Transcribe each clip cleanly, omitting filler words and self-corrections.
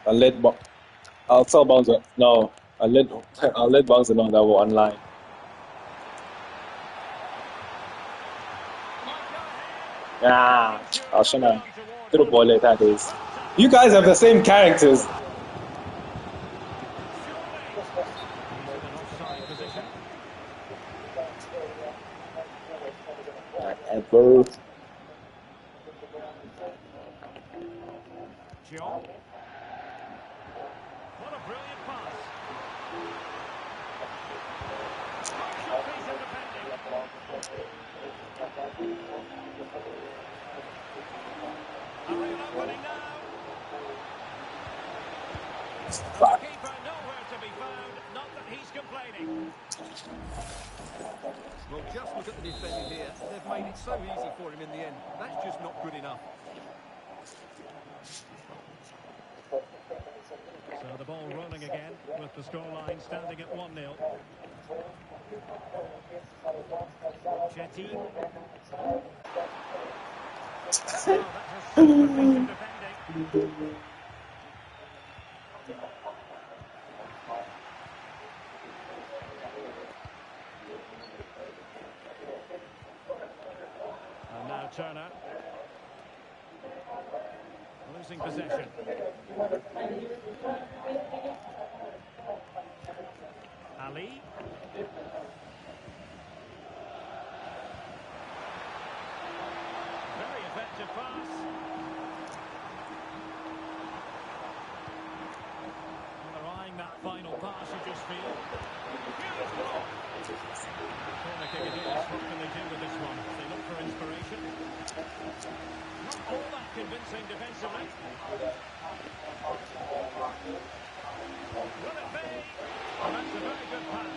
I'll let I'll tell Bouncer. No, I'll let Bouncer know that we're online. Ah, I'll show my little boy like that is. You guys have the same characters. At birth. What a brilliant pass. Crucial piece of defending. A real opening now. The keeper nowhere to be found. Not that he's complaining. Well, just look at the defending here. They've made it so easy for him in the end. That's just not good enough. So the ball rolling again with the scoreline standing at 1-0. Chetty. Oh, that's a super piece of defending. And now Turner. Losing possession. Ali. Very effective pass. Well, they're eyeing that final pass, you just feel. Corner kick it is. What can they do with this one? They look for inspiration. Not all that convincing defensively. Will it be? Well, that's a very good pass.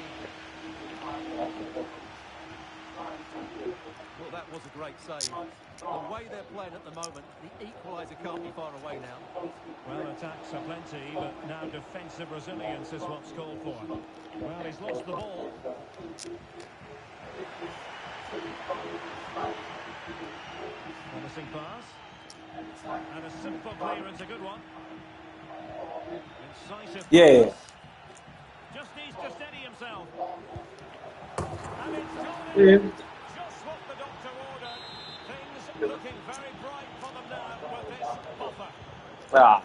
Well, that was a great save. The way they're playing at the moment, the equaliser can't be far away now. Well, attacks are plenty, but now defensive resilience is what's called for. Well, he's lost the ball. Promising pass. And a simple clearance, a good one. Incisive Yeah. pass. Just needs to steady himself. And it's gone in. Yeah. Just what the doctor ordered. Things looking very bright for them now with this buffer. Ah.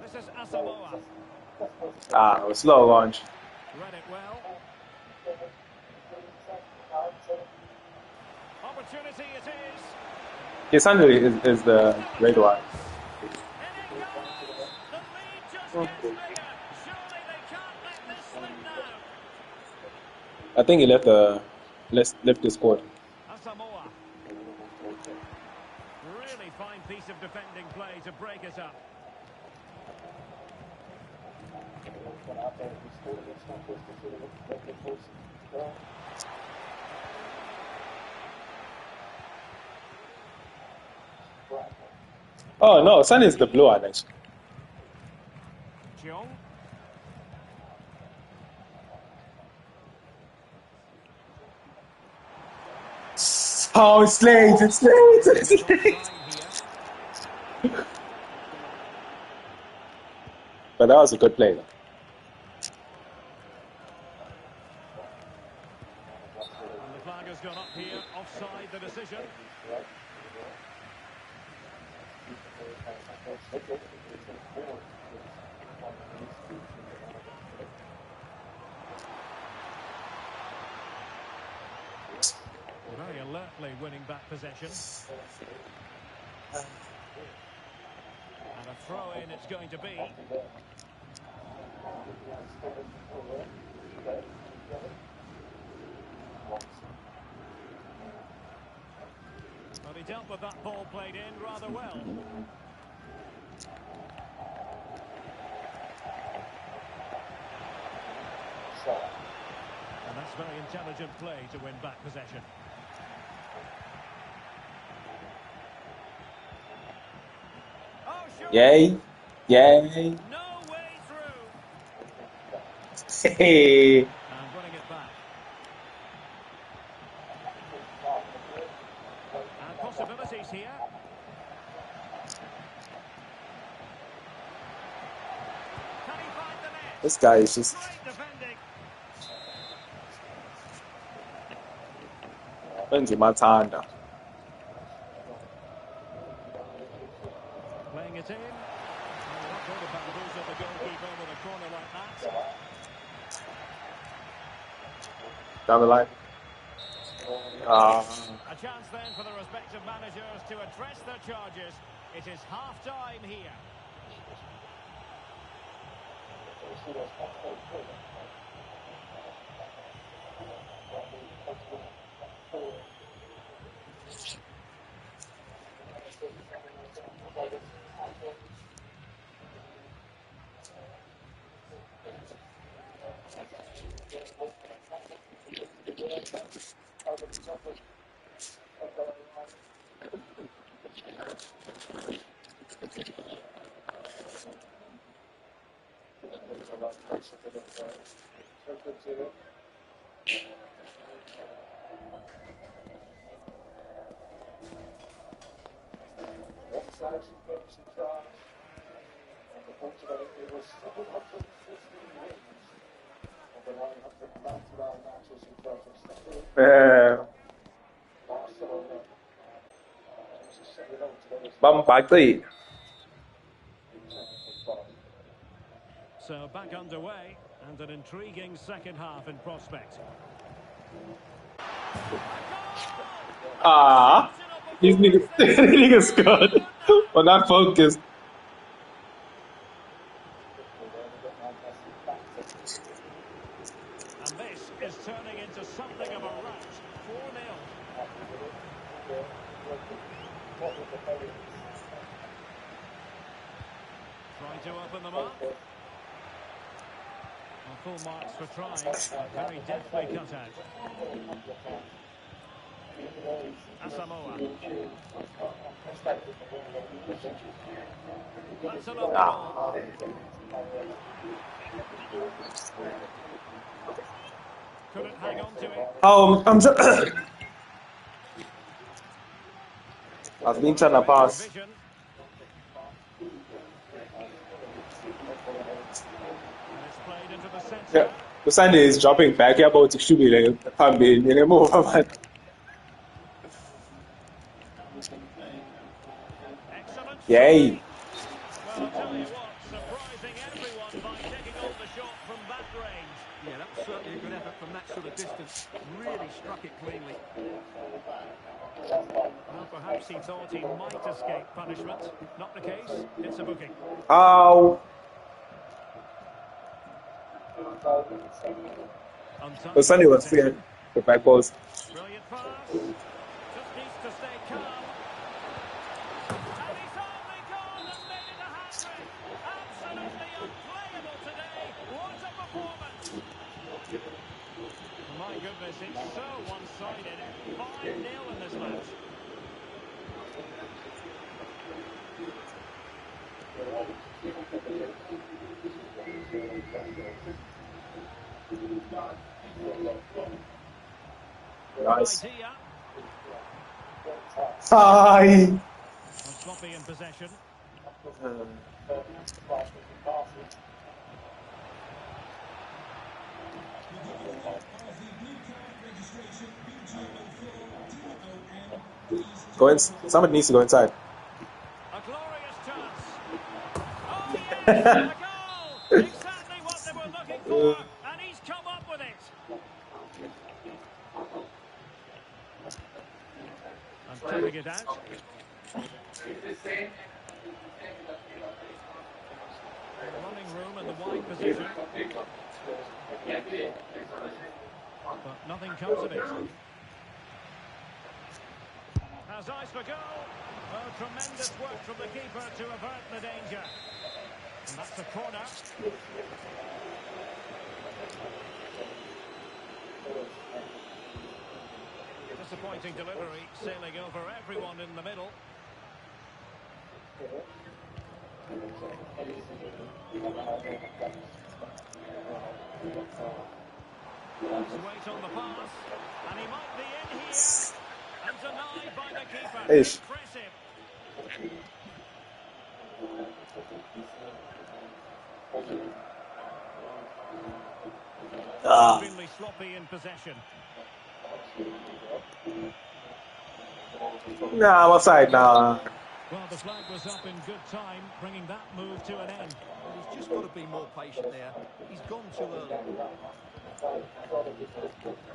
This is Asamoah. Ah, it was slow launch. Read it well. Opportunity it is. His handle is the red one. And it goes. The lead just gets bigger. Surely they can't let this slip now. I think he left the squad. Asamoah. Really fine piece of defending play to break it up. Oh no, Sun is the blue one actually. Jeong. Oh, it's late, it's late, it's late. But that was a good play though. And the flag has gone up here, offside the decision. Very alertly winning back possession. And a throw-in it's going to be. Well, he dealt with that ball played in rather well. And that's very intelligent play to win back possession. Oh, sure. Yay, yay. No Hey. And winning it back. And possibilities here. Can he find the net? This guy is just... Great defending. Matanda. Playing it in. Well, not going to bamboozle the goalkeeper with a corner like that. Down the line. A chance then for the respective managers to address their charges. It is half-time here. Bampagli. So back underway, and an intriguing second half in prospect. These niggas, these niggas scored. But not focused. And this is turning into something of a rout. 4-0. Trying to open them up. Well, full marks for trying. Very deftly cut out. Asamoah. That's a lovely ball. Couldn't hang on to it. I'm just... I've been trying to pass. Vision. And it's played into the centre. Yeah. The Sunday is dropping back. You're about to shoot me like a family. You know, Excellent. yay. Well, I'll tell you what, surprising everyone by taking on the shot from that range. Yeah, that was certainly a good effort from that sort of distance. Really struck it cleanly. Well, perhaps he thought he might escape punishment. Not the case. It's a booking. Ow. The Sunday was fair. The back post. Brilliant pass. Just needs to stay calm. And he's only gone and made it a hat-trick. Absolutely unplayable today. What a performance. My goodness, it's so one-sided. 5-0 in this match. Nice. Idea. Hi. Well, sloppy in possession. Go in. Somebody needs to go inside. A glorious chance. Oh, yes, a goal! Exactly what they were looking for, and he's come up with it. And tapping it out. Running room in the wide position. But nothing comes of it. Has eyes for goal. Oh, tremendous work from the keeper to avert the danger. And that's a corner. Disappointing delivery, sailing over everyone in the middle. Wait on the pass, and he might be in here, and denied by the keeper. Ish. Impressive. Extremely sloppy in possession. Nah, I'm offside now. Well, the flag was up in good time, bringing that move to an end. Well, he's just got to be more patient there. He's gone too early.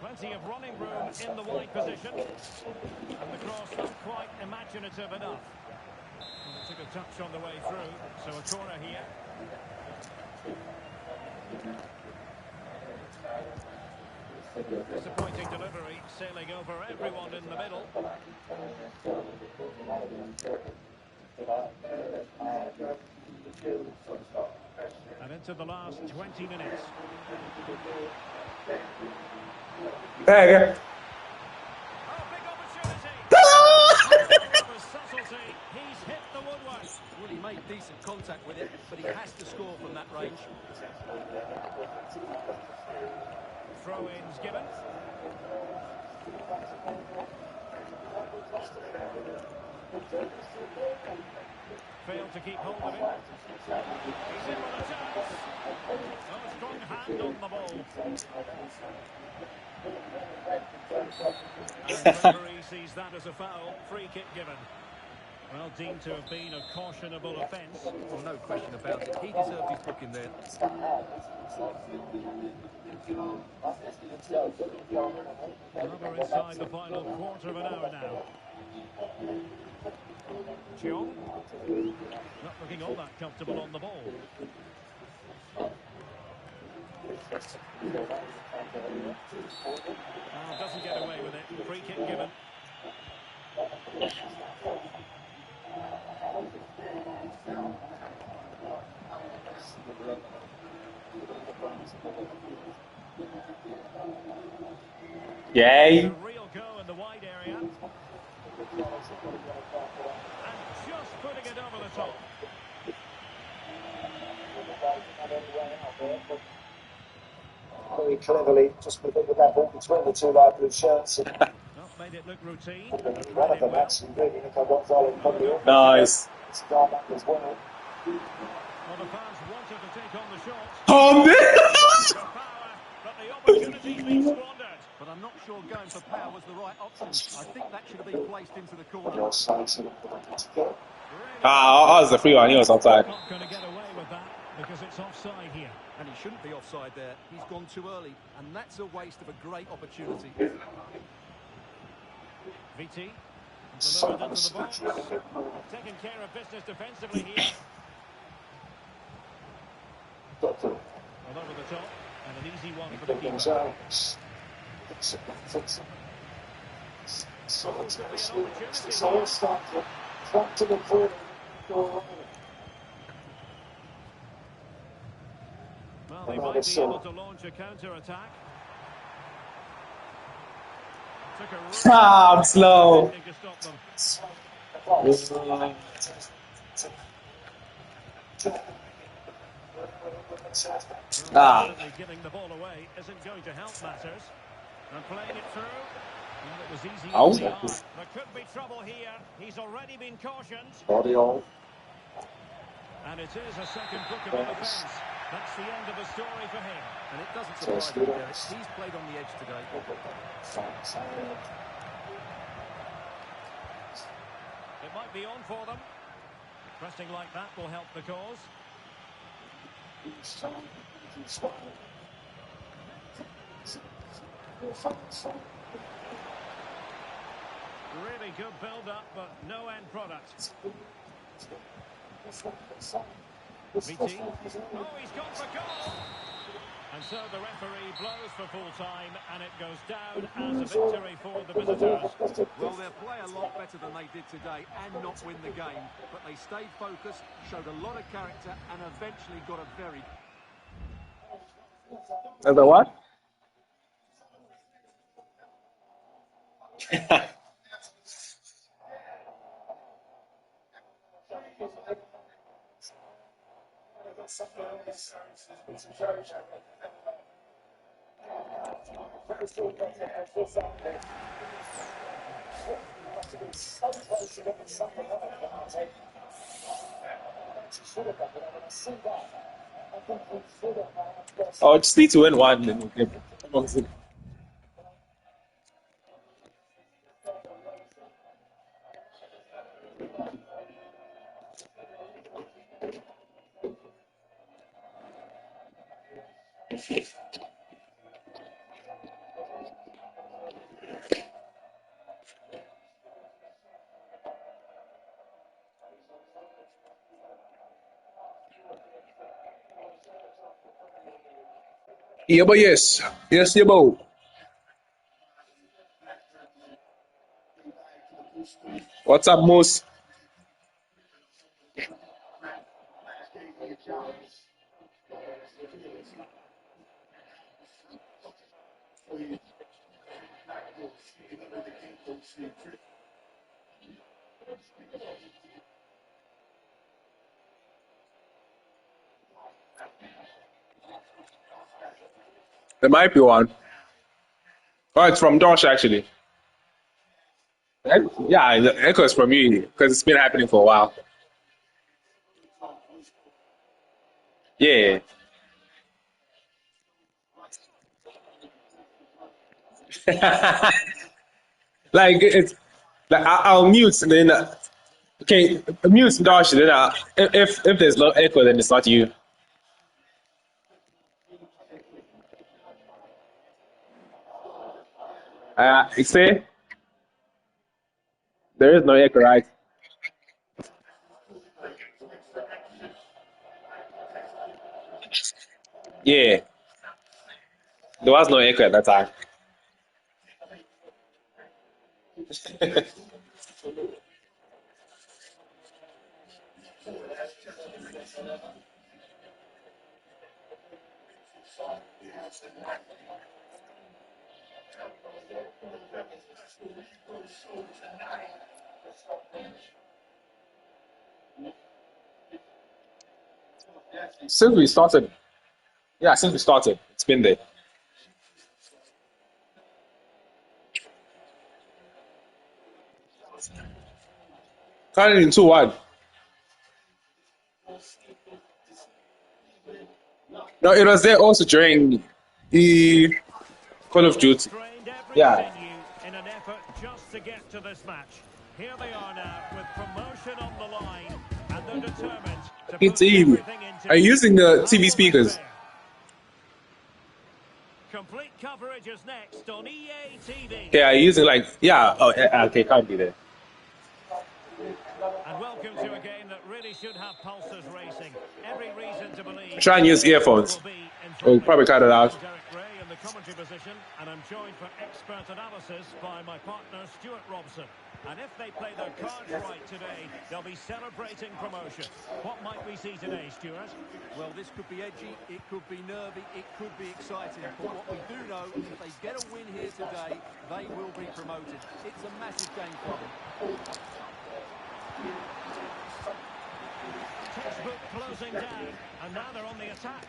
Plenty of running room in the wide position. And the cross not quite imaginative enough. Well, it took a touch on the way through, so a corner here. Disappointing delivery, sailing over everyone in the middle. And into the last 20 minutes. Hey, Oh, big opportunity! Oh, with subtlety, he's hit the woodwork. Well, he made decent contact with it, but he has to score from that range. Throw-ins given. Failed to keep hold of it. He's in with a chance. Oh, strong hand on the ball. And the referee sees that as a foul. Free kick given. Well, deemed to have been a cautionable offence. Well, no question about it. He deserved his booking there. Well, we're inside the final quarter of an hour now. Chiong. Not looking all that comfortable on the ball. Oh, doesn't get away with it. Free kick given. yay. A real go in the wide area. And just putting it over the top. Very cleverly, just with that ball between the two light blue shirts. And Well, made it look routine. one of them Well. actually really look like what's all in front of you. Nice. It's gone back as well. Well, the fans wanted to take on the shot. Oh, man. For power, but the opportunity's been squandered. But I'm not sure going for power was the right option. I think that should have been placed into the corner. Your side sort of put it together. Ah, I was the free one. He was outside. Not going to get away with that because it's offside here. And he shouldn't be offside there. He's gone too early. And that's a waste of a great opportunity. VT. Delivered into the box. Taking care of business defensively here. Well, over the top. And an easy one for the keeper. It's all started. Back to the corner. Well, they might be able to launch a counter-attack. Took a Ah, I'm slow. to stop them. Ah. Certainly giving the ball away isn't going to help matters. And playing it through. Well, it was easy Oh. on the arm. There could be trouble here. He's already been cautioned. Body on. And it is a second bookable offence. That's the end of the story for him. And it doesn't surprise me, Derek. He's played on the edge today. It might be on for them. Pressing like that will help the cause. Really good build-up, but no end product. VT. Oh, he's gone for goal! And so the referee blows for full time, and it goes down as a victory for the visitors. Well, they'll play a lot better than they did today and not win the game. But they stayed focused, showed a lot of character, and eventually got a very... Number what? So close to getting something on it, penalty. She should have done it. I see that. I think we should have had. Oh, just need to win one. Then we'll get. Yeah, but yes. Yes, yeah, but what's up, Moose? There might be one. Oh, it's from Dosh, actually. Yeah, the echo is from you because it's been happening for a while. Yeah. Like, it's like I'll mute and then okay, mute Dosh. Then if there's no echo, then it's not you. You say there is no echo, right? Yeah, there was no echo at that time. Since we started, yeah, since we started, it's been there. Currently in 2-1. No, it was there also during the Call of Duty. Strained every Yeah, sinew in an effort just to get to this match. Here they are now with promotion on the line, and they're determined to it's put easy. everything into Are you it. using the How TV will they speakers? fare? Complete coverage is next on EA TV. Okay, are you using like yeah? Oh, okay, can't be there. And welcome to a game that really should have pulses racing. Every reason to believe Try and use earphones. will be We'll enthralling. probably cut it out. I'm Derek Ray in the commentary position, and I'm joined for expert analysis by my partner Stuart Robson. And if they play their cards right today, they'll be celebrating promotion. What might we see today, Stuart? Well, this could be edgy, it could be nervy, it could be exciting. But what we do know, if they get a win here today, they will be promoted. It's a massive game for them. Textbook closing down, and now they're on the attack.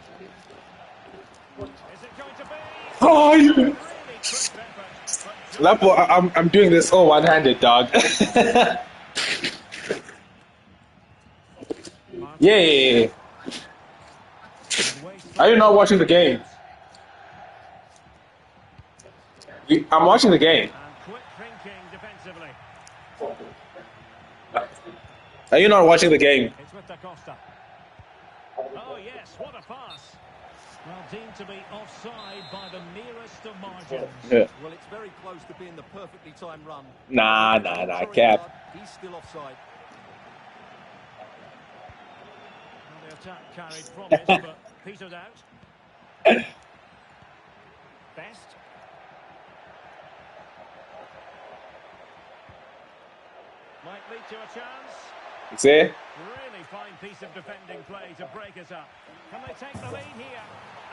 Is it going to be? Oh, you. Really crisp effort, but Lapo, I'm doing this all one-handed, dog. Yeah. Are you not watching the game? I'm watching the game. And quick thinking defensively. Are you not watching the game? It's with Da Costa. Oh yes, what a pass. Well, deemed to be offside by the merest of margins. Yeah. Well, it's very close to being the perfectly timed run. Nah, Cap. He's still offside. Well, the attack carried promise, but petered out. Best. Might lead to a chance. See? Really fine piece of defending play to break us up. Can they take the lead here?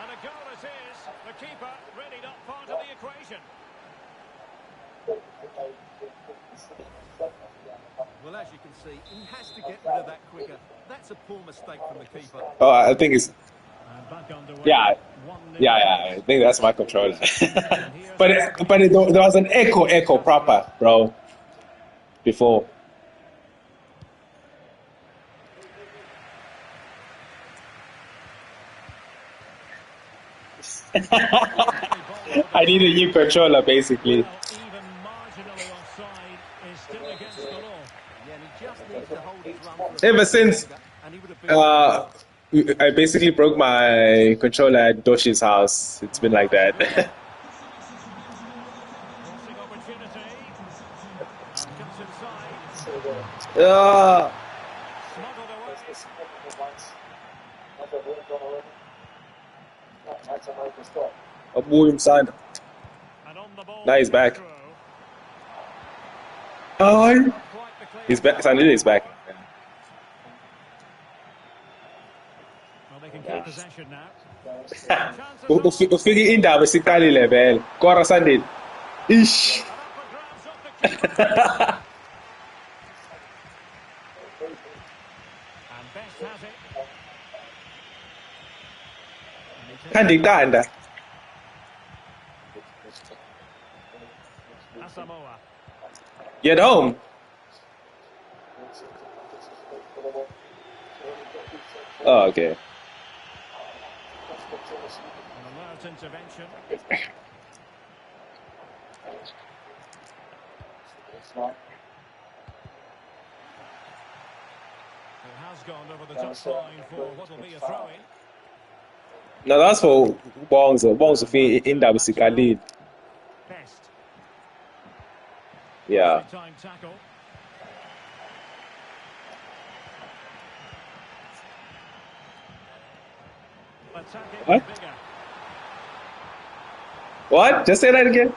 And a goal it is. The keeper really not part of the equation. Well, as you can see, he has to get rid of that quicker. That's a poor mistake from the keeper. Oh, I think it's And back underway. yeah. 1-0 Yeah, I think that's my controller. There was an echo proper, bro. Before. I need a new controller, basically. Well, even marginally offside is still against the law. Yeah, and he just needs to hold his run for a Ever bit since longer, and he would have beaten uh, I basically broke my controller at Doshi's house. It's been like that. Crossing opportunity. And cuts inside. uh, Smuggled away. I moved inside. And on the ball Now he's to get back. through. Oh, Not quite the clear he's back. ball. Sandy is back. Well, they can keep possession now. Chances Ufike indaba siqalile vele. Kora Sandy. Ish. are up for grabs off the keeper. And Best has it. And he takes Kandikanda. Asamoah. You at home? Oh, okay. An alert intervention. It has gone over the touchline for what will be a throw-in. No, that's for Bonzo. Bonzo ufike indaba siqalile. Best. Yeah. Big time tackle. Attacking What? bigger. What? Just say that again.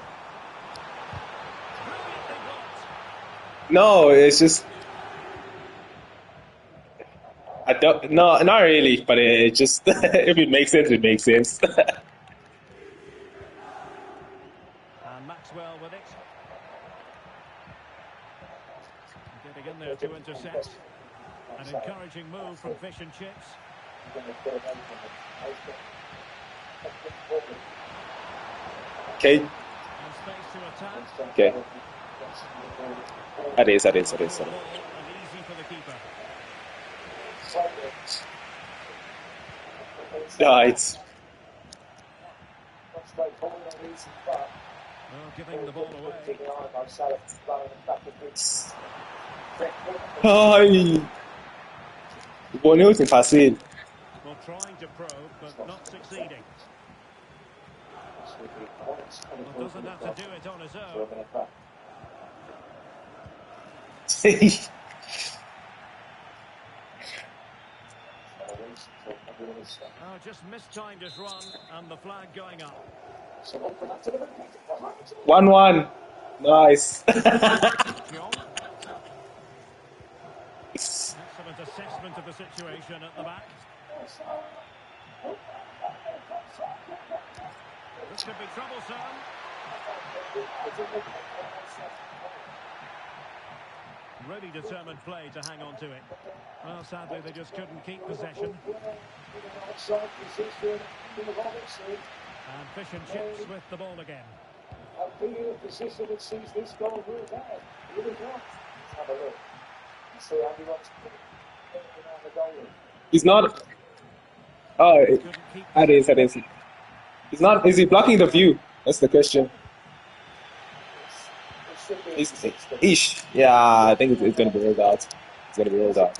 Brilliantly blocked. No, it's just I don't. No, not really. But it just if it makes sense, it makes sense. And Maxwell with it. Getting in there to intercept. An encouraging move from Fish and Chips. Okay. And space to attack. Okay. That is. Ball and easy for the keeper. Right. Well, giving the ball away. Ai. Bonito ukuthi ngifasile. Well, trying to probe, but not succeeding. Well, doesn't have to do it on his own. Oh, just mistimed his run, and the flag going up. 1-1. Nice. John. Excellent assessment of the situation at the back. This could be troublesome. Really determined play to hang on to it. Well, sadly, they just couldn't keep possession. And Fish and Chips with the ball again. He's not. Oh, Couldn't keep that is. He's not. Is he blocking the view? That's the question. Ish. Yeah, I think it's going to be rolled out. It's going to be rolled out.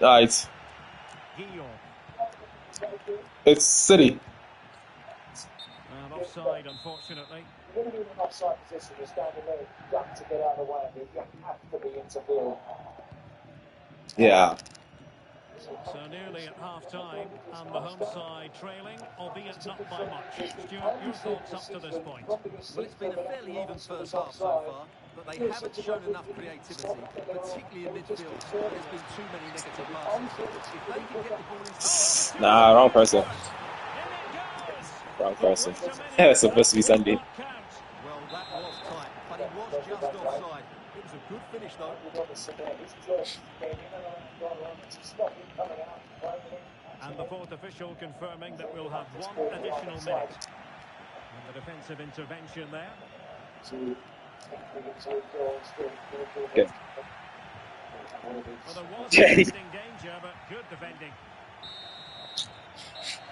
Right. Guillaume. It's City. And offside, unfortunately. You're going to be in an offside position, you're standing there, you've got to get out of the way of it, you have to be interviewing. Yeah. So nearly at half-time, and the home side trailing, albeit not by much. Stuart, your thoughts up to this point? Well, it's been a fairly even first half so far, but they haven't shown enough creativity, particularly in midfield. There's been too many negative passes. If they can get the ball into play... Nah, wrong person. In it goes! Wrong person. Yeah, it's supposed to be Sunday. Well, that was tight, but he was just offside. It was a good finish, though. And And the fourth official confirming that we'll have one additional minute. And the defensive intervention there. Okay. Well, there was Okay. impending danger, but good defending.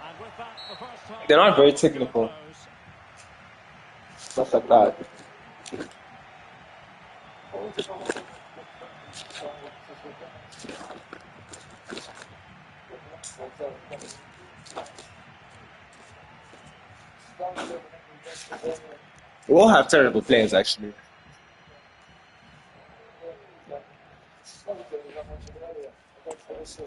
And with that, the first half They're not very comes to a technical. close. Stuff like that. We all have terrible players, actually. It's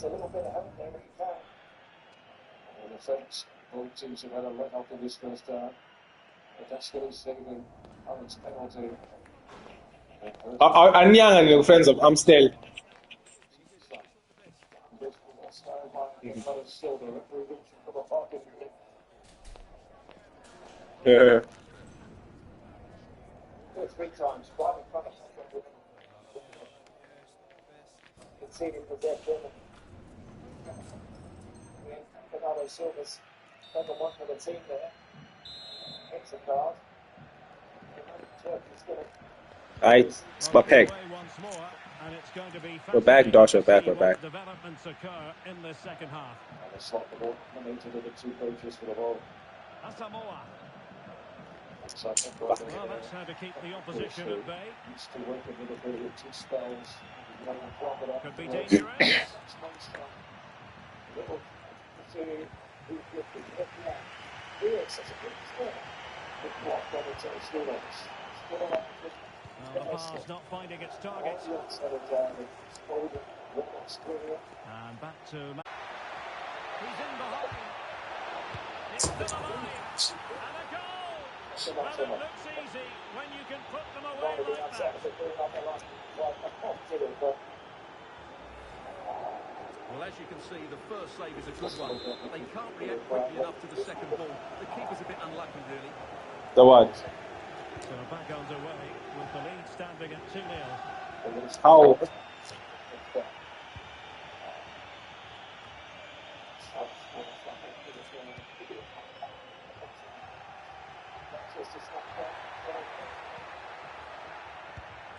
a little bit of help there, but you can. And the French, both teams have had a let up in this first half. But that's still saving Alex penalty. I'm young and your friends of Amstel. Yeah. 3 times, right in front of him. Conceded possession. Bernardo Silva's number one for the team there. It's a card. Turkey's going to. Right, it's my peg. We're back, Josh, we're back, we're back. Developments occur in the second half. And a slot the ball into the 2 coaches for the ball. Asamoah. Well, Well, that's how to keep the opposition at bay. Used to working with a bit of 2 spells. Could be dangerous. The pass not finding its target. And back to... He's in behind. It's still alive. And a goal. Well, it looks easy when you can put them away like that. Well, as you can see, the first save is a good one. But they can't react quickly enough to the second ball. The keeper's a bit unlucky, really. The what? So back underway with the lead standing at 2-0. How?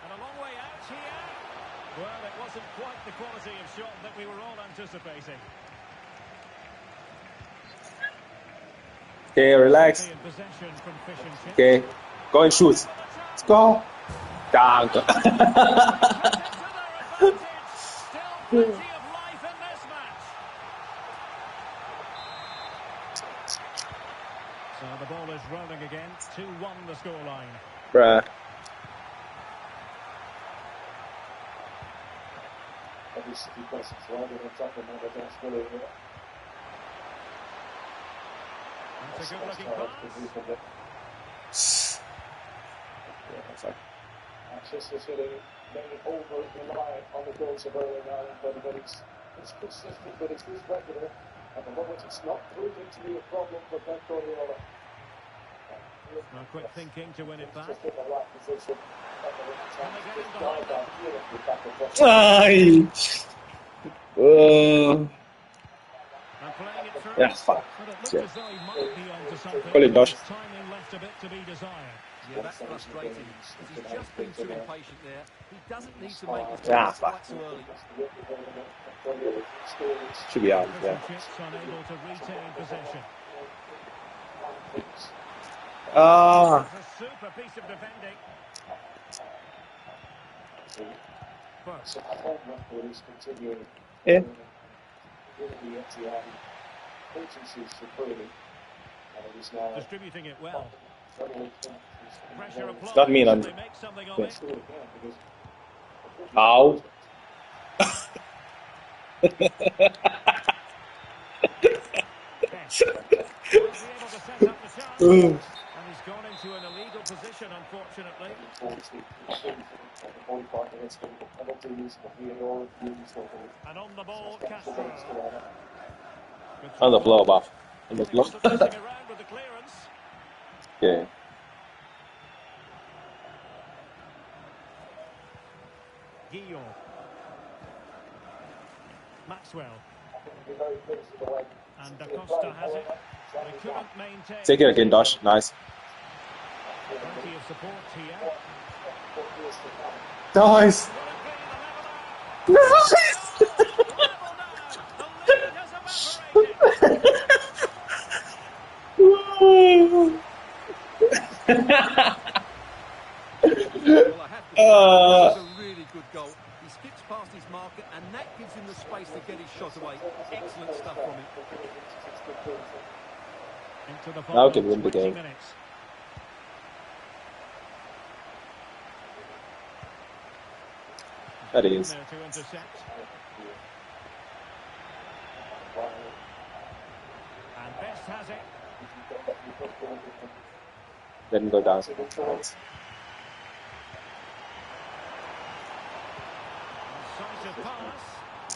And a long way out here. Well, it wasn't quite the quality of shot that we were all anticipating. Okay, relax. In possession from Fish and Chips. Okay, go and shoot. Let's go. Danke. Still plenty of life in this match. So the ball is rolling again. 2-1 the scoreline. Bruh. Obviously, because it's right on top of another dance really here. That's a good-looking pass. Manchester City may over-rely on the goals of Erling Haaland, but it's consistent, but it's regular. At the moment, it's not proving to be a problem for Pep Guardiola. Well, quick thinking to win it back. Just in the right position. Ay. And playing it through. Yeah, fuck. But it looked as though he might be onto something. Call it, Josh. His timing left a bit to be desired. Yeah, that's frustrating. Because he's just been too impatient there. He doesn't need to make his Yeah, pass fuck. quite so early. Should be out, Fish yeah. and Chips unable to retain possession. Ah. It's a super piece of defending. First. Yeah. Distributing it well. Pressure applied. Not me, They make something of it. Ow. Best. Won't be able to set up the chance. And he's gone into an illegal position, unfortunately. And on the ball, Castro. On the floor, buff. On the floor. Messing around with the clearance. Okay. Guillaume. Maxwell. Be very pleased with the way. And Da Costa has it. They couldn't maintain. Take it again, Dosh. Nice. Plenty of support here. Nice. Will it be the leveller? Nice. Level now. The lead has evaporated. Well, I have to say, this is a really good goal. He skips past his marker, and that gives him the space to get his shot away. Excellent stuff from him. Into the Now final can win the 20 game. minutes. That is. There to intercept. And Best has it. Then go down. Decisive pass.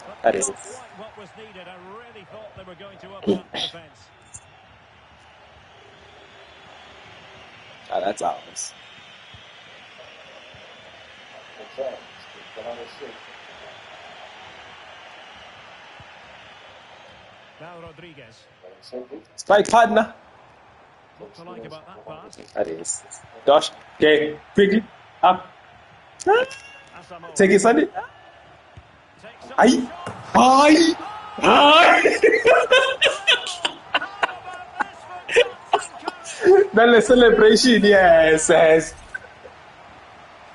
But That not is. quite what was needed. I really thought they were going to open up the defence. Ah, that's ours. Now Rodriguez. Strike partner. What to like about that pass? That is. Dosh. Okay. Quickly. Up. Asamoah. Take it, Sunday. Takes up Aye. the shot. Aye. Aye. How about this for guts and courage? Then the celebration. Yes. Yes.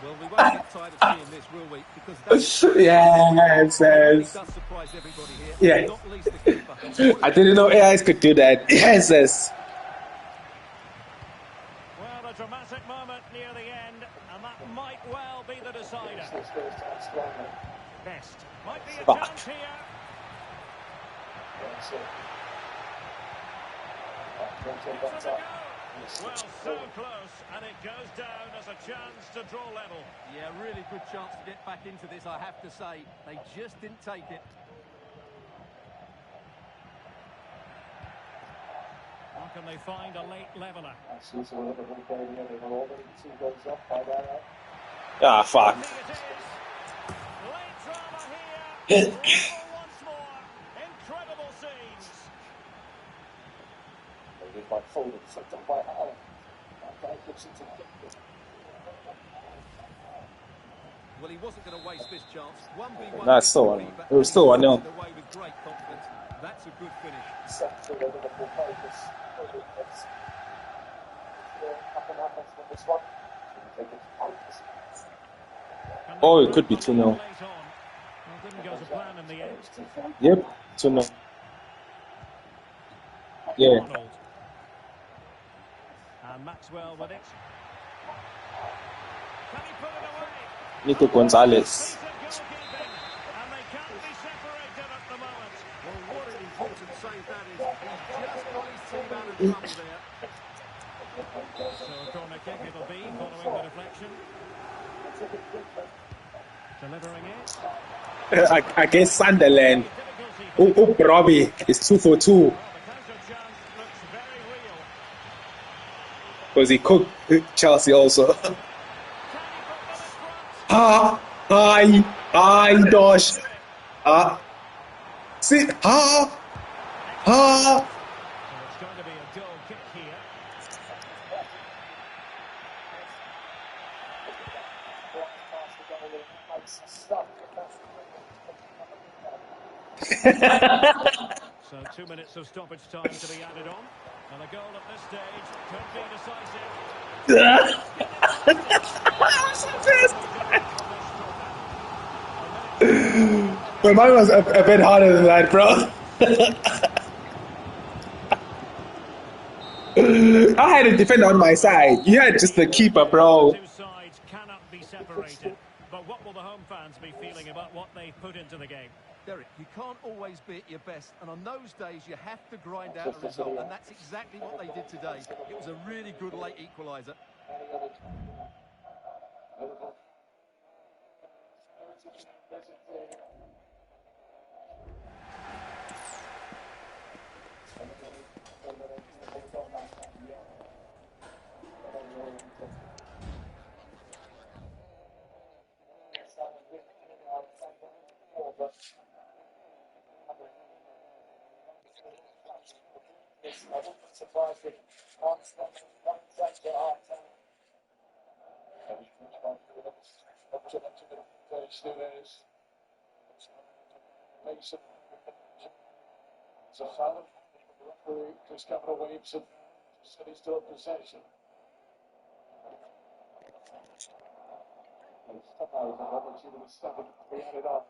Well, we won't get tired of seeing this, will we? Because that's Yes. it really Yes. does surprise everybody here. Yeah. Not least the keeper. I didn't know AIs could do that. Yes. Yes. Well, a dramatic moment near the end, and that might well be the decider. Best. Might be a Fuck. chance here. It's a go. Well, so close, and it goes down as a chance to draw level. Yeah, really good chance to get back into this, I have to say. They just didn't take it. How can they find a late leveller? Ah, fuck. I think it is. Late drama here. Level once more. Incredible scenes. Well, he wasn't going to waste this chance. 1v1. That's still one. It was still 1-0. Away with great confidence. That's a good finish. Oh, it could be 2-0. Late on. Well, didn't go to plan in the end. Yep. 2-0. Yeah. Arnold. And Maxwell with it. Can he put it away? Nico Gonzalez. Decent goalkeeping, and they can't be separated at the moment. Well, what an important save that is. He just got his team out of trouble there. So a corner kick it'll be, following the deflection. Delivering it. Against Sunderland. Difficulty. Oh, Robbie. It's 2 for 2. Well, the counter chance looks very real. Because he cooked Chelsea also. Can he put them in front? Aye, Dosh. See, So it's going to be a goal kick here. So 2 minutes of stoppage time to be added on. And a goal at this stage could be decisive. But mine was a bit harder than that, bro. I had a defender on my side. You had just the keeper, bro. Two sides cannot be separated. But what will the home fans be feeling about what they've put into the game? Derek, you can't always be at your best, and on those days you have to grind out a result, and that's exactly what they did today. It was a really good late equaliser. I wouldn't be surprised if Arsenal takes it hard time. Up to the Studios. Mason. So Fallon, the referee, Chris Capital Williamson, said he's still in possession. Somehow the opportunity was seven to be added on.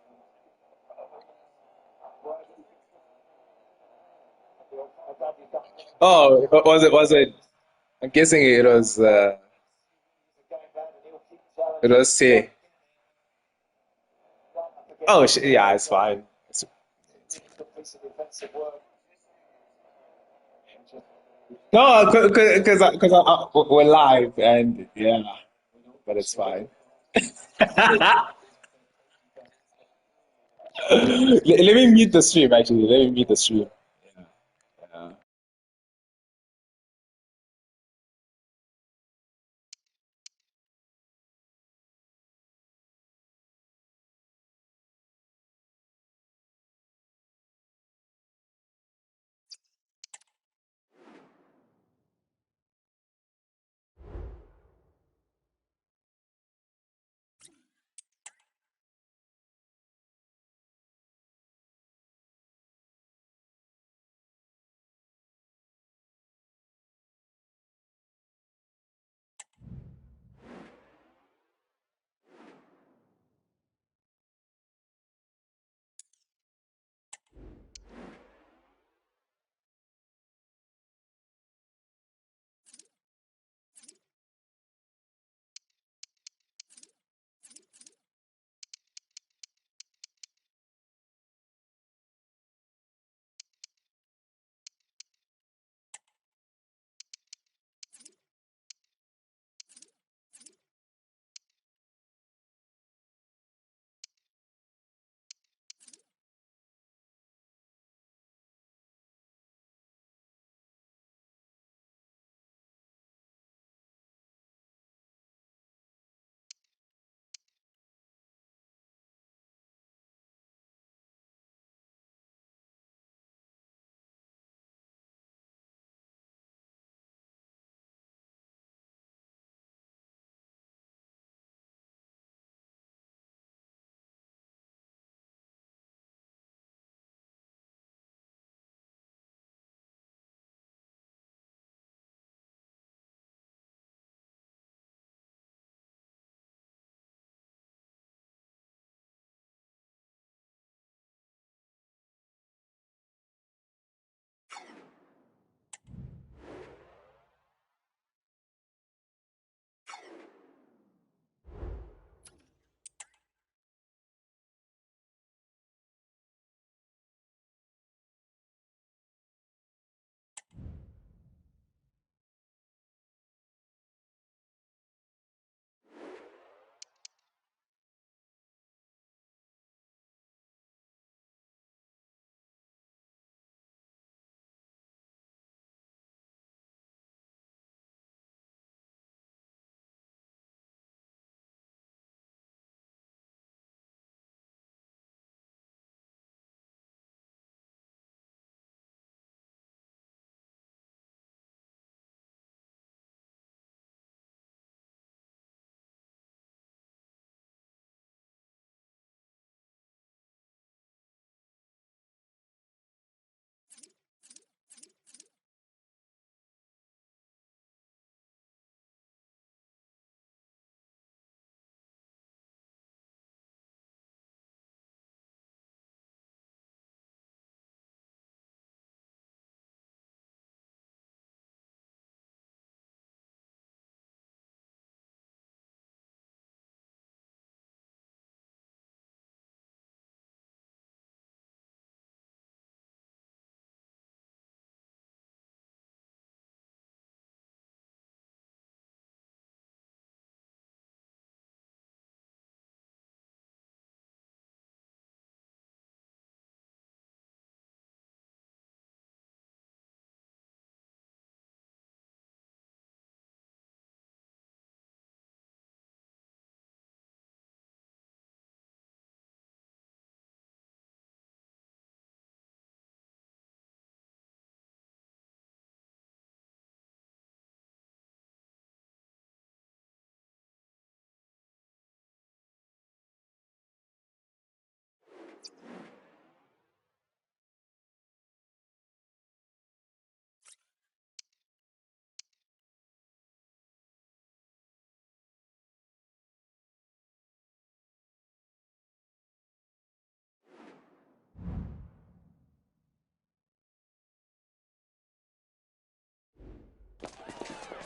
Oh, was it? I'm guessing it was C. Oh, yeah, it's fine. No, because we're live and yeah, but it's fine. Let me mute the stream actually. Let me mute the stream. Yeah.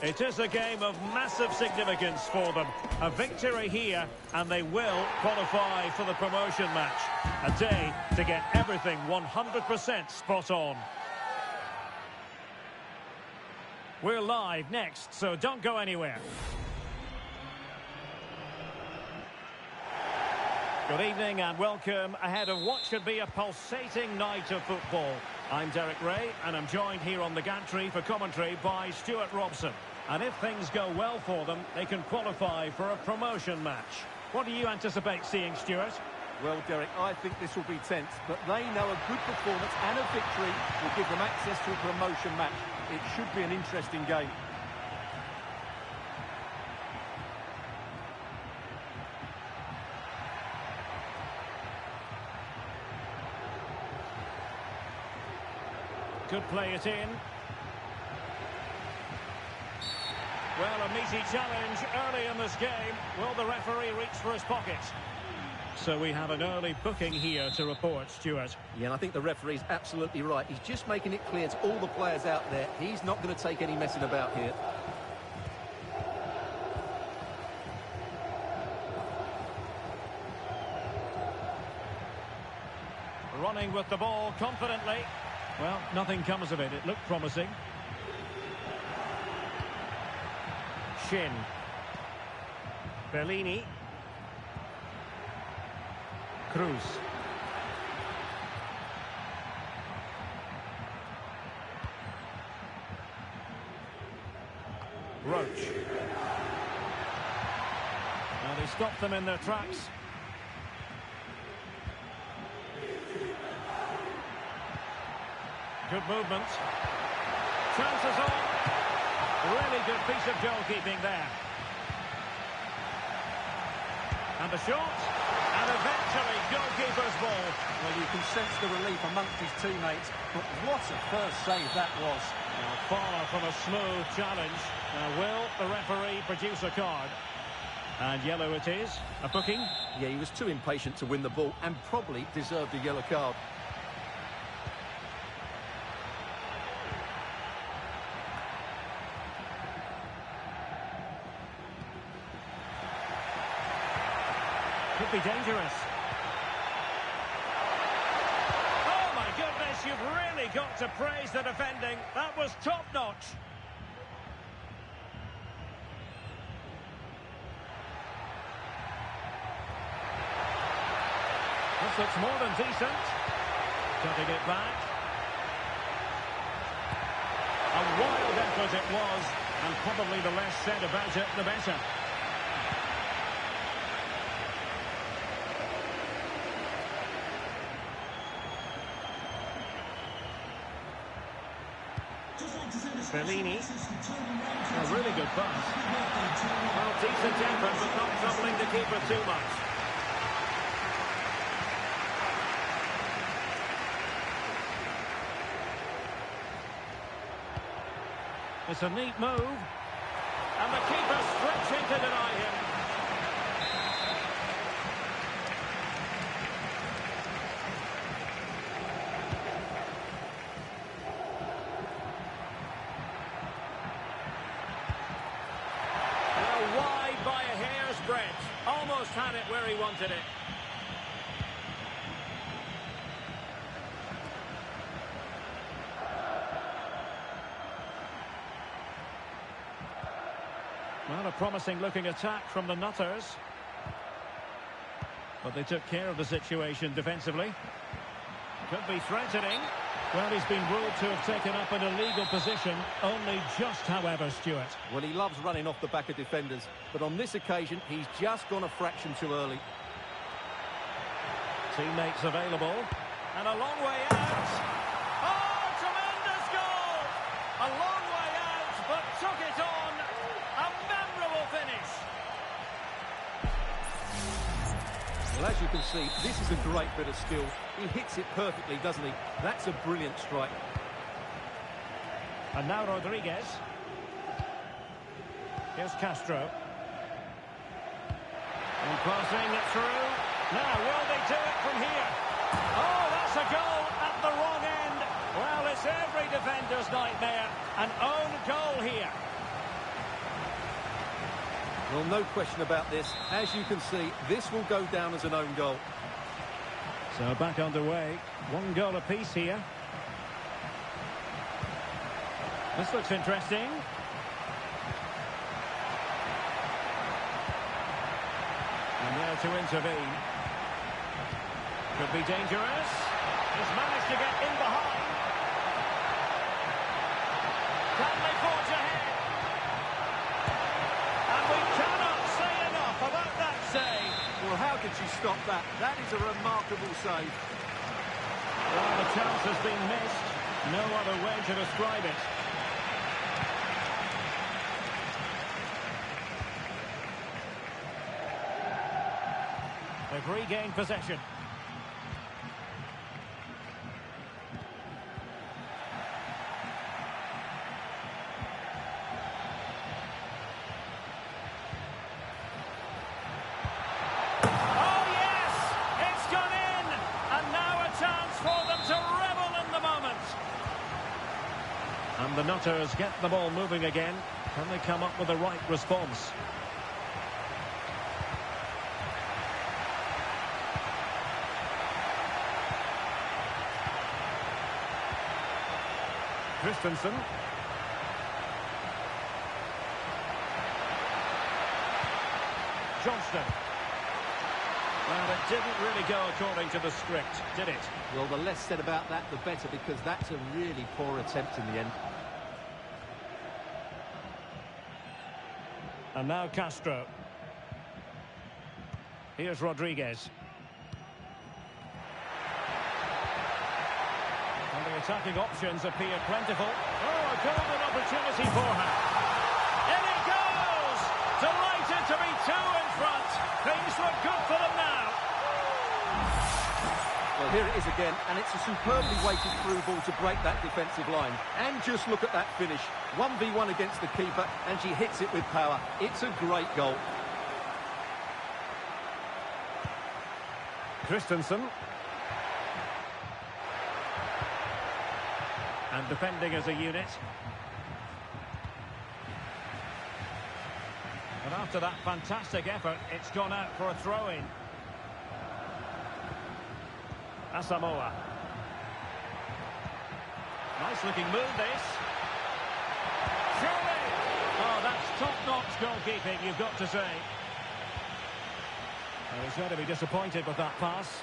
It is a game of massive significance for them. A victory here, and they will qualify for the promotion match. A day to get everything 100% spot on. We're live next, so don't go anywhere. Good evening and welcome ahead of what should be a pulsating night of football. I'm Derek Ray and I'm joined here on the gantry for commentary by Stuart Robson. And if things go well for them, they can qualify for a promotion match. What do you anticipate seeing, Stuart? Well, Derek, I think this will be tense, but they know a good performance and a victory will give them access to a promotion match. It should be an interesting game. Could play it in. Well, a meaty challenge early in this game. Will the referee reach for his pocket? So we have an early booking here to report, Stuart. Yeah, and I think the referee's absolutely right. He's just making it clear to all the players out there, he's not going to take any messing about here. Running with the ball confidently. Well, nothing comes of it. It looked promising. Shin. Bellini. Cruz. Roach. And he stopped them in their tracks. Good movement. Chances on. Really good piece of goalkeeping there. And the shot. And eventually goalkeeper's ball. Well, you can sense the relief amongst his teammates, but what a first save that was. Now, far from a smooth challenge. Now, will the referee produce a card? And yellow it is. A booking. Yeah, he was too impatient to win the ball and probably deserved a yellow card. Could be dangerous. Oh my goodness, you've really got to praise the defending. That was top-notch. This looks more than decent. Cutting it back. A wild effort it was, and probably the less said about it, the better. Bellini. A really good pass. Well, decent effort, but not troubling the keeper too much. It's a neat move. And the keeper stretching to deny him. Wide by a hair's breadth. Almost had it where he wanted it. Well, a promising looking attack from the Nutters. But they took care of the situation defensively. Could be threatening. Well, he's been ruled to have taken up an illegal position, only just, however, Stuart. Well, he loves running off the back of defenders, but on this occasion, he's just gone a fraction too early. Teammates available, and a long way out. Oh, tremendous goal! A long way out, but took it on. A memorable finish. Well, as you can see, this is a great bit of skill. He hits it perfectly, doesn't he? That's a brilliant strike. And now Rodriguez. Here's Castro. And passing it through. Now, will they do it from here? Oh, that's a goal at the wrong end. Well, it's every defender's nightmare. An own goal here. Well, no question about this. As you can see, this will go down as an own goal. So back underway. 1 goal apiece here. This looks interesting. And there to intervene. Could be dangerous. He's managed to get in behind. Can they forge ahead? And we cannot say enough about that save. Well, how did you stop that? That is a remarkable save. Well, the chance has been missed. No other way to describe it. They've regained possession. And the Nutters get the ball moving again. Can they come up with the right response? Christensen. Johnston. Well, it didn't really go according to the script, did it? Well, the less said about that, the better, because that's a really poor attempt in the end. And now Castro. Here's Rodriguez. And the attacking options appear plentiful. Oh, a golden opportunity for her. In it goes! Delighted to be 2 in front. Things look good for them now. Well, here it is again, and it's a superbly weighted through ball to break that defensive line. And just look at that finish. 1v1 against the keeper, and she hits it with power. It's a great goal. Christensen. And defending as a unit. And after that fantastic effort, it's gone out for a throw-in. Asamoah. Nice looking move, this. Surely! Oh, that's top-notch goalkeeping, you've got to say. Well, he's going to be disappointed with that pass.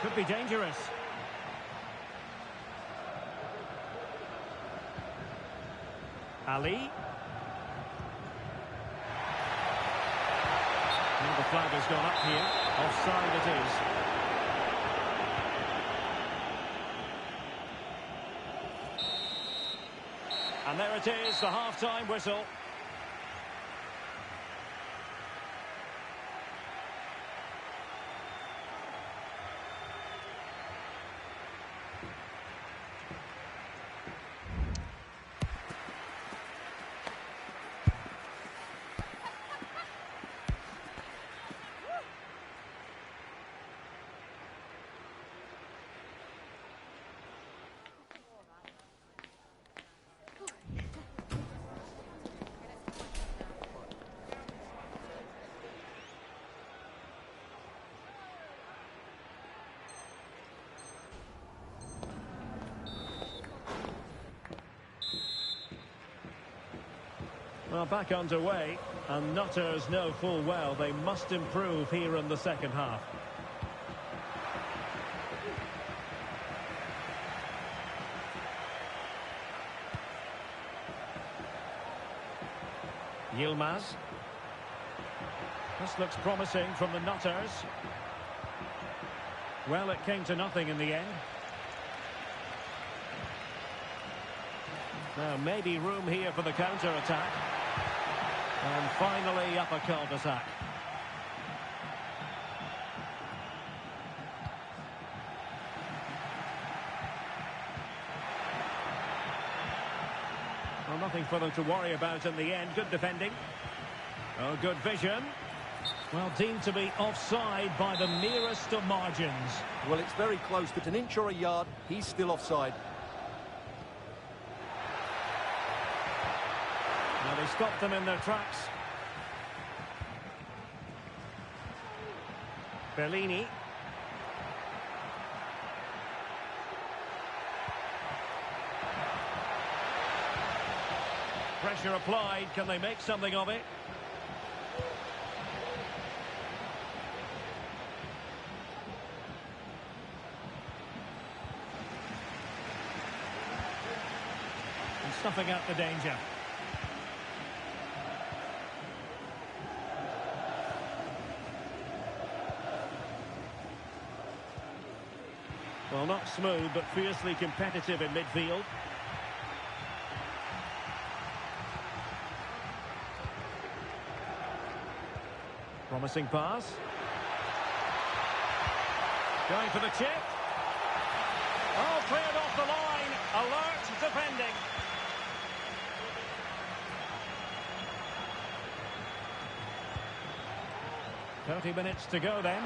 Could be dangerous. Ali. And the flag has gone up here. Offside it is. And there it is, the half-time whistle. Well, back underway, and Nutters know full well they must improve here in the second half. Yilmaz. This looks promising from the Nutters. Well, it came to nothing in the end. Now, maybe room here for the counter-attack. And finally, up a cul-de-sac. Nothing for them to worry about in the end. Good defending. Oh, good vision. Well, deemed to be offside by the merest of margins. Well, it's very close, but an inch or a yard, he's still offside. Now they stopped them in their tracks. Bellini. Pressure applied. Can they make something of it? And snuffing out the danger. Well, not smooth, but fiercely competitive in midfield. Promising pass. Going for the chip. Oh, cleared off the line. Alert defending. "30 minutes to go then.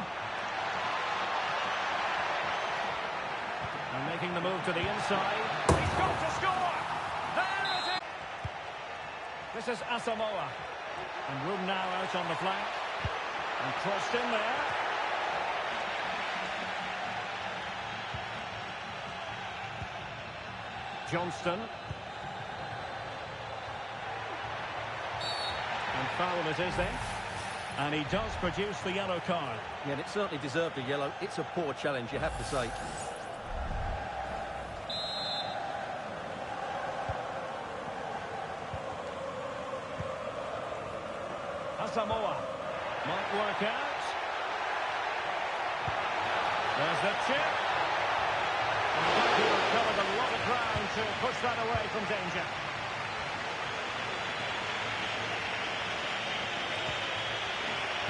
And making the move to the inside. He's got to score! There it is! This is Asamoah. And room now out on the flank. And crossed in there. Johnston. And foul it is then. And he does produce the yellow card. Yeah, and it certainly deserved a yellow. It's a poor challenge, you have to say. Asamoah might work out. There's the chip. And he has covered a lot of ground to push that away from danger.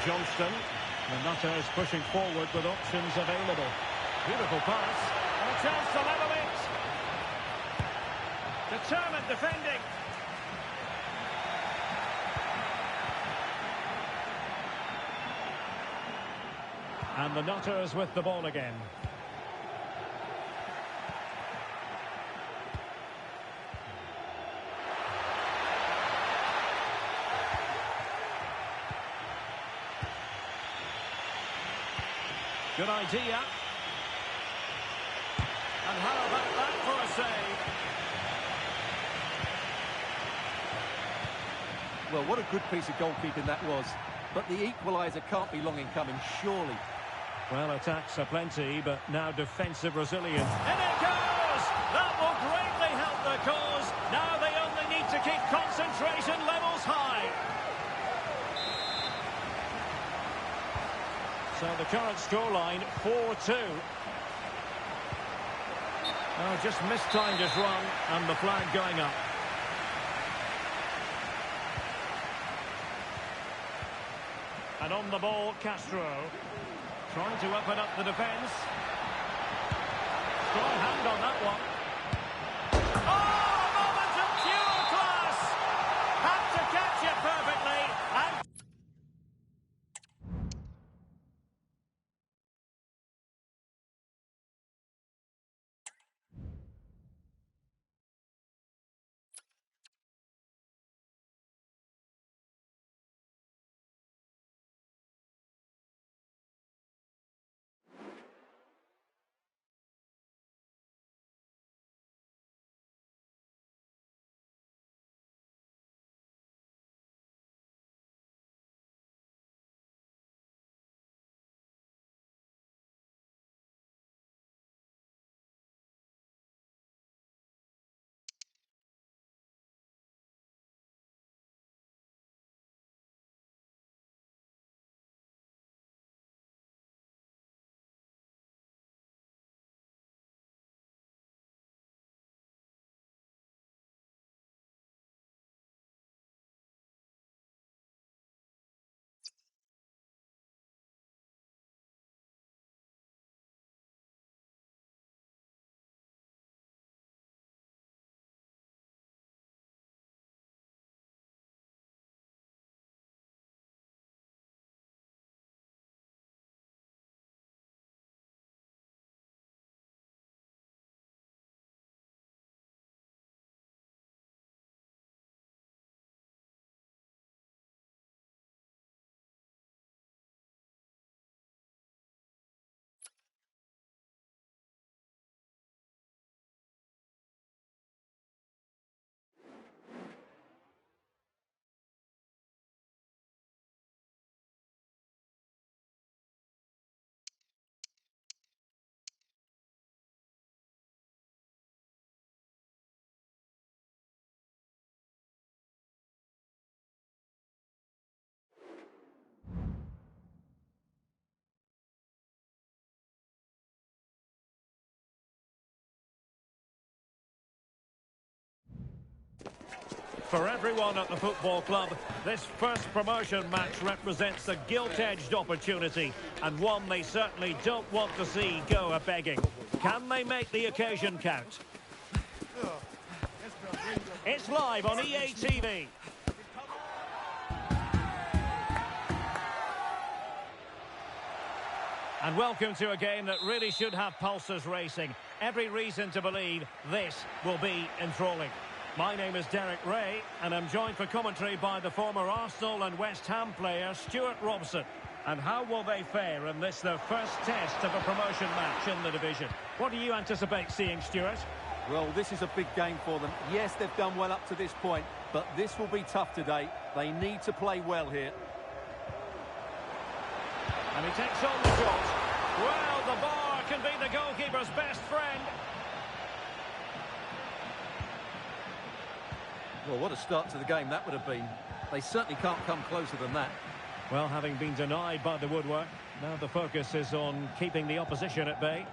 Johnston. The Nutters pushing forward with options available. Beautiful pass. And a chance to level it. Determined defending. And the Nutters with the ball again. Good idea. And how about that for a save? Well, what a good piece of goalkeeping that was. But the equaliser can't be long in coming, surely. Well, attacks are plenty, but now defensive resilience. And it goes! That will greatly help their cause. Now they only need to keep concentration levels high. So the current scoreline, 4-2. Oh, just mistimed his run, and the flag going up. And on the ball, Castro. Trying to open up the defence. Strong hand on that one. For everyone at the football club, this first promotion match represents a gilt-edged opportunity, and one they certainly don't want to see go a-begging. Can they make the occasion count? It's live on EA TV. And welcome to a game that really should have pulses racing. Every reason to believe this will be enthralling. My name is Derek Ray, and I'm joined for commentary by the former Arsenal and West Ham player Stuart Robson. And how will they fare in this, their first test of a promotion match in the division? What do you anticipate seeing, Stuart? Well, this is a big game for them. Yes, they've done well up to this point, but this will be tough today. They need to play well here. And he takes on the shot. Well, the bar can be the goalkeeper's best friend. Well, what a start to the game that would have been. They certainly can't come closer than that. Well, having been denied by the woodwork, now the focus is on keeping the opposition at bay.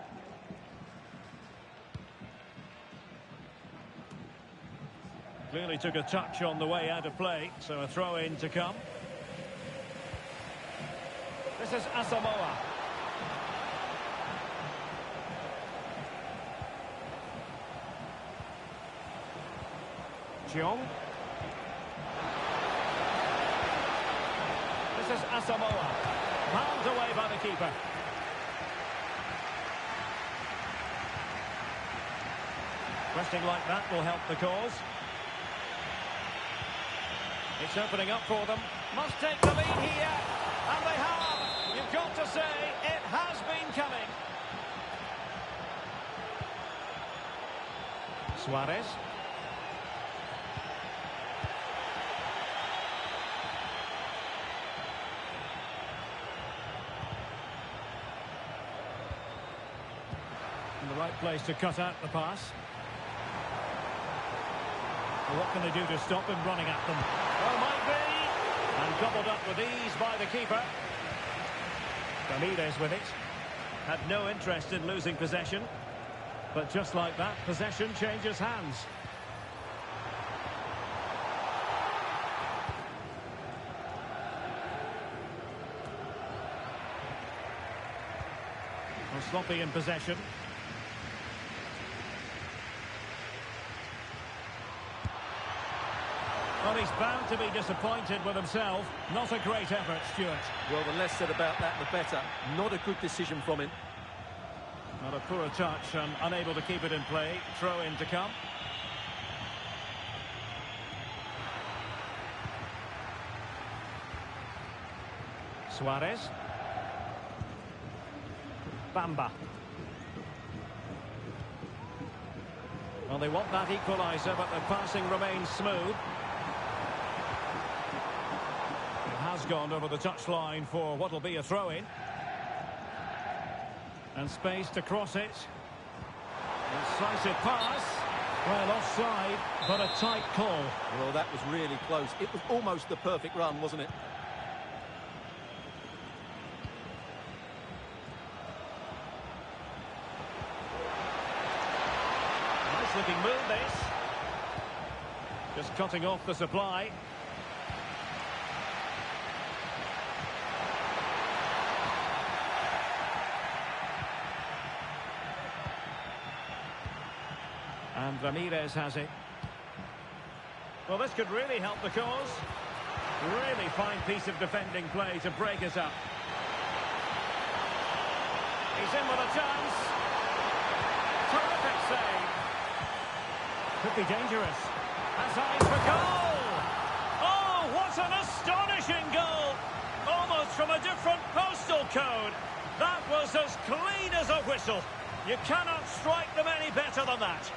Clearly took a touch on the way out of play, so a throw-in to come. This is Asamoah. Chiong. This is Asamoah. Palmed away by the keeper. Resting like that will help the cause. It's opening up for them. Must take the lead here. And they have. You've got to say, it has been coming. Suarez. In the right place to cut out the pass. Well, what can they do to stop him running at them? Well, might be. And gobbled up with ease by the keeper. Ramirez with it. Had no interest in losing possession. But just like that, possession changes hands. Well, sloppy in possession. Well, he's bound to be disappointed with himself. Not a great effort, Stuart. Well, the less said about that, the better. Not a good decision from him. Not a poor touch and unable to keep it in play. Throw in to come. Suarez. Bamba. Well, they want that equaliser, but the passing remains smooth. Has gone over the touchline for what will be a throw-in. And space to cross it. Incisive pass. Well, offside, but a tight call. Well, that was really close. It was almost the perfect run, wasn't it? Nice looking move, this. Just cutting off the supply. And Ramirez has it. Well, this could really help the cause. Really fine piece of defending play to break us up. He's in with a chance. Terrific save. Could be dangerous. Has eyes for goal. Oh, what an astonishing goal. Almost from a different postal code. That was as clean as a whistle. You cannot strike them any better than that.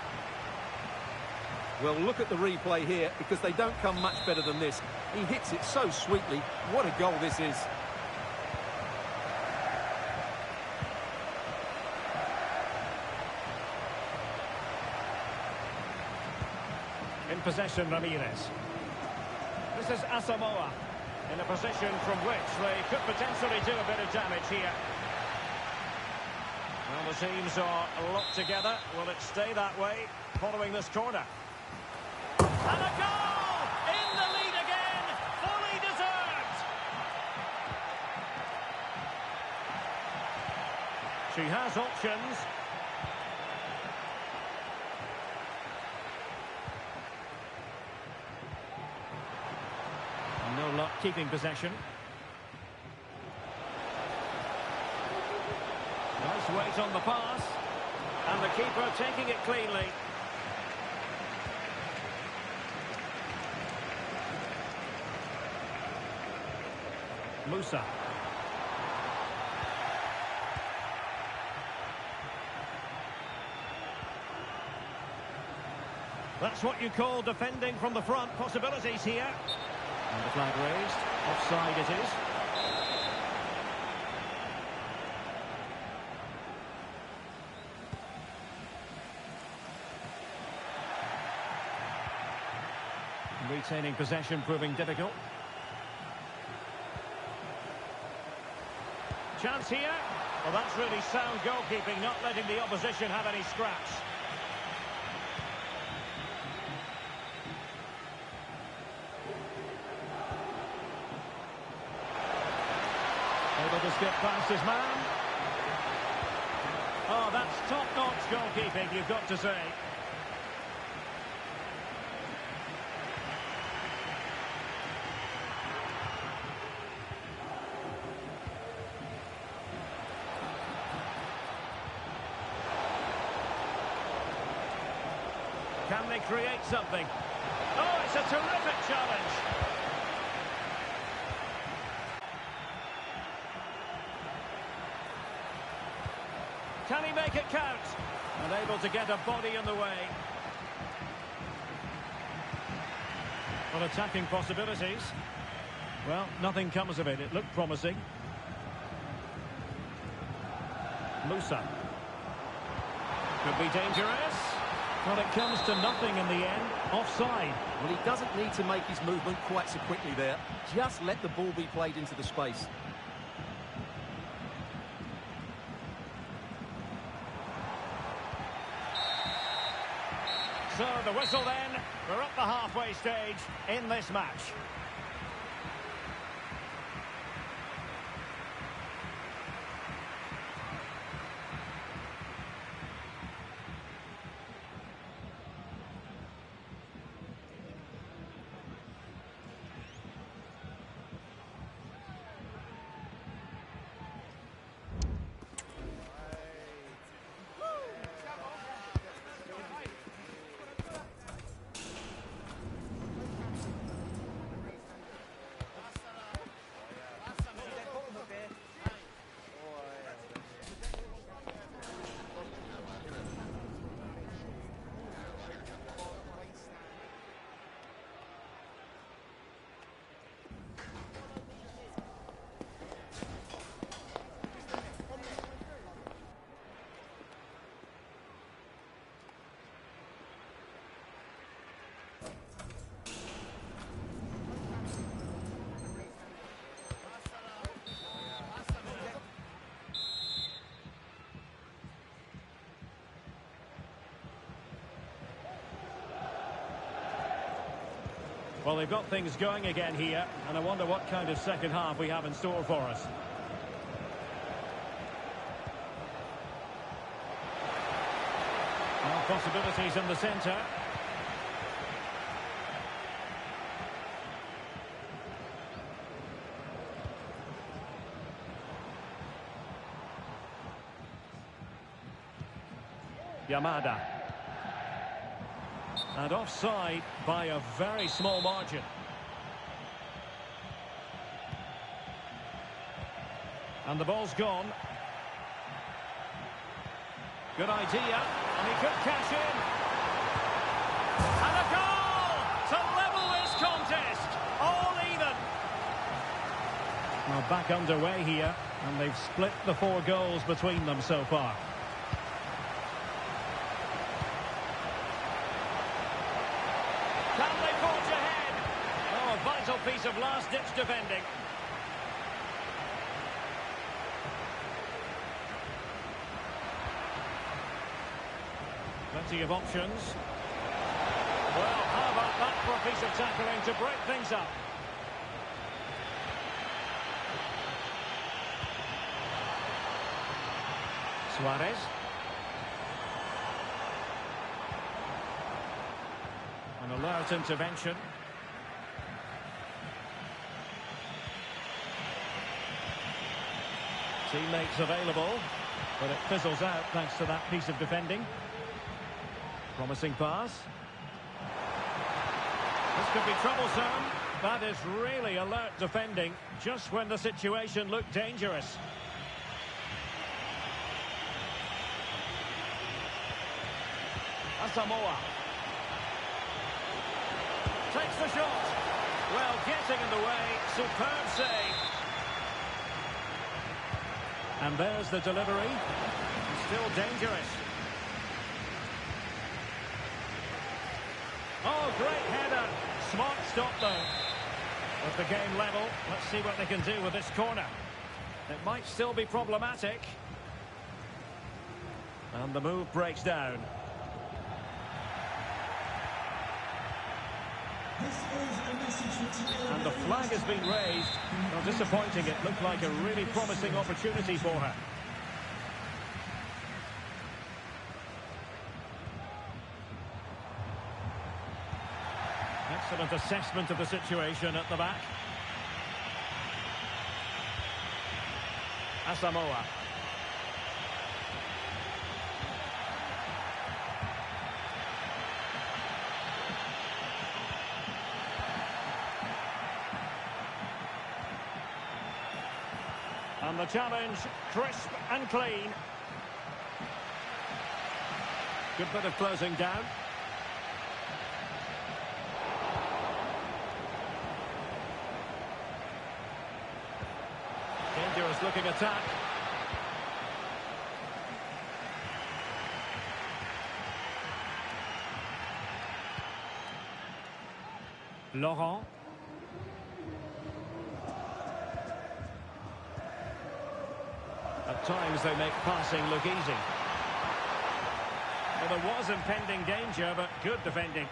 Well, look at the replay here, because they don't come much better than this. He hits it so sweetly. What a goal this is. In possession, Ramirez. This is Asamoah. In a position from which they could potentially do a bit of damage here. Well, the teams are locked together. Will it stay that way following this corner? And a goal! She has options. No luck keeping possession. Nice weight on the pass. And the keeper taking it cleanly. Musa. That's what you call defending from the front. Possibilities here. And the flag raised. Offside it is. Retaining possession proving difficult. Chance here. Well, that's really sound goalkeeping, not letting the opposition have any scraps. Able to skip past his man. Oh, that's top-notch goalkeeping, you've got to say. Can they create something? Oh, it's a terrific challenge. Can he make it count? And able to get a body in the way. Well, attacking possibilities. Well, nothing comes of it. It looked promising. Musa. Could be dangerous. Well, it comes to nothing in the end. Offside. Well, he doesn't need to make his movement quite so quickly there. Just let the ball be played into the space. So the whistle then. We're up the halfway stage in this match. Well, they've got things going again here, and I wonder what kind of second half we have in store for us. Well, possibilities in the centre. Yamada. And offside by a very small margin. And the ball's gone. Good idea. And he could cash in. And a goal to level this contest. All even. Well, back underway here. And they've split the 4 goals between them so far. Can they forge ahead? Oh, a vital piece of last-ditch defending. Plenty of options. Well, how about that for a piece of tackling to break things up? Suarez. An alert intervention. Teammates available, but it fizzles out thanks to that piece of defending. Promising pass. This could be troublesome. That is really alert defending, just when the situation looked dangerous. Asamoah. Takes the shot. Well, getting in the way. Superb save. And there's the delivery. Still dangerous. Oh, great header. Smart stop, though. With the game level, let's see what they can do with this corner. It might still be problematic. And the move breaks down. And the flag has been raised. Well, disappointing. It looked like a really promising opportunity for her. Excellent assessment of the situation at the back. Asamoah. And the challenge, crisp and clean. Good bit of closing down. Dangerous looking attack. Laurent. At times they make passing look easy. Well, there was impending danger, but good defending.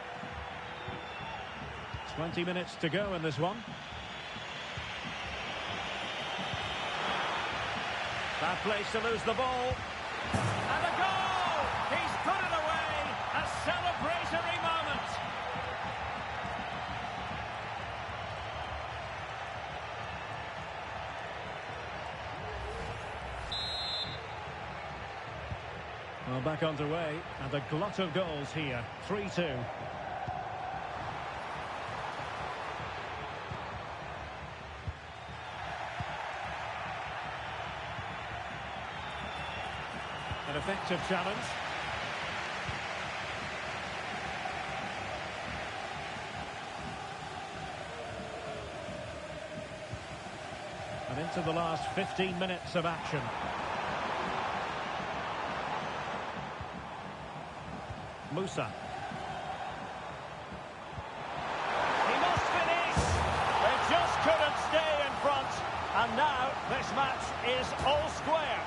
20 minutes to go in this one. Bad place to lose the ball. And a goal! He's put it away! A celebratory moment! Well, back underway, and a glut of goals here. 3-2. An effective challenge. And into the last 15 minutes of action. Musa. He must finish! They just couldn't stay in front. And now this match is all square.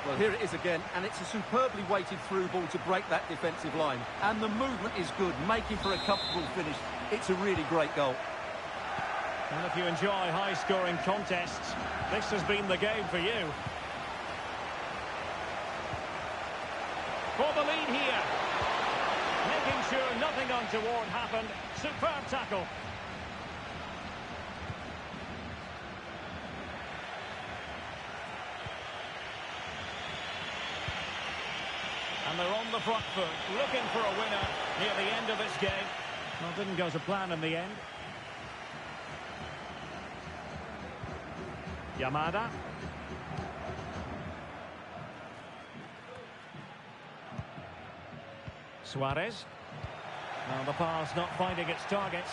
Well, here it is again, and it's a superbly weighted through ball to break that defensive line. And the movement is good, making for a comfortable finish. It's a really great goal. And if you enjoy high-scoring contests, this has been the game for you. For the lead here. Making sure nothing untoward happened. Superb tackle. And they're on the front foot, looking for a winner near the end of this game. Well, didn't go to plan in the end. Yamada. Suarez. Well, the pass not finding its target.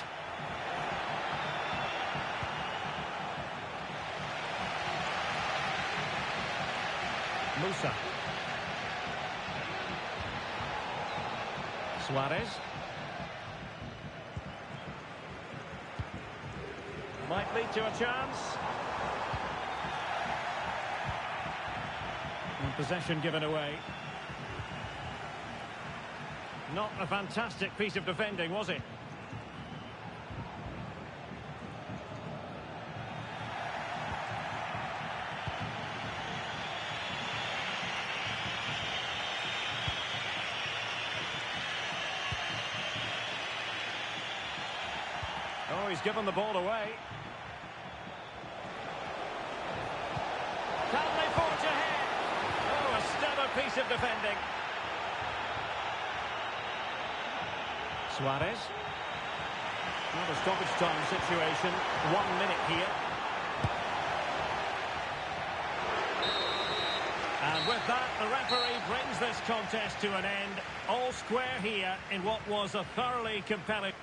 Musa. Suarez. Might lead to a chance. And possession given away. Not a fantastic piece of defending, was it? Oh, he's given the ball away. Can they forge ahead? Oh, a stellar piece of defending. Suarez. Not a stoppage time situation. 1 minute here. And with that, the referee brings this contest to an end. All square here in what was a thoroughly compelling...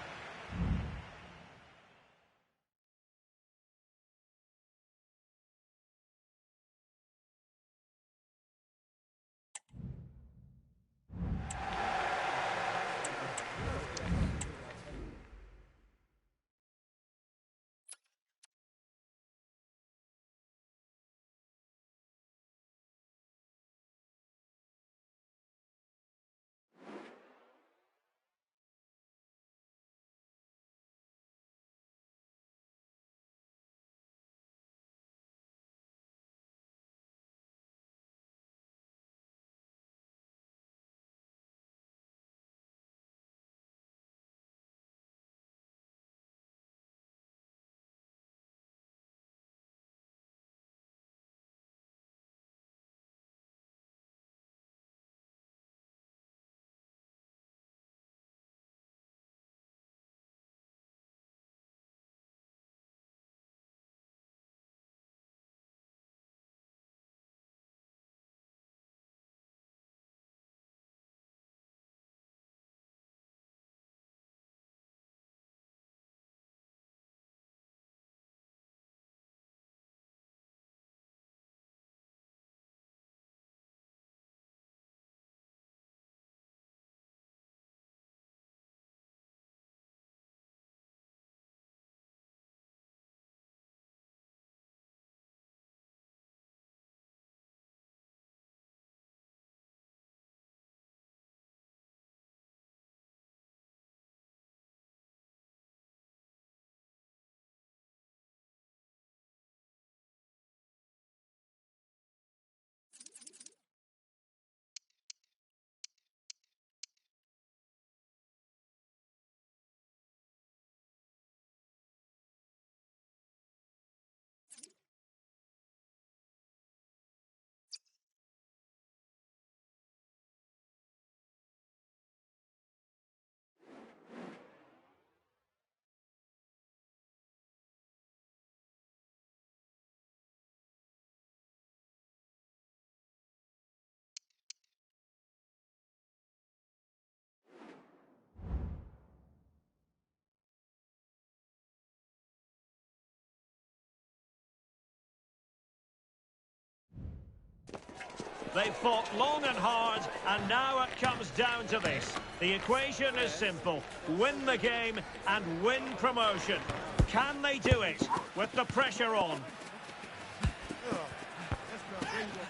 They've fought long and hard, and now it comes down to this. The equation is simple. Win the game and win promotion. Can they do it with the pressure on?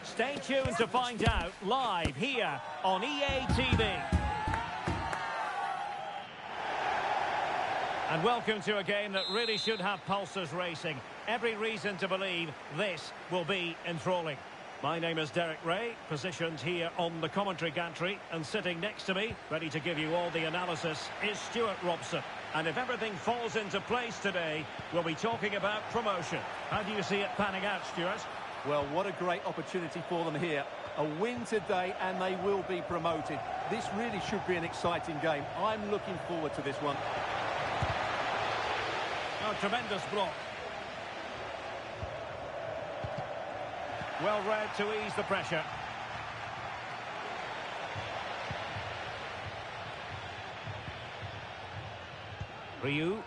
Stay tuned to find out live here on EA TV. And welcome to a game that really should have pulses racing. Every reason to believe this will be enthralling. My name is Derek Ray, positioned here on the commentary gantry, and sitting next to me, ready to give you all the analysis, is Stuart Robson. And if everything falls into place today, we'll be talking about promotion. How do you see it panning out, Stuart? Well, what a great opportunity for them here. A win today and they will be promoted. This really should be an exciting game. I'm looking forward to this one. Oh, tremendous block. Well read to ease the pressure. Ryu.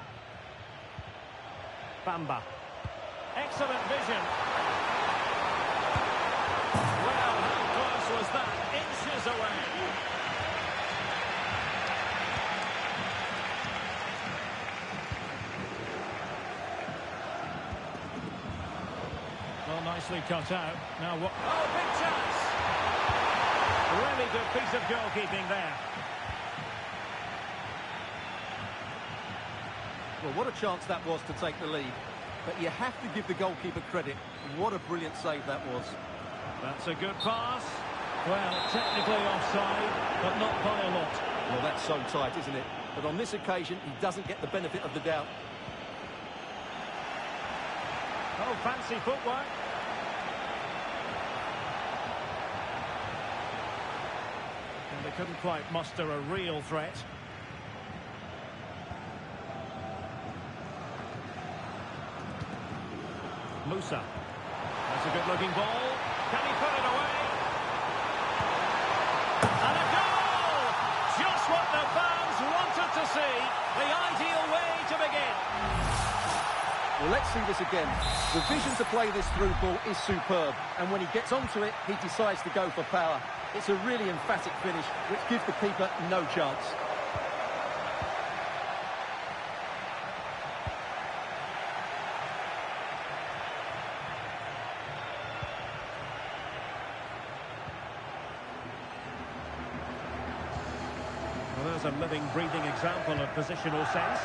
Bamba. Excellent vision. Well, how close was that? Inches away. Well, nicely cut out. Now what? Oh, big chance! Really good piece of goalkeeping there. Well, what a chance that was to take the lead. But you have to give the goalkeeper credit. What a brilliant save that was. That's a good pass. Well, technically offside, but not by a lot. Well, that's so tight, isn't it? But on this occasion, he doesn't get the benefit of the doubt. Oh, fancy footwork. And they couldn't quite muster a real threat. Musa. That's a good-looking ball. Can he put it away? And a goal! Just what the fans wanted to see. The ideal way to begin. Well, let's see this again. The vision to play this through ball is superb. And when he gets onto it, he decides to go for power. It's a really emphatic finish, which gives the keeper no chance. Well, there's a living, breathing example of positional sense.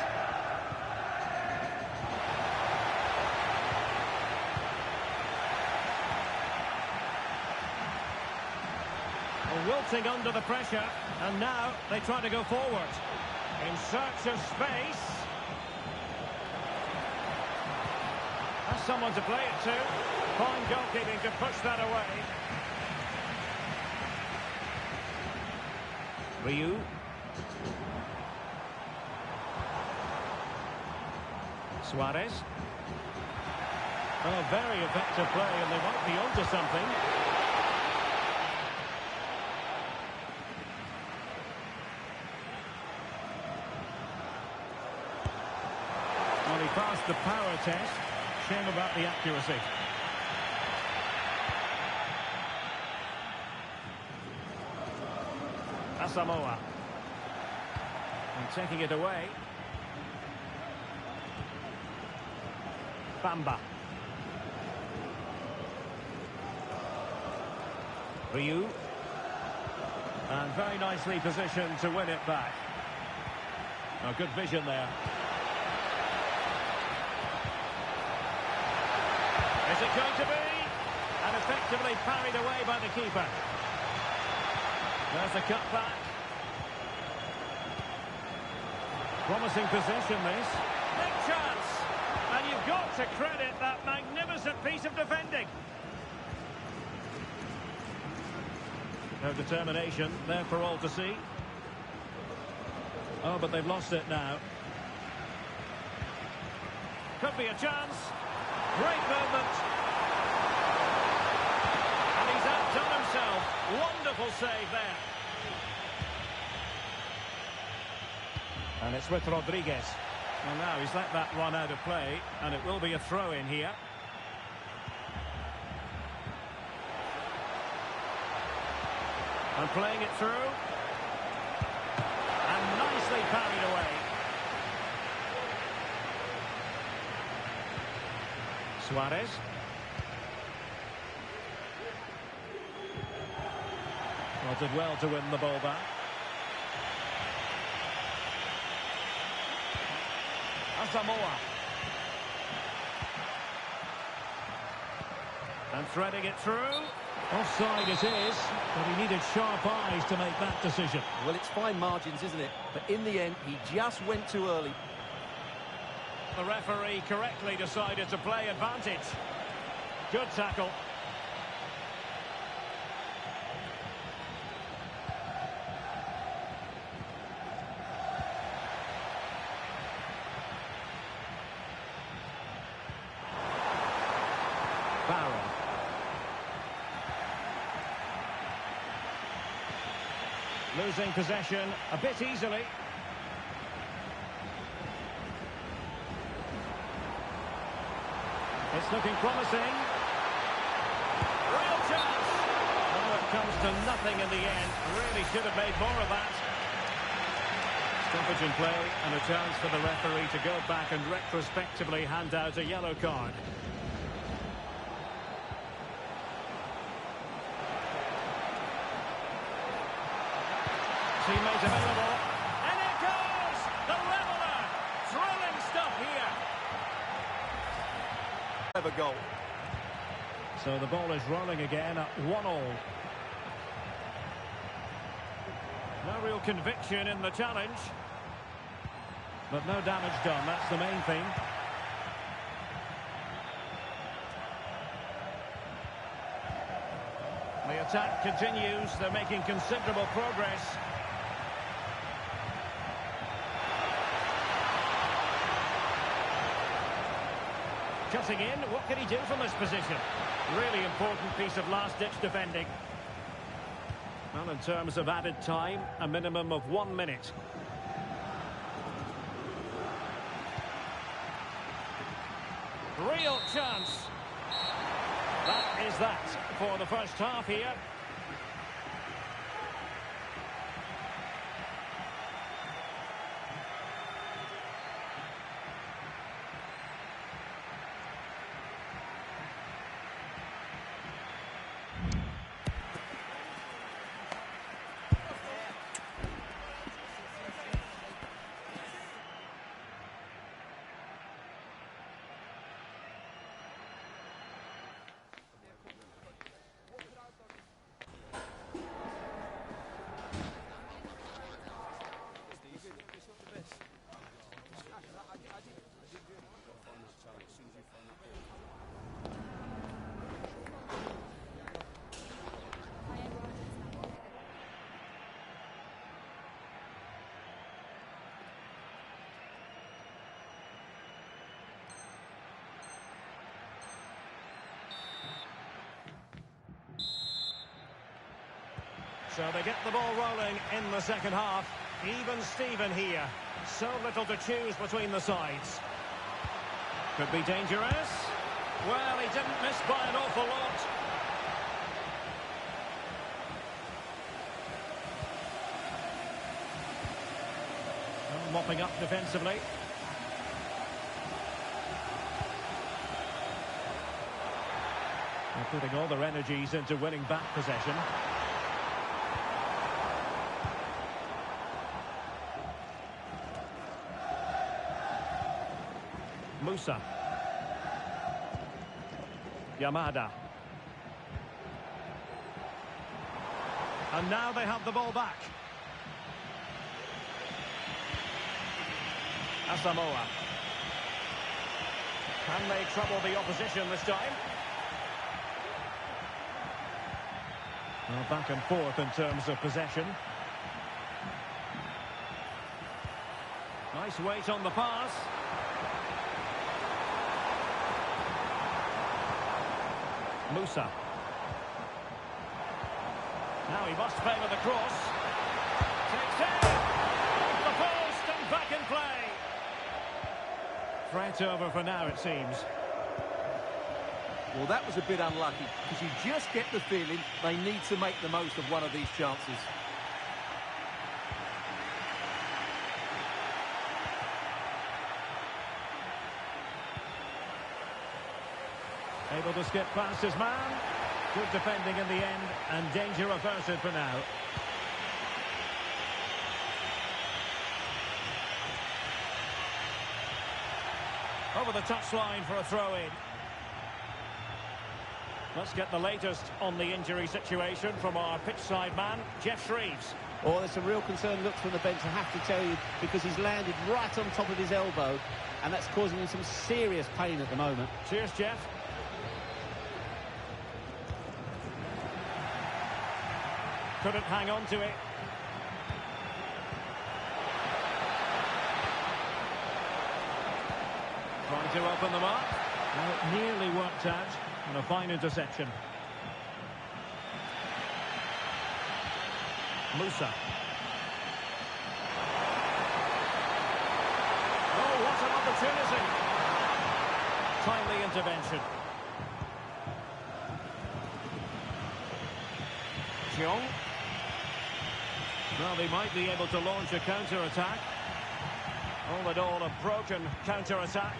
Wilting under the pressure, and now they try to go forward. In search of space. Has someone to play it to. Fine goalkeeping to push that away. Ryu. Suarez. Oh, very effective play, and they might be onto something. Well, he passed the power test. Shame about the accuracy. Asamoah. And taking it away. Bamba. Ryu. And very nicely positioned to win it back. Oh, good vision there. Is it going to be? And effectively parried away by the keeper. There's a cutback. Promising possession, this. Big chance. And you've got to credit that magnificent piece of defending. No determination there for all to see. Oh, but they've lost it now. Could be a chance. Great movement. And he's outdone himself. Wonderful save there. And it's with Rodriguez. Well, now he's let that run out of play, and it will be a throw-in here. And playing it through. And nicely parried away. Suarez. Well, did well to win the ball back. Asamoah. And threading it through. Offside it is, but he needed sharp eyes to make that decision. Well, it's fine margins, isn't it? But in the end, he just went too early. The referee correctly decided to play advantage. Good tackle. Barrow. Losing possession a bit easily. It's looking promising. Real chance. Oh, it comes to nothing in the end. Really should have made more of that. Stoppage in play and a chance for the referee to go back and retrospectively hand out a yellow card. Teammate available. And it goes! The leveller! Thrilling stuff here. Have a goal. So the ball is rolling again at 1-1. No real conviction in the challenge. But no damage done, that's the main thing. attack continues. They're making considerable progress. Cutting in, what can he do from this position? Really important piece of last-ditch defending. Well, in terms of added time, a minimum of 1 minute. Real chance. That is that for the first half here. So they get the ball rolling in the second half. Even Steven here. So little to choose between the sides. Could be dangerous. Well, he didn't miss by an awful lot. Oh, mopping up defensively. They're putting all their energies into winning back possession. Musa. Yamada. And now they have the ball back. Asamoah. Can they trouble the opposition this time? Well, back and forth in terms of possession. Nice weight on the pass. Musa. Now he must favour the cross. Takes it! Off the post and back in play. Threat over for now, it seems. Well, that was a bit unlucky, because you just get the feeling they need to make the most of one of these chances. Able to skip past his man. Good defending in the end, and danger averted for now. Over the touchline for a throw-in. Let's get the latest on the injury situation from our pitch-side man, Jeff Shreves. Oh, there's some real concerned looks from the bench, I have to tell you, because he's landed right on top of his elbow, and that's causing him some serious pain at the moment. Cheers, Jeff. Couldn't hang on to it. Trying to open them up. Well, it nearly worked out. And a fine interception. Musa. Oh, what an opportunity. Timely intervention. Jeong. Well, they might be able to launch a counter-attack. All in all, a broken counter-attack.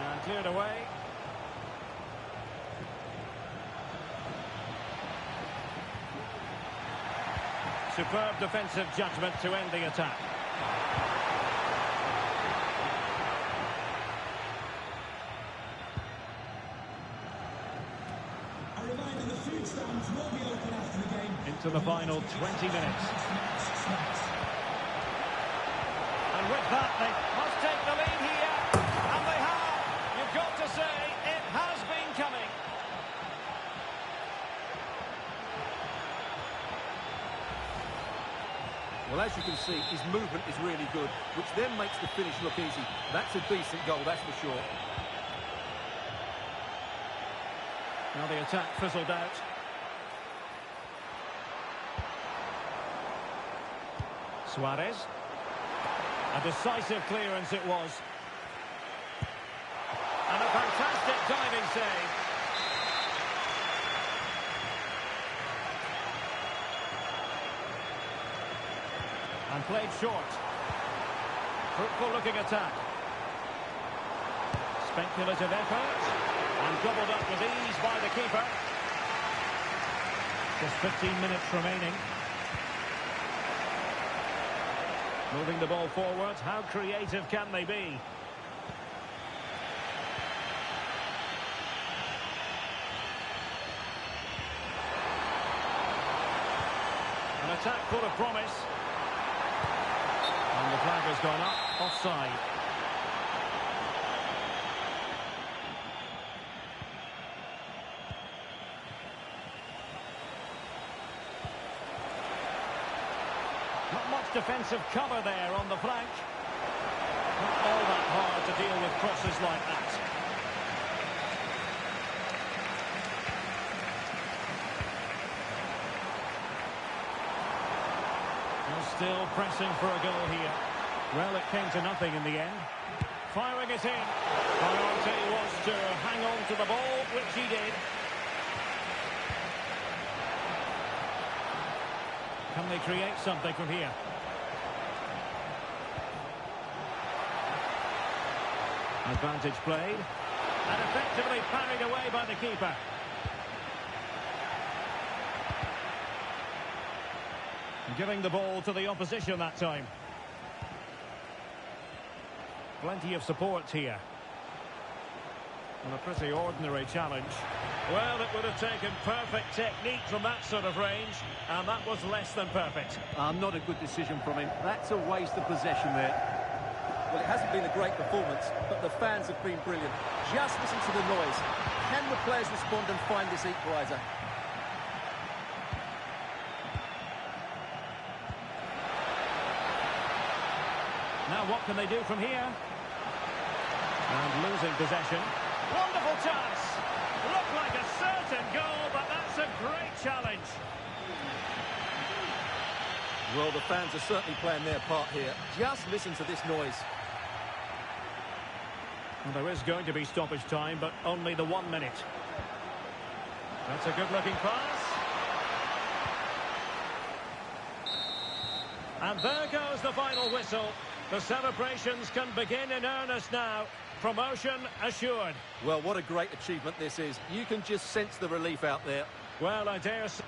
And cleared away. Superb defensive judgment to end the attack. A reminder, the food stands will be open after the game. into the final 20 minutes. And with that, they must take the lead here. And they have. You've got to say, it has been coming. Well, as you can see, his movement is really good, which then makes the finish look easy. That's a decent goal, that's for sure. Now the attack fizzled out. Suarez. A decisive clearance it was. And a fantastic diving save. And played short. Fruitful looking attack. Speculative effort. And gobbled up with ease by the keeper. Just 15 minutes remaining. Moving the ball forward. How creative can they be? An attack full of promise. And the flag has gone up, offside. Not much defensive cover there on the flank. Not all that hard to deal with crosses like that. Still pressing for a goal here. Well, it came to nothing in the end. Firing it in. Priority was to hang on to the ball, which he did. Can they create something from here? Advantage played. And effectively parried away by the keeper. Giving the ball to the opposition that time. Plenty of support here. And a pretty ordinary challenge. Well, it would have taken perfect technique from that sort of range, and that was less than perfect. Not a good decision from him. That's a waste of possession there. Well, it hasn't been a great performance, but the fans have been brilliant. Just listen to the noise. Can the players respond and find this equaliser? Now what can they do from here? And losing possession. Wonderful chance. Looked like a certain goal, but that's a great challenge. Well, the fans are certainly playing their part here. Just listen to this noise. Well, there is going to be stoppage time, but only the 1 minute. That's a good-looking pass. And there goes the final whistle. The celebrations can begin in earnest now. Promotion assured. Well, what a great achievement this is. You can just sense the relief out there. Well, I dare say...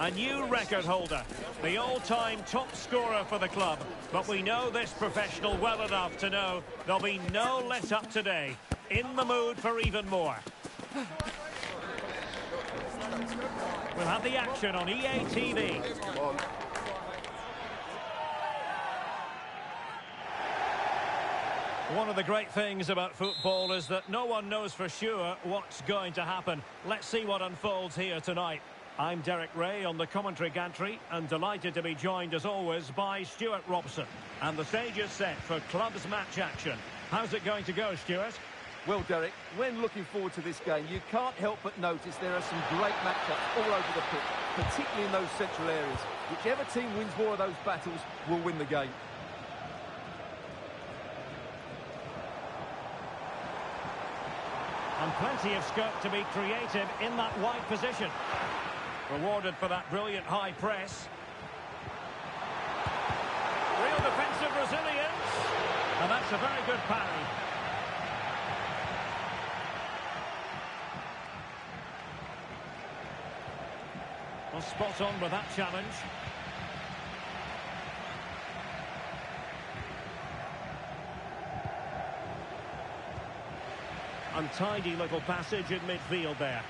A new record holder, the all-time top scorer for the club. But we know this professional well enough to know there'll be no let-up today. In the mood for even more. We'll have the action on EA TV. One of the great things about football is that no one knows for sure what's going to happen. Let's see what unfolds here tonight. I'm Derek Ray on the commentary gantry and delighted to be joined as always by Stuart Robson. And the stage is set for clubs match action. How's it going to go, Stuart? Well, Derek, when looking forward to this game, you can't help but notice there are some great matchups all over the pitch, particularly in those central areas. Whichever team wins more of those battles will win the game. And plenty of scope to be creative in that wide position. Rewarded for that brilliant high press. Real defensive resilience. And that's a very good parry. Well, spot on with that challenge. Untidy little passage in midfield there.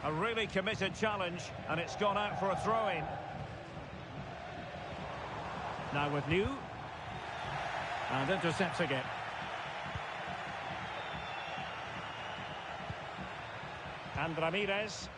A really committed challenge, and it's gone out for a throw-in. Now with New. And intercepting it. And Ramirez.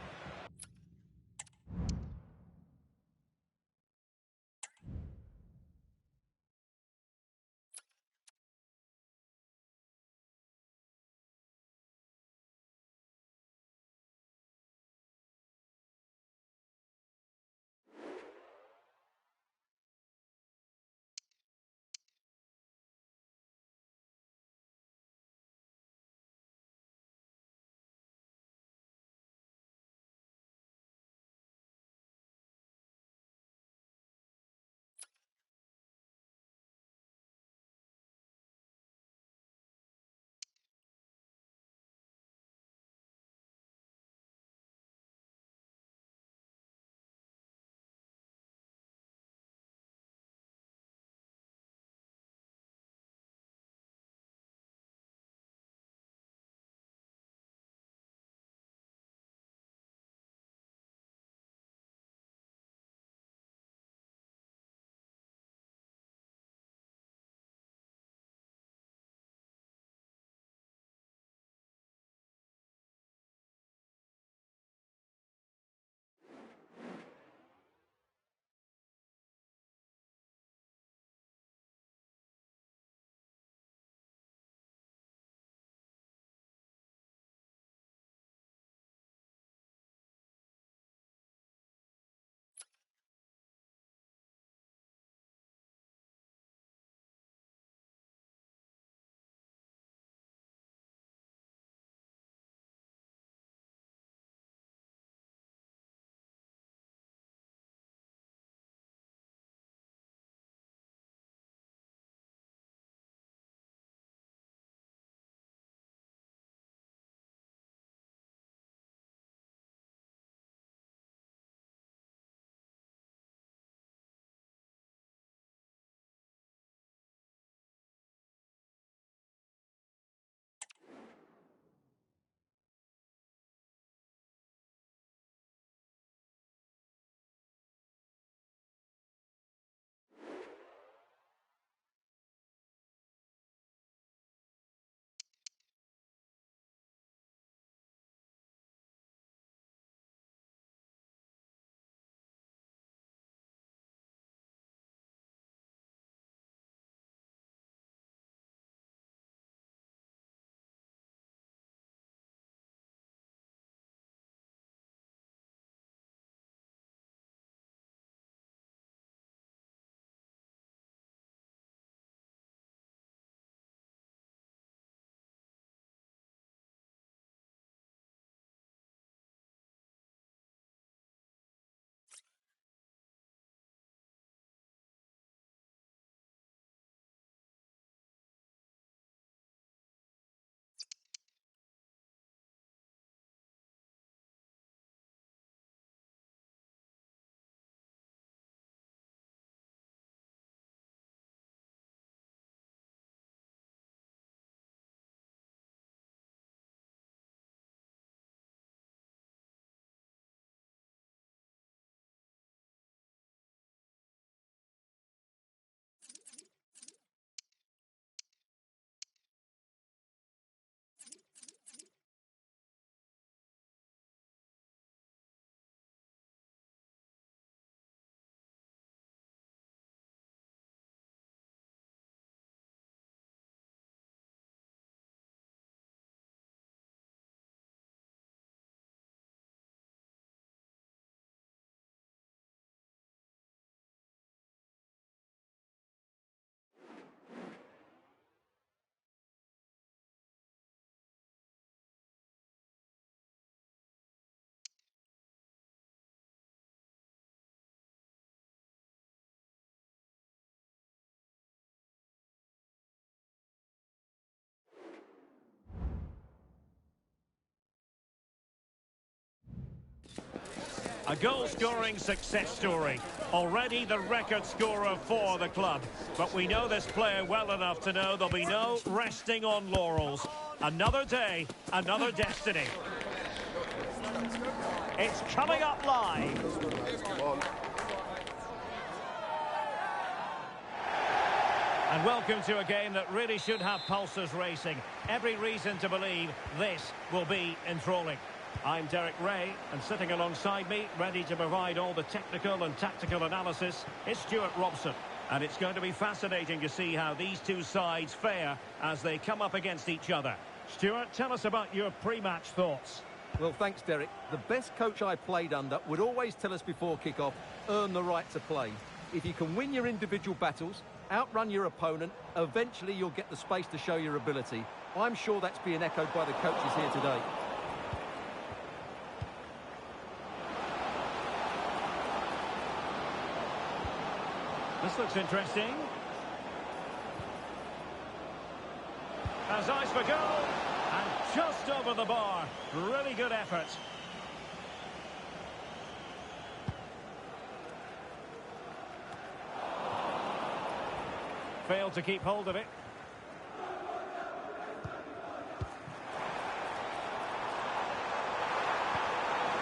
A goal-scoring success story. Already the record scorer for the club. But we know this player well enough to know there'll be no resting on laurels. Another day, another destiny. It's coming up live. And welcome to a game that really should have pulses racing. Every reason to believe this will be enthralling. I'm Derek Ray, and sitting alongside me, ready to provide all the technical and tactical analysis, is Stuart Robson. And it's going to be fascinating to see how these two sides fare as they come up against each other. Stuart, tell us about your pre-match thoughts. Well, thanks, Derek. The best coach I played under would always tell us before kick-off, earn the right to play. If you can win your individual battles, outrun your opponent, eventually you'll get the space to show your ability. I'm sure that's being echoed by the coaches here today. This looks interesting. Has eyes for goal. And just over the bar. Really good effort. Failed to keep hold of it.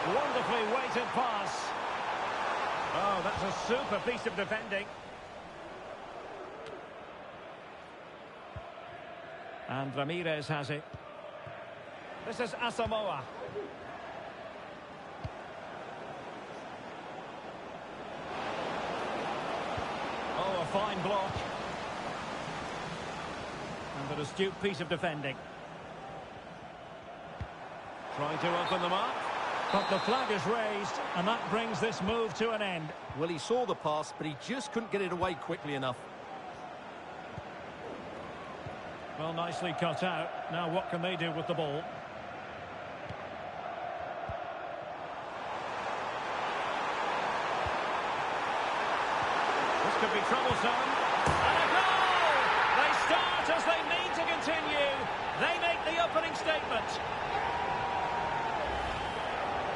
Wonderfully weighted pass. Oh, that's a super piece of defending. And Ramirez has it. This is Asamoah. Oh, a fine block. And an astute piece of defending. Trying to open them up. But the flag is raised, and that brings this move to an end. Well, he saw the pass, but he just couldn't get it away quickly enough. Well, nicely cut out. Now what can they do with the ball? This could be troublesome. And a goal! They start as they mean to continue. They make the opening statement.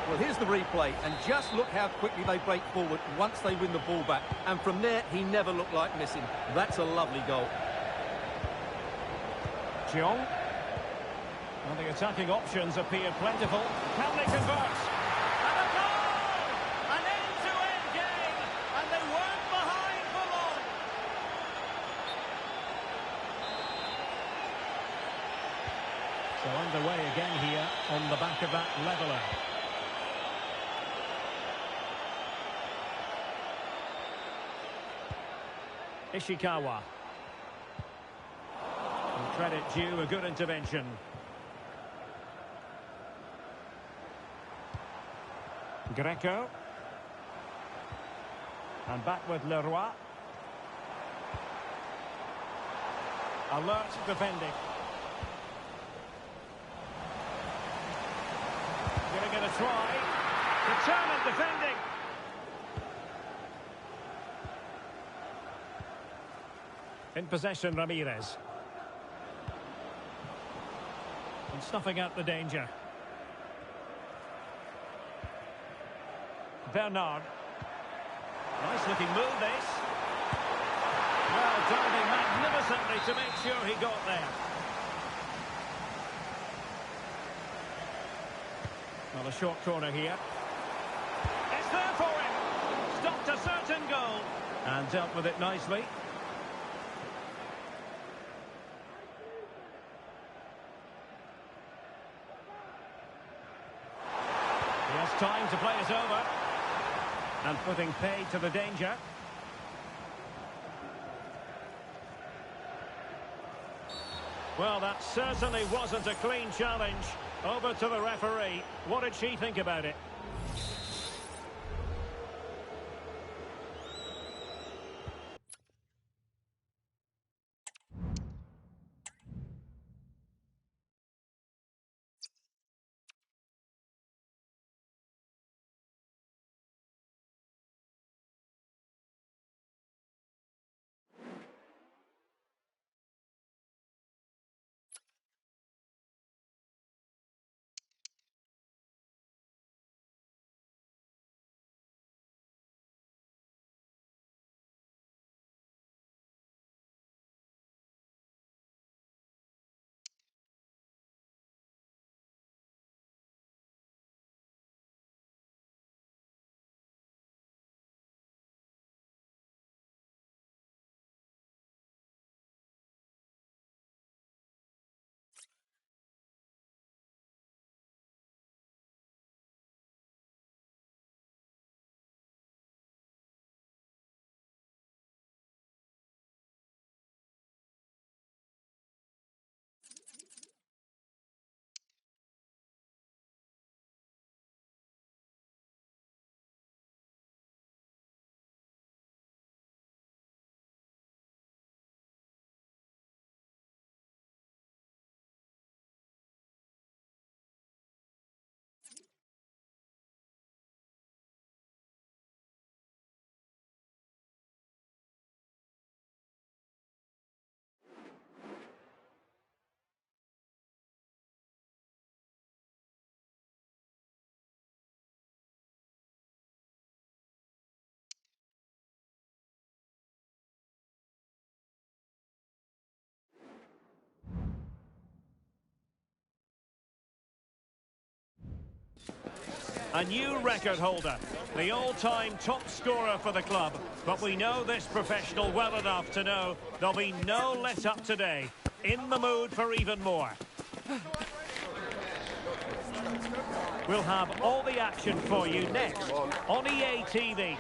Well, here's the replay, and just look how quickly they break forward once they win the ball back. And from there, he never looked like missing. That's a lovely goal. Jong. Well, the attacking options appear plentiful. Can they convert? And a goal! An end-to-end game, and they weren't behind for long. So underway again here on the back of that leveller. Ishikawa. Credit due, a good intervention. Greco. And back with Leroy. Alert defending. Gonna get a try. Determined defending. In possession, Ramirez. And snuffing out the danger. Bernard. Nice looking move, this. Well, diving magnificently to make sure he got there. Well, a short corner here. It's there for him. Stopped a certain goal. And dealt with it nicely. Time to play it over. And putting paid to the danger. Well, that certainly wasn't a clean challenge. Over to the referee. What did she think about it? A new record holder, the all-time top scorer for the club. But we know this professional well enough to know there'll be no let-up today. In the mood for even more. We'll have all the action for you next on EA TV.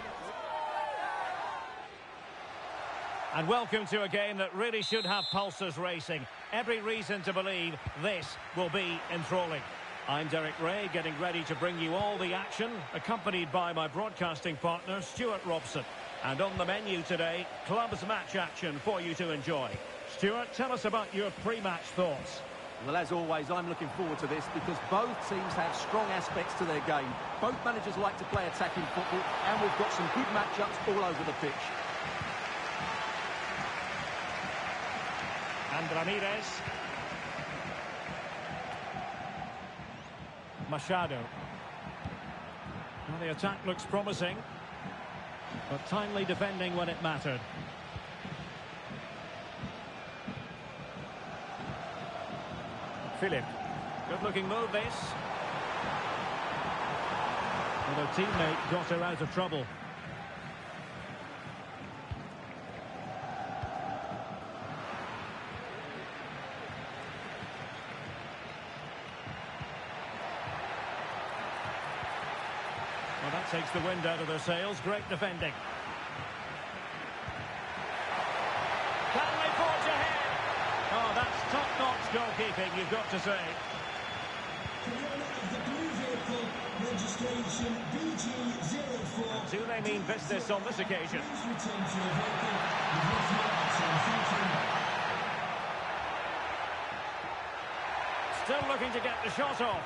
And welcome to a game that really should have pulses racing. Every reason to believe this will be enthralling. I'm Derek Ray, getting ready to bring you all the action, accompanied by my broadcasting partner, Stuart Robson. And on the menu today, club's match action for you to enjoy. Stuart, tell us about your pre-match thoughts. Well, as always, I'm looking forward to this because both teams have strong aspects to their game. Both managers like to play attacking football, and we've got some good matchups all over the pitch. And Ramirez. Machado. Well, the attack looks promising, but timely defending when it mattered. Philip. Good-looking move, this. And her teammate got her out of trouble. Well, that takes the wind out of their sails. Great defending. Can they forge ahead? Oh, that's top-notch goalkeeping, you've got to say. And do they mean business on this occasion? Still looking to get the shot off.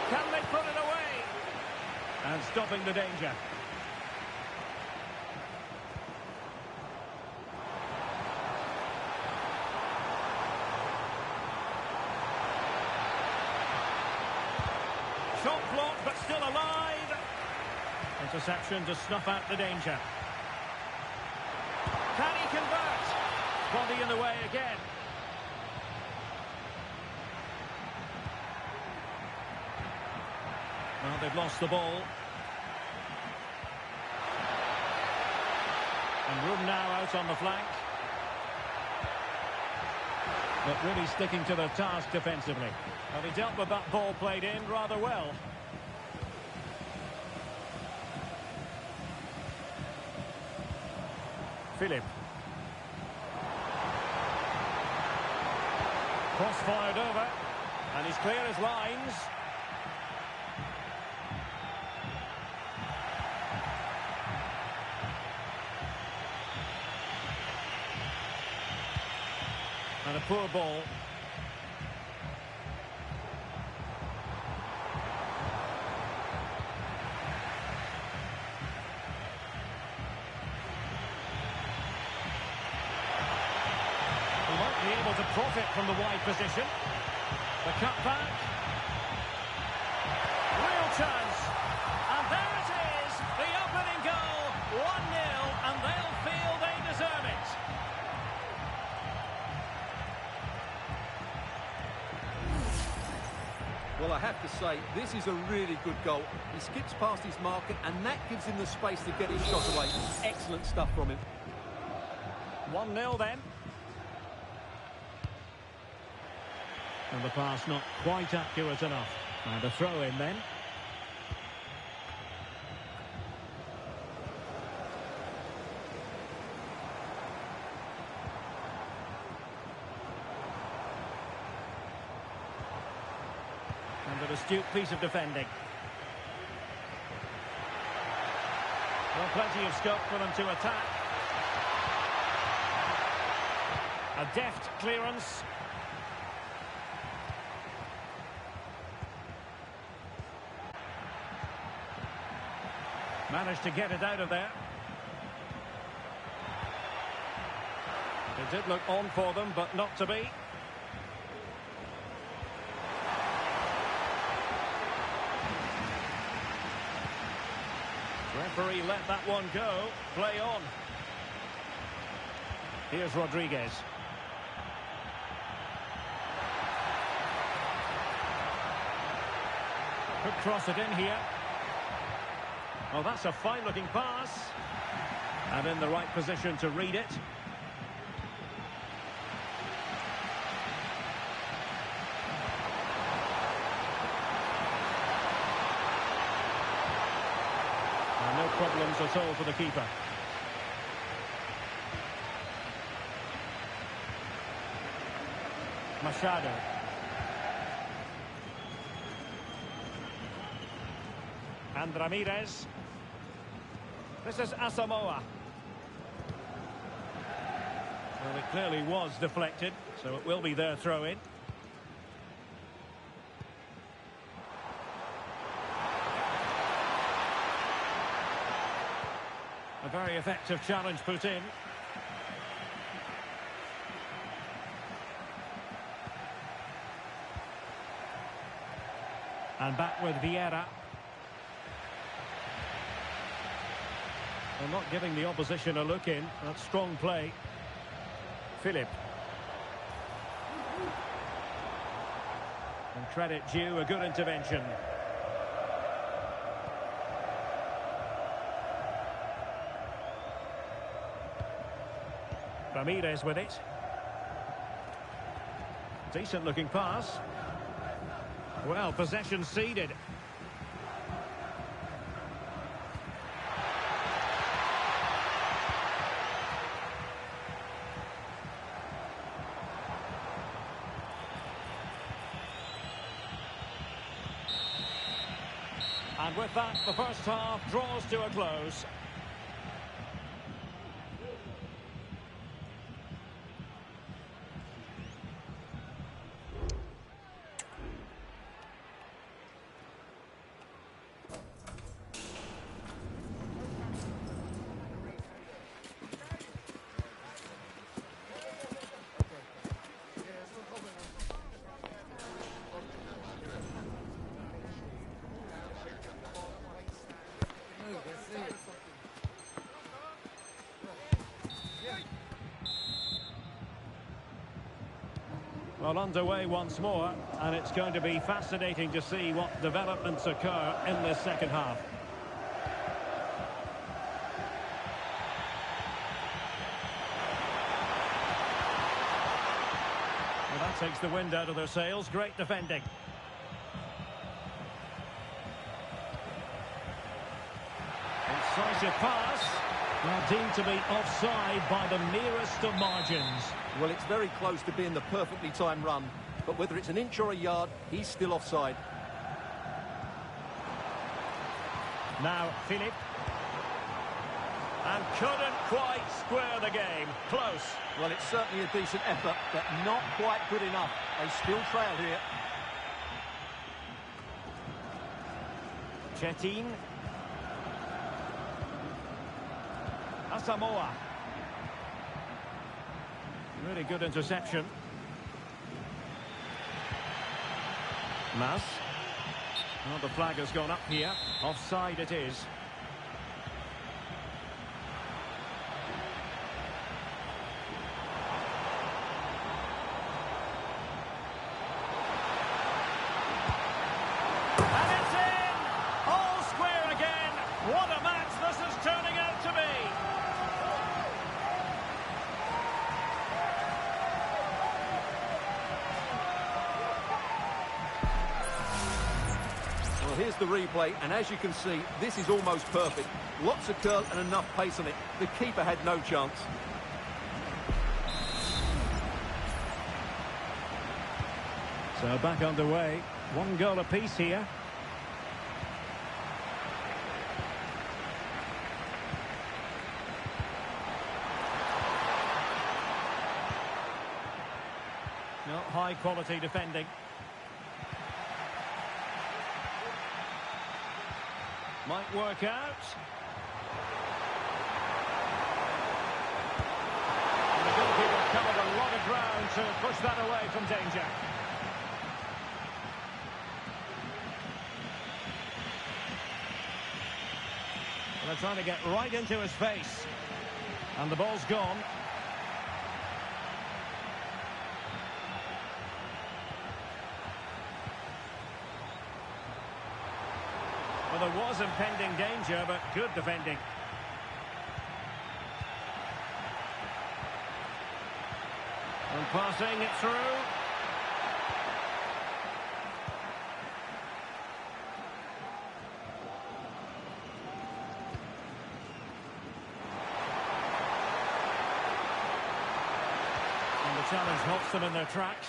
Can they put it away? And stopping the danger. Shot blocked, but still alive. Interception to snuff out the danger. Can he convert? Body in the way again. Well, they've lost the ball. And room now out on the flank. But really sticking to their task defensively. Well, he dealt with that ball played in rather well. Philip. Cross fired over. And he's clear his lines. And a poor ball. He won't be able to profit from the wide position. The cut back. Real chance. And there it is. The opening goal. 1-0. And they'll feel they deserve it. Well, I have to say, this is a really good goal. He skips past his marker, and that gives him the space to get his shot away. Excellent stuff from him. 1-0 then. And the pass not quite accurate enough. And a throw in then. And an astute piece of defending. Well, plenty of scope for them to attack. A deft clearance. Managed to get it out of there. It did look on for them, but not to be. Referee let that one go. Play on. Here's Rodriguez. Could cross it in here. Oh, that's a fine-looking pass. And in the right position to read it. And no problems at all for the keeper. Machado. And Ramirez. This is Asamoah. Well, it clearly was deflected, so it will be their throw-in. A very effective challenge put in. And back with Vieira. They're not giving the opposition a look in. That's strong play. Philip. And credit due, a good intervention. Ramirez with it. Decent looking pass. Well, possession ceded. And with that, the first half draws to a close. Well, underway once more, and it's going to be fascinating to see what developments occur in this second half. Well, that takes the wind out of their sails. Great defending. Incisive pass. Now deemed to be offside by the merest of margins. Well, it's very close to being the perfectly timed run, but whether it's an inch or a yard, he's still offside. Now, Philip. And couldn't quite square the game. Close. Well, it's certainly a decent effort, but not quite good enough. They still trail here. Chetin. Asamoah. Really good interception. Mas. Well, the flag has gone up here. Offside it is. And it's in! All square again. What a match this is turning out to be. Well, here's the replay, and as you can see, this is almost perfect. Lots of curl and enough pace on it. The keeper had no chance. So back underway. One goal apiece here. No, high quality defending. Might work out. And the goalkeeper covered a lot of ground to push that away from danger. Well, they're trying to get right into his face. And the ball's gone. Well, there was impending danger, but good defending. And passing it through. And the challenge halts them in their tracks.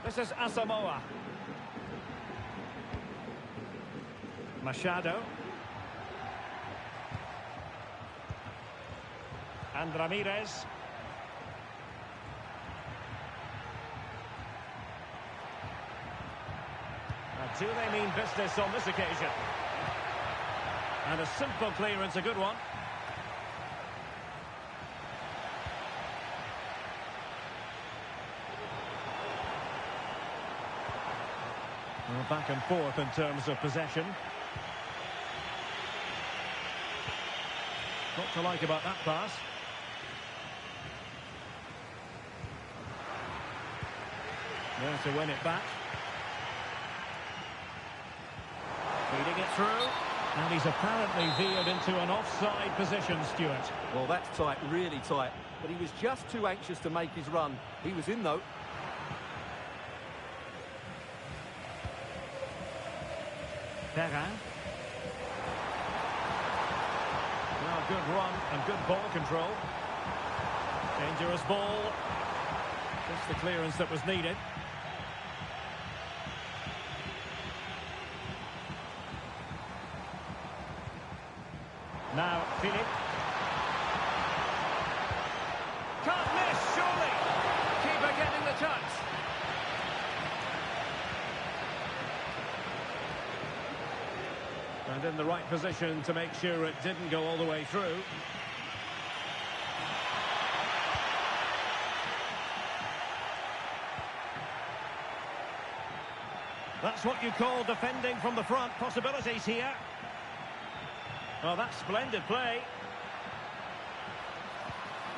This is Asamoah. Machado. And Ramirez. Now, do they mean business on this occasion? And a simple clearance, a good one. Well, back and forth in terms of possession. What to like about that pass? There to win it back. Feeding it through. And he's apparently veered into an offside position, Stuart. Well, that's tight, really tight. But he was just too anxious to make his run. He was in, though. Perrin. Now, good run and good ball control. Dangerous ball. Just the clearance that was needed. Now, Philip. Can't miss, surely. Keeper getting the touch. And in the right position to make sure it didn't go all the way through. That's what you call defending from the front. Possibilities here. Oh, that's splendid play.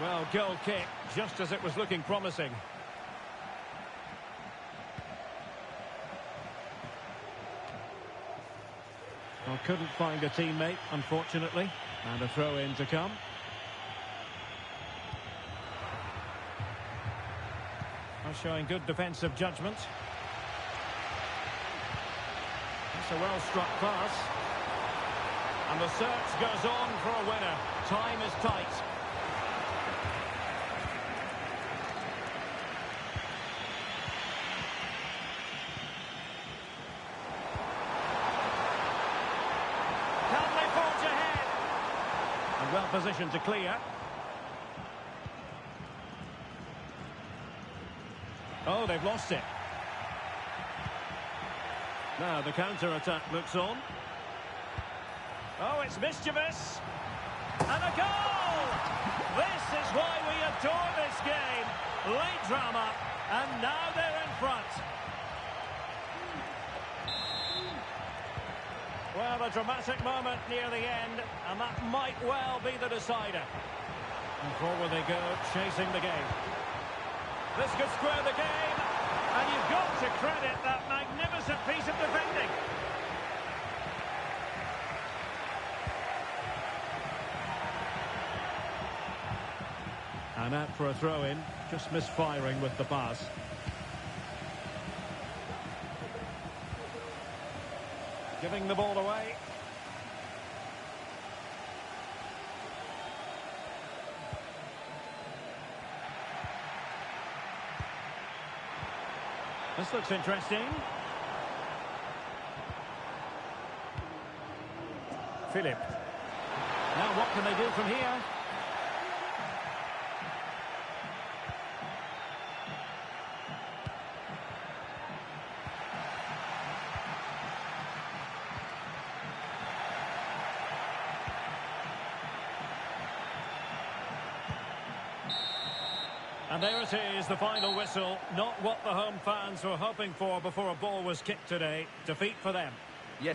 Well, goal kick, just as it was looking promising. Well, couldn't find a teammate, unfortunately. And a throw-in to come. Well, showing good defensive judgment. That's a well-struck pass. And the search goes on for a winner. Time is tight. Can they forge ahead? And well positioned to clear. Oh, they've lost it. Now the counter-attack looks on. Oh, it's mischievous. And a goal! This is why we adore this game. Late drama, and now they're in front. Well, a dramatic moment near the end, and that might well be the decider. And forward they go, chasing the game. This could square the game, and you've got to credit that magnificent piece of defending. And out for a throw-in, just misfiring with the pass. Giving the ball away. This looks interesting. Philip. Now what can they do from here? And there it is, the final whistle. Not what the home fans were hoping for before a ball was kicked today. Defeat for them. Yeah.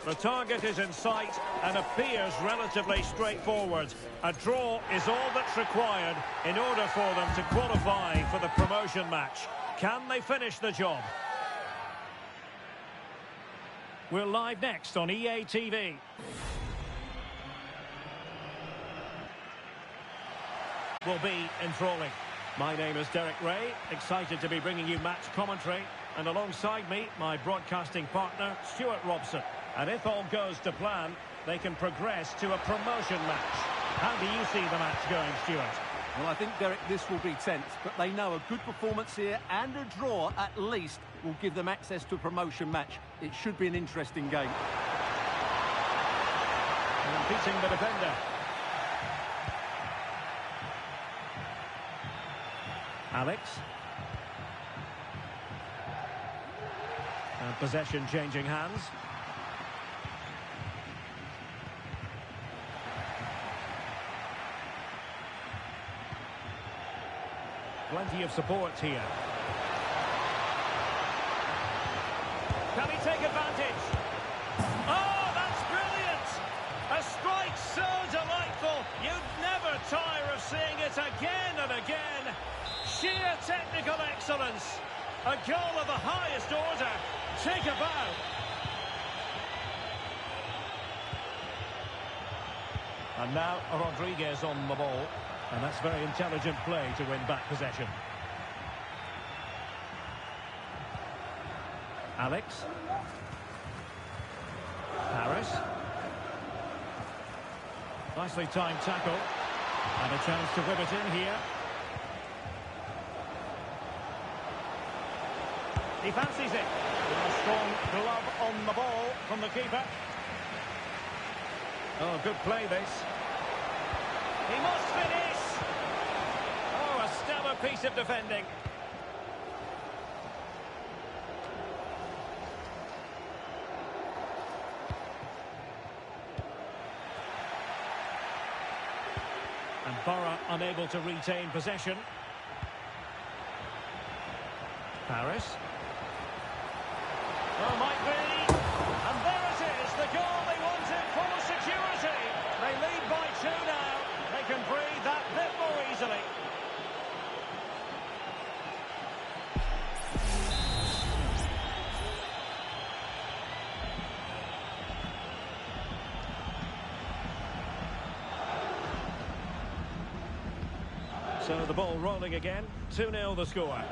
The target is in sight and appears relatively straightforward. A draw is all that's required in order for them to qualify for the promotion match. Can they finish the job? We're live next on EA TV. Will be enthralling. My name is Derek Ray, excited to be bringing you match commentary, and alongside me, my broadcasting partner, Stuart Robson. And if all goes to plan, they can progress to a promotion match. How do you see the match going, Stuart? Well, I think, Derek, this will be tense, but they know a good performance here and a draw, at least, will give them access to a promotion match. It should be an interesting game. And beating the defender. Alex. And possession changing hands. Plenty of support here. Can he take advantage? Oh, that's brilliant! A strike so delightful. You'd never tire of seeing it again and again. Sheer technical excellence. A goal of the highest order. Take a bow. And now Rodriguez on the ball. And that's very intelligent play to win back possession. Alex. Harris. Nicely timed tackle. And a chance to whip it in here. He fancies it. With a strong glove on the ball from the keeper. Oh, good play this. He must finish. Oh, a stellar piece of defending. And Borough unable to retain possession. Paris. Oh, might be. And there it is, the goal they wanted for security. They lead by 2 now. They can breathe that bit more easily. So the ball rolling again. 2-0 the score.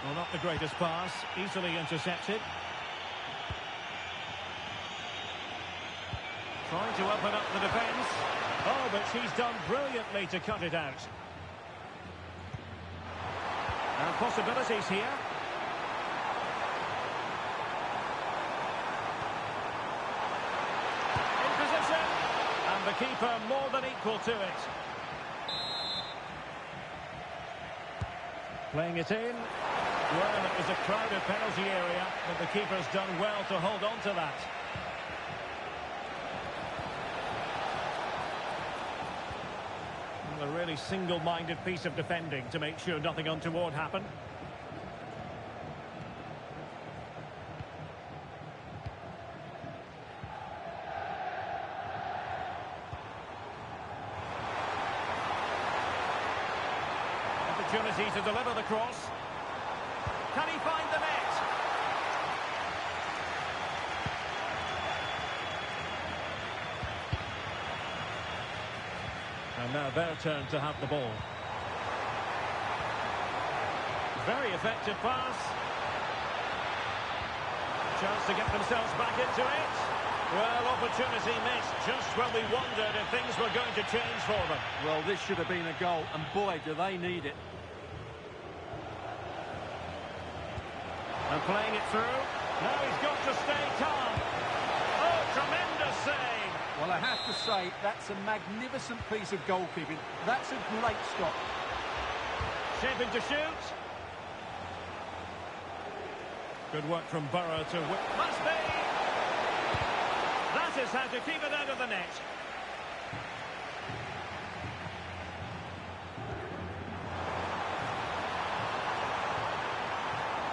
Well, not the greatest pass. Easily intercepted. Trying to open up the defence. Oh, but she's done brilliantly to cut it out. And possibilities here. In position. And the keeper more than equal to it. Playing it in. Well, it was a crowded penalty area, but the keeper's done well to hold on to that. A really single-minded piece of defending to make sure nothing untoward happened. Opportunity to deliver the cross. Can he find the net? And now their turn to have the ball. Very effective pass. Chance to get themselves back into it. Well, opportunity missed just when we wondered if things were going to change for them. Well, this should have been a goal, and boy, do they need it. And playing it through. Now he's got to stay calm. Oh, tremendous save. Well, I have to say, that's a magnificent piece of goalkeeping. That's a great stop. Shaping to shoot. Good work from Borough to whip. Must be. That is how to keep it out of the net.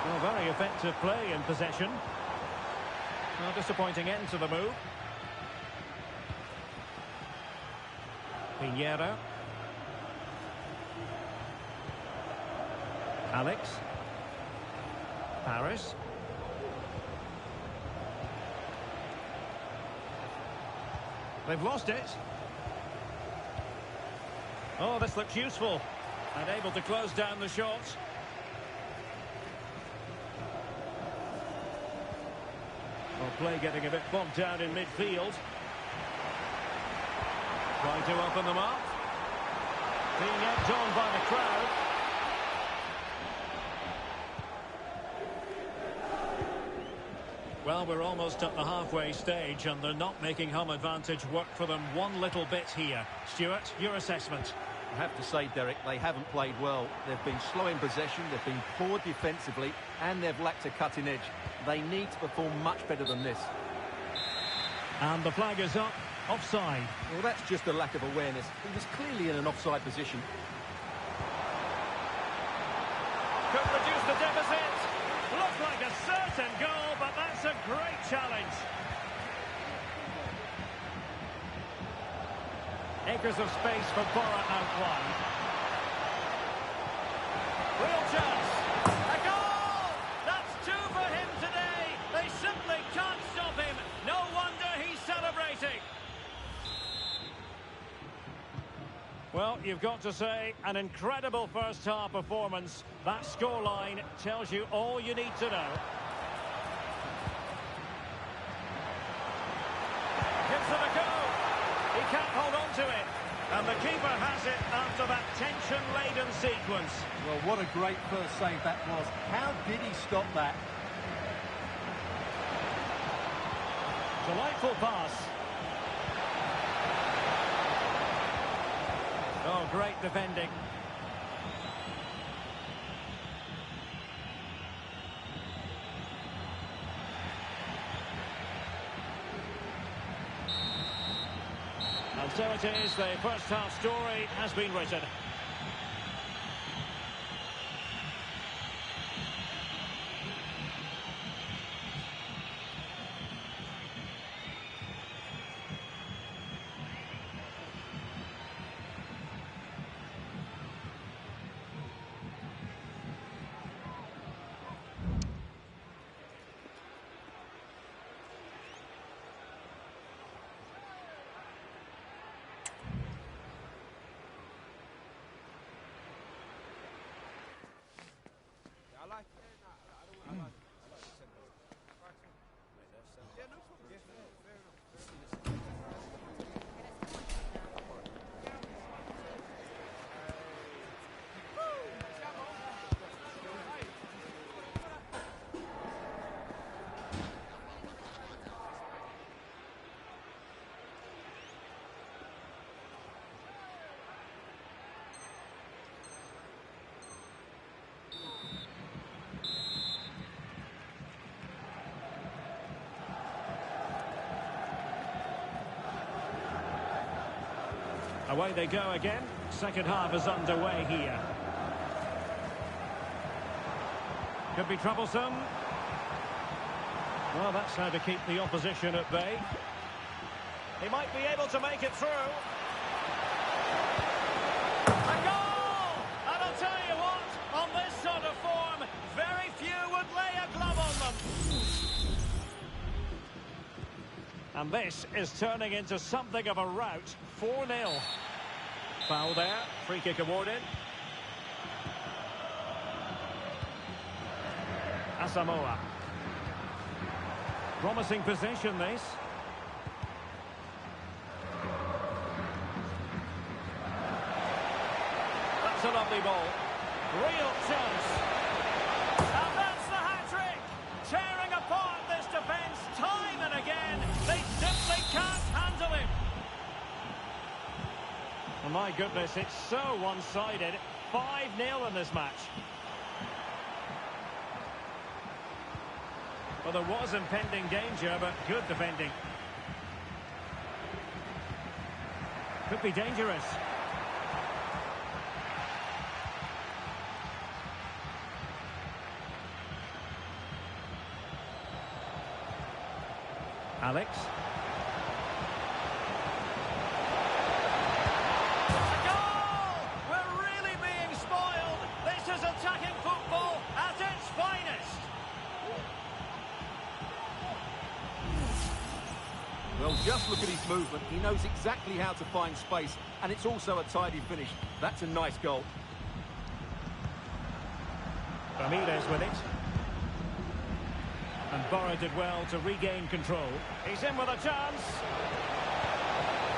Well, very effective play in possession. Well, disappointing end to the move. Pinheiro. Alex. Paris. They've lost it. Oh, this looks useful. And able to close down the shot. Well, play getting a bit bogged down in midfield. Trying to open them up. Being egged on by the crowd. Well, we're almost at the halfway stage and they're not making home advantage work for them one little bit here. Stuart, your assessment? I have to say, Derek, they haven't played well. They've been slow in possession, they've been poor defensively, and they've lacked a cutting edge. They need to perform much better than this. And the flag is up. Offside. Well, that's just a lack of awareness. He was clearly in an offside position. Could reduce the deficit. Looks like a certain goal, but that's a great challenge. Acres of space for Borough out wide. Real chance. A goal! That's two for him today. They simply can't stop him. No wonder he's celebrating. Well, you've got to say, an incredible first-half performance. That scoreline tells you all you need to know. Gives it a go. He can't hold on to it. And the keeper has it after that tension-laden sequence. Well, what a great first save that was. How did he stop that? Delightful pass. Oh, great defending. And so it is, the first half story has been written. Away they go again. Second half is underway here. Could be troublesome. Well, that's how to keep the opposition at bay. He might be able to make it through. A goal! And I'll tell you what, on this sort of form, very few would lay a glove on them. And this is turning into something of a rout. 4-0. Foul there. Free kick awarded. Asamoah. Promising position, this. That's a lovely ball. Real chance. And that's the hat-trick. Tearing apart this defence time and again. They simply can't handle him. Oh my goodness, it's so one-sided. 5-0 in this match. Well, there was impending danger, but good defending. Could be dangerous. Alex. A goal! We're really being spoiled. This is attacking football at its finest. Well, just look at his movement. He knows exactly how to find space, and it's also a tidy finish. That's a nice goal. Ramirez with it. And Borough did well to regain control. He's in with a chance.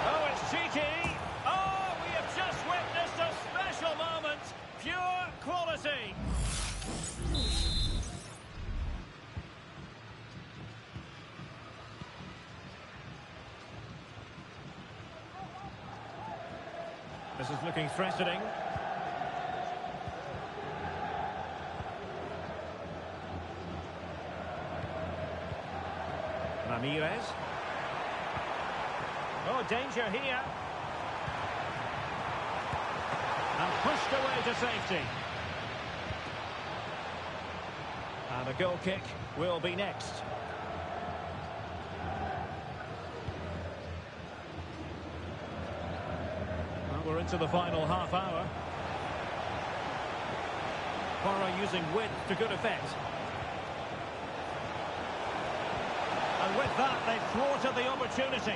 Oh, it's cheeky. Oh, we have just witnessed a special moment. Pure quality. This is looking threatening. Ramirez. Oh, danger here. And pushed away to safety. And a goal kick will be next. Well, we're into the final half hour. Borough using width to good effect. And with that, they've thwarted the opportunity.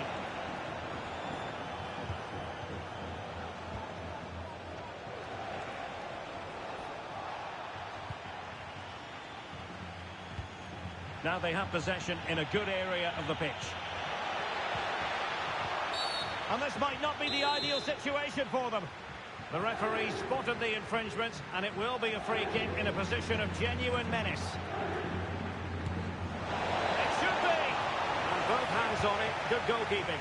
Now they have possession in a good area of the pitch. And this might not be the ideal situation for them. The referee spotted the infringement, and it will be a free kick in a position of genuine menace. Both hands on it. Good goalkeeping.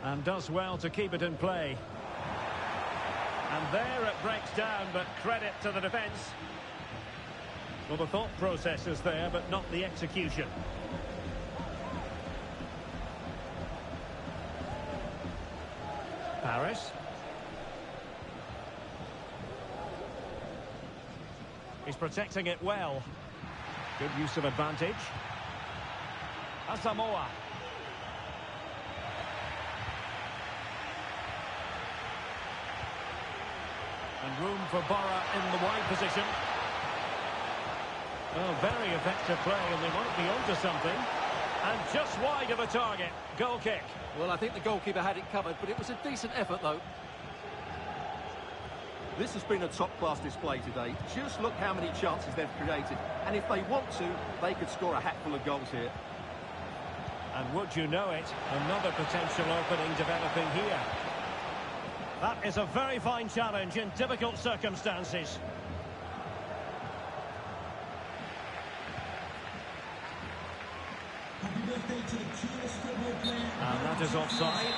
And does well to keep it in play. And there it breaks down, but credit to the defence. Well, the thought process is there, but not the execution. Paris. He's protecting it well. Good use of advantage. Asamoah. And room for Borough in the wide position. Well, very effective play, and they might be onto something. And just wide of a target. Goal kick. Well, I think the goalkeeper had it covered, but it was a decent effort, though. This has been a top-class display today. Just look how many chances they've created. And if they want to, they could score a hatful of goals here. And would you know it, another potential opening developing here. That is a very fine challenge in difficult circumstances. And that is offside.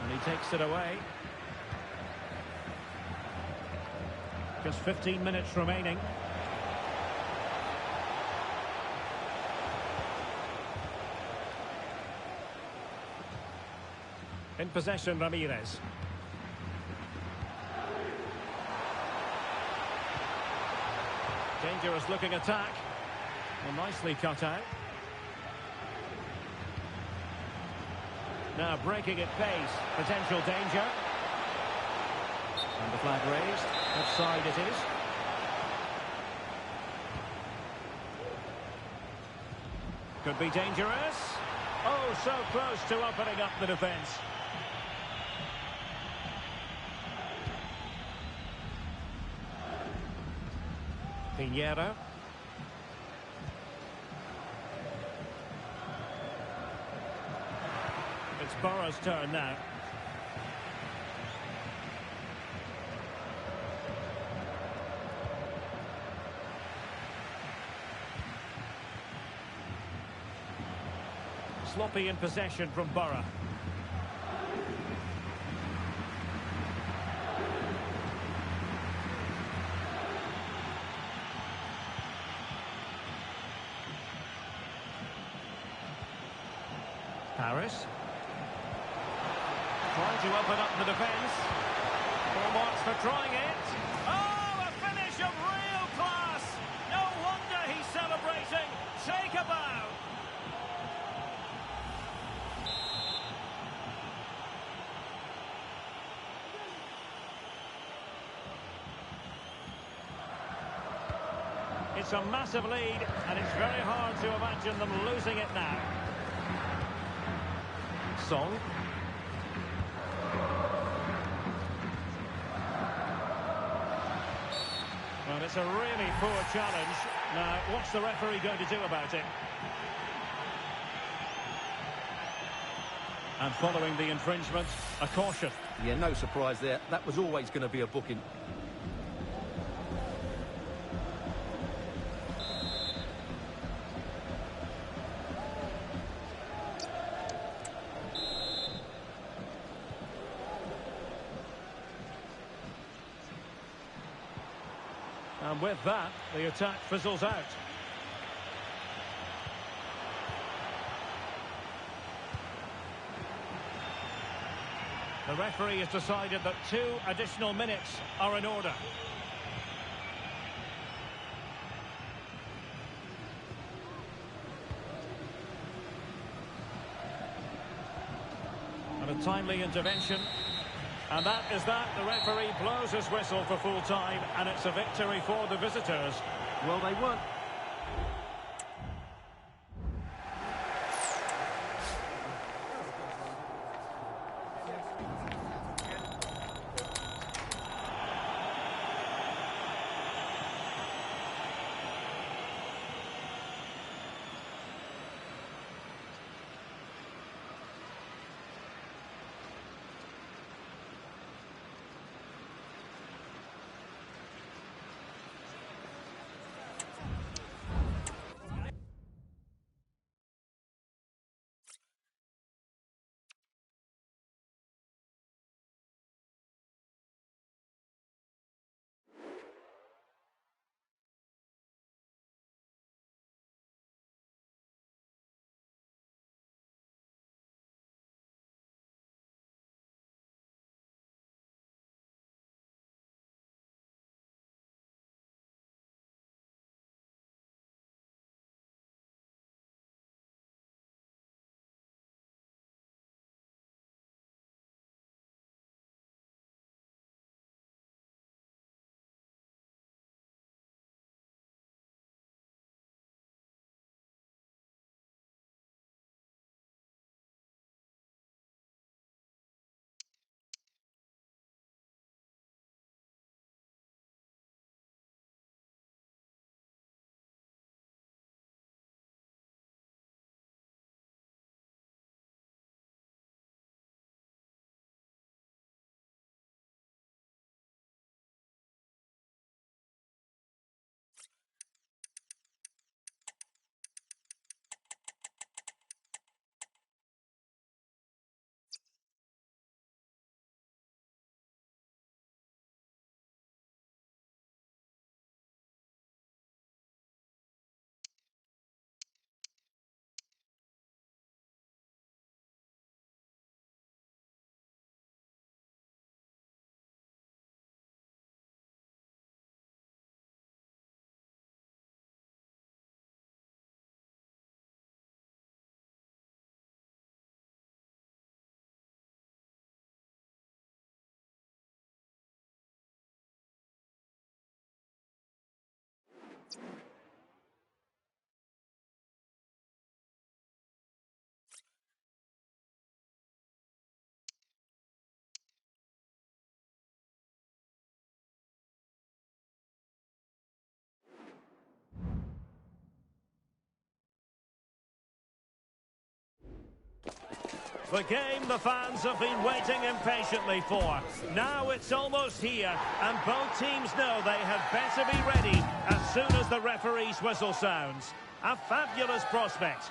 And he takes it away. Just 15 minutes remaining. In possession, Ramirez. Dangerous looking attack. Well, nicely cut out. Now breaking at pace. Potential danger. And the flag raised. Offside it is. Could be dangerous. Oh, so close to opening up the defence. Pinheiro. It's Borough's turn now. Sloppy in possession from Borough. Paris. well to open up the defence. Full marks for trying it. Oh, a finish of real class. No wonder he's celebrating. Take a bow. It's a massive lead, and it's very hard to imagine them losing it now. Song. Well, it's a really poor challenge. Now, what's the referee going to do about it? And following the infringement, a caution. Yeah, no surprise there. That was always going to be a booking. And with that, the attack fizzles out. The referee has decided that 2 additional minutes are in order. And a timely intervention. And that is that. The referee blows his whistle for full time, and it's a victory for the visitors. Well, they weren't. The game the fans have been waiting impatiently for. Now it's almost here, and both teams know they had better be ready as soon as the referee's whistle sounds. A fabulous prospect.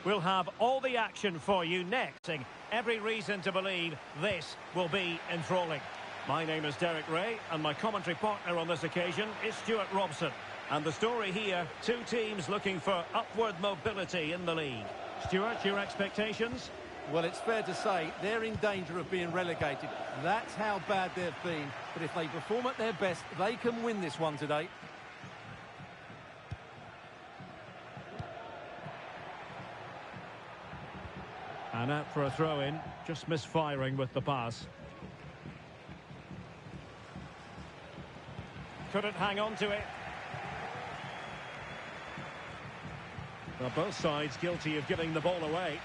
We'll have all the action for you next. Every reason to believe this will be enthralling. My name is Derek Ray, and my commentary partner on this occasion is Stuart Robson. And the story here, 2 teams looking for upward mobility in the league. Stuart, your expectations? Well, it's fair to say they're in danger of being relegated. That's how bad they've been. But if they perform at their best, they can win this one today. And out for a throw-in, just misfiring with the pass. Couldn't hang on to it. Well, both sides guilty of giving the ball away.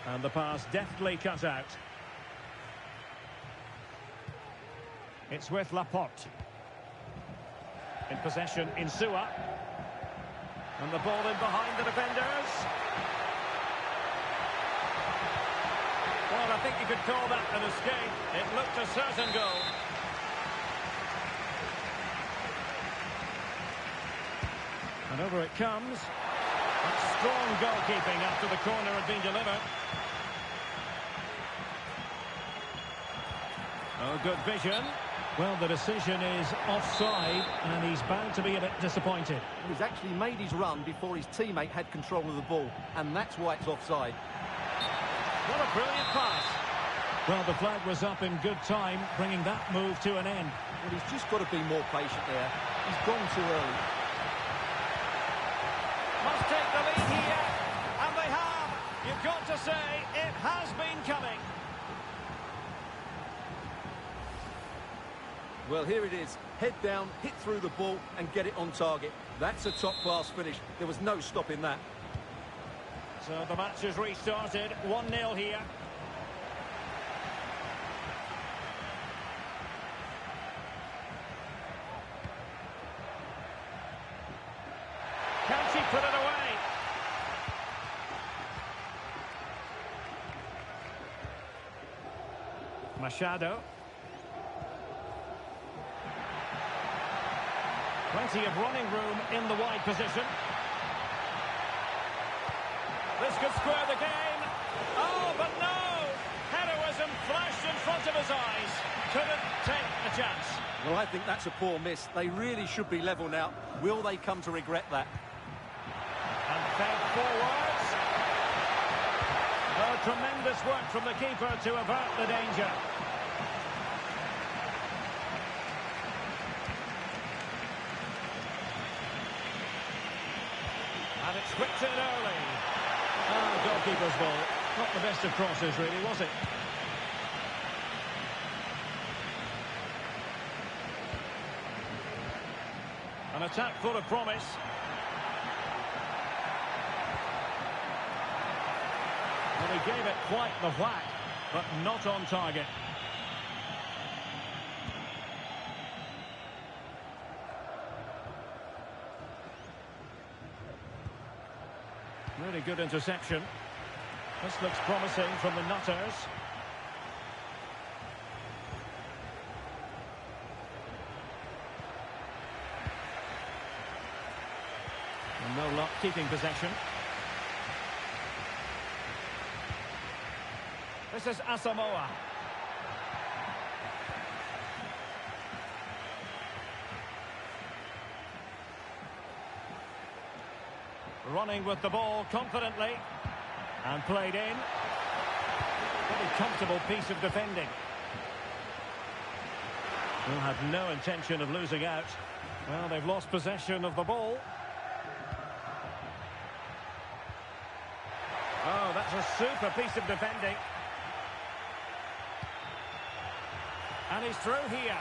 And the pass deftly cut out. It's with Laporte. In possession, Insua. And the ball in behind the defenders. Well, I think you could call that an escape. It looked a certain goal. And over it comes. That's strong goalkeeping after the corner had been delivered. Oh, good vision. Well, the decision is offside, and he's bound to be a bit disappointed. He's actually made his run before his teammate had control of the ball, and that's why it's offside. What a brilliant pass. Well, the flag was up in good time, bringing that move to an end. Well, he's just got to be more patient there. He's gone too early. Must take the lead here, and they have. You've got to say, it has been coming. Well, here it is. Head down, hit through the ball and get it on target. That's a top-class finish. There was no stopping that. So the match has restarted. 1-0 here. Can she put it away? Machado. Plenty of running room in the wide position. This could square the game. Oh, but no! Heroism flashed in front of his eyes. Couldn't take a chance. Well, I think that's a poor miss. They really should be level now. Will they come to regret that? And fed forwards. Oh, tremendous work from the keeper to avert the danger. And it's whipped in early. Oh, goalkeeper's ball. Not the best of crosses, really, was it? An attack full of promise. Well, he gave it quite the whack, but not on target. Really good interception. This looks promising from the Nutters. And no luck keeping possession. This is Asamoah. Running with the ball confidently. And played in. Very comfortable piece of defending. Will have no intention of losing out. Well, they've lost possession of the ball. Oh, that's a super piece of defending. And he's through here.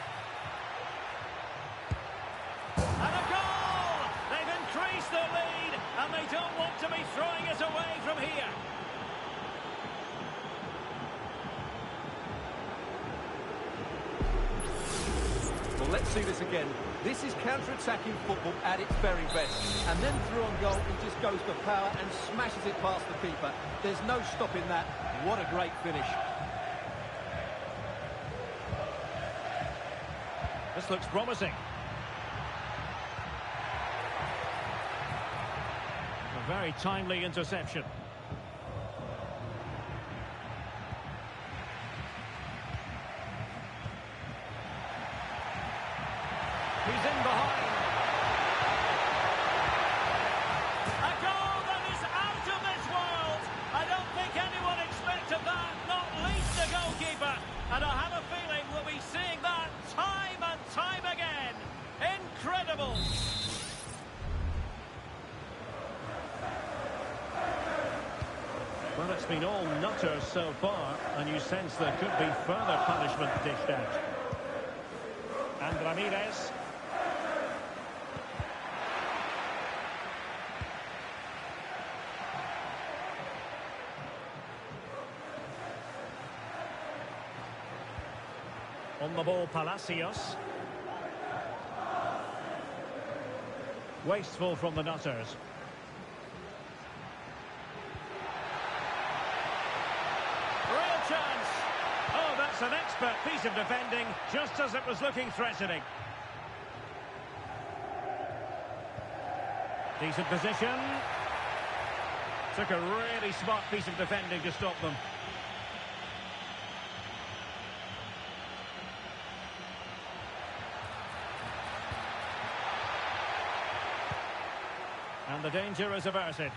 And a goal! They've increased their lead, and they don't want to be throwing it away from here. Well, let's see this again. This is counter-attacking football at its very best. And then through on goal, he just goes for power and smashes it past the keeper. There's no stopping that. What a great finish. This looks promising. A very timely interception. He's in behind. A goal that is out of this world. I don't think anyone expected that, not least the goalkeeper. And I have a feeling we'll be seeing that time and time again. Incredible. Well, it's been all nutters so far, and you sense there could be further punishment dished out. And Ramirez. On the ball, Palacios. Wasteful from the nutters. Real chance. Oh, that's an expert piece of defending, just as it was looking threatening. Decent position. Took a really smart piece of defending to stop them. And the danger is averted.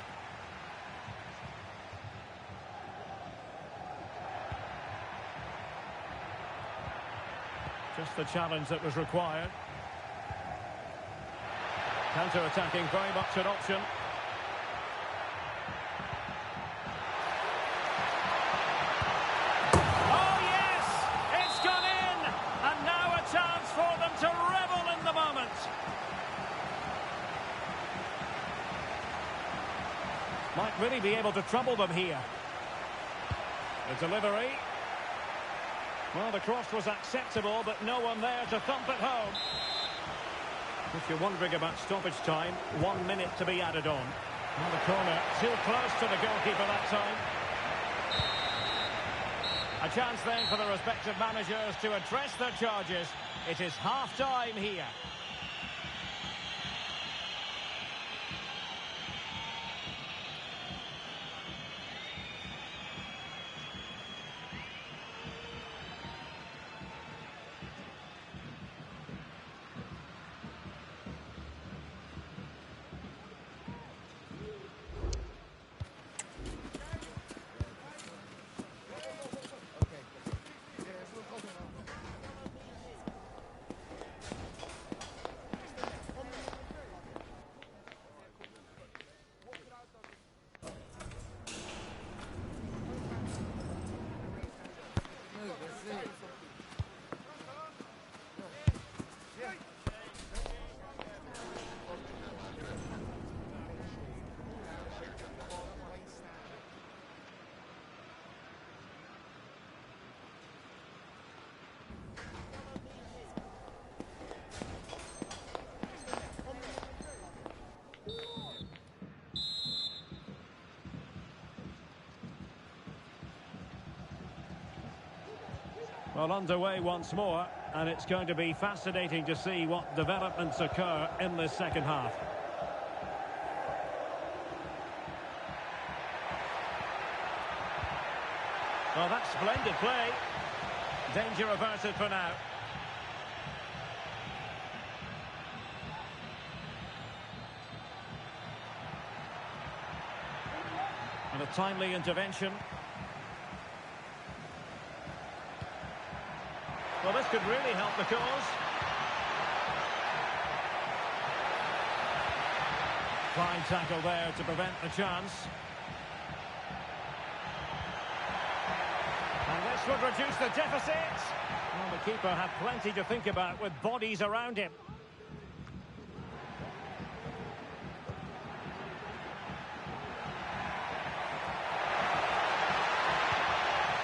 Just the challenge that was required. Counter-attacking, very much an option. Oh yes! It's gone in! And now a chance for them to revel in the moment. Might really be able to trouble them here. The delivery. Well, the cross was acceptable, but no one there to thump it home. If you're wondering about stoppage time, 1 minute to be added on. Well, the corner too close to the goalkeeper that time. A chance then for the respective managers to address their charges. It is half-time here. Well, underway once more, and it's going to be fascinating to see what developments occur in this second half. Well, that's splendid play. Danger averted for now. And a timely intervention. Well, this could really help the cause. Fine tackle there to prevent the chance. And this would reduce the deficit. Well, the keeper had plenty to think about with bodies around him.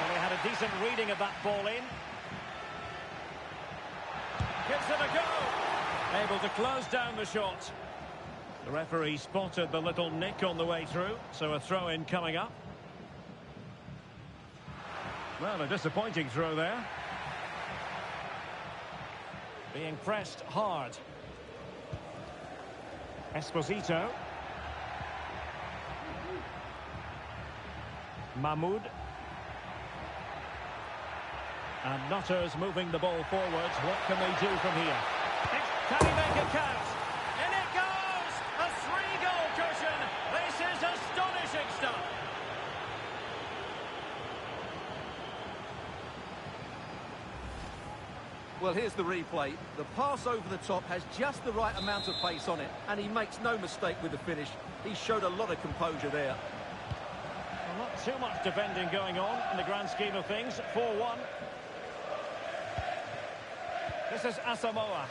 Well, he had a decent reading of that ball in. Gives it a go. Able to close down the shot. The referee spotted the little nick on the way through, so a throw-in coming up. Well, a disappointing throw there. Being pressed hard. Esposito. Mahmoud. And Nutters moving the ball forwards. What can they do from here? Can he make it count? In it goes! A 3-goal cushion! This is astonishing stuff! Well, here's the replay. The pass over the top has just the right amount of pace on it, and he makes no mistake with the finish. He showed a lot of composure there. Well, not too much defending going on in the grand scheme of things. 4-1. This is Asamoah.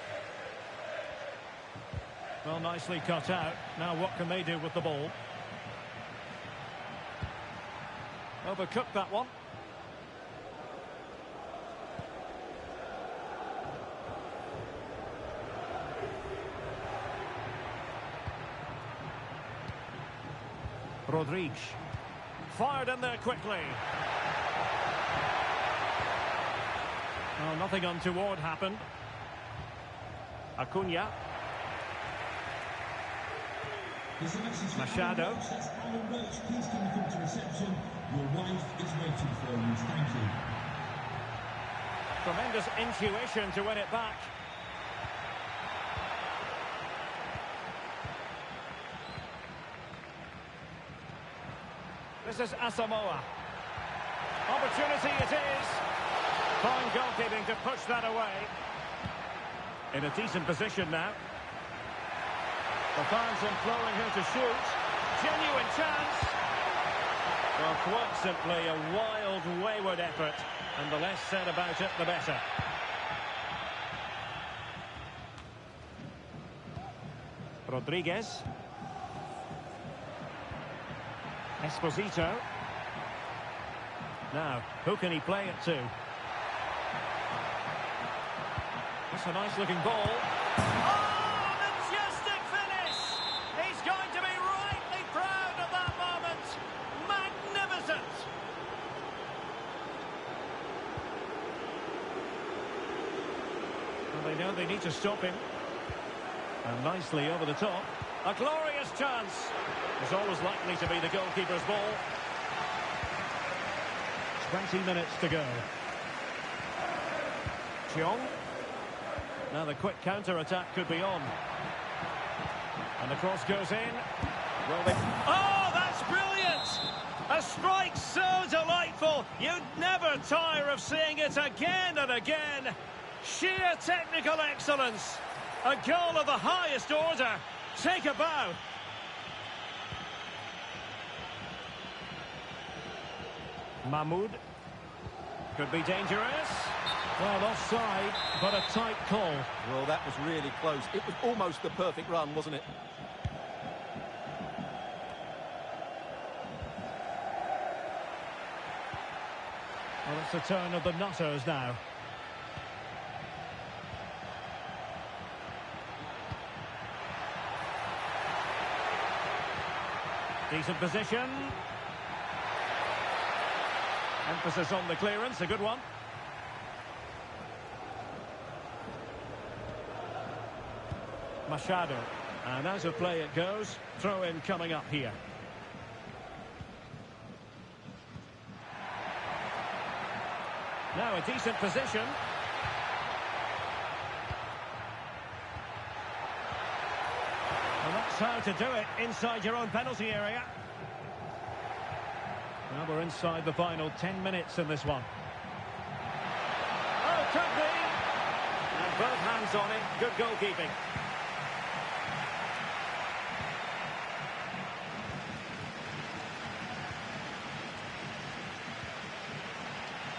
Well, nicely cut out. Now what can they do with the ball? Overcooked that one. Rodriguez. Fired in there quickly. Oh, nothing untoward happened. Acuna. Machado. Please can you come to reception? Your wife is waiting for you. Thank you. Tremendous intuition to win it back. This is Asamoah. Opportunity it is. Fine goalkeeping to push that away. In a decent position now. The fans imploring him to shoot. Genuine chance. Well, quite simply a wild, wayward effort. And the less said about it, the better. Rodriguez. Esposito. Now, who can he play it to? That's a nice-looking ball. Oh, majestic finish! He's going to be rightly proud of that moment. Magnificent! Well, they know they need to stop him. And nicely over the top. A glorious chance. It's always likely to be the goalkeeper's ball. 20 minutes to go. Chiong. Now the quick counter-attack could be on. And the cross goes in. Well, oh, that's brilliant! A strike so delightful. You'd never tire of seeing it again and again. Sheer technical excellence. A goal of the highest order. Take a bow. Mahmoud. Could be dangerous. Well, offside, but a tight call. Well, that was really close. It was almost the perfect run, wasn't it? Well, it's the turn of the Nutters now. Decent position. Emphasis on the clearance, a good one. Machado. And as a play it goes, throw in coming up here. Now a decent position. And that's how to do it inside your own penalty area. Well, we're inside the final 10 minutes in this one. Oh, could be. And both hands on it. Good goalkeeping.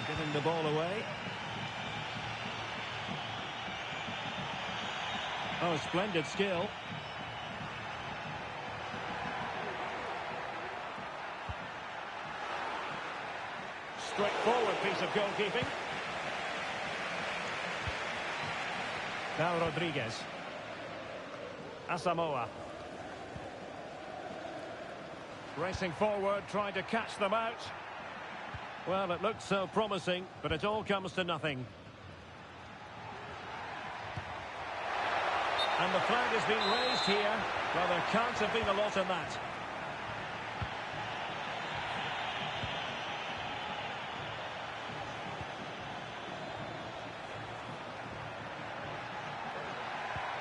Giving the ball away. Oh, splendid skill. Straightforward piece of goalkeeping. Now Rodriguez. Asamoah. Racing forward, trying to catch them out. Well, it looked so promising, but it all comes to nothing. And the flag has been raised here. Well, there can't have been a lot of that.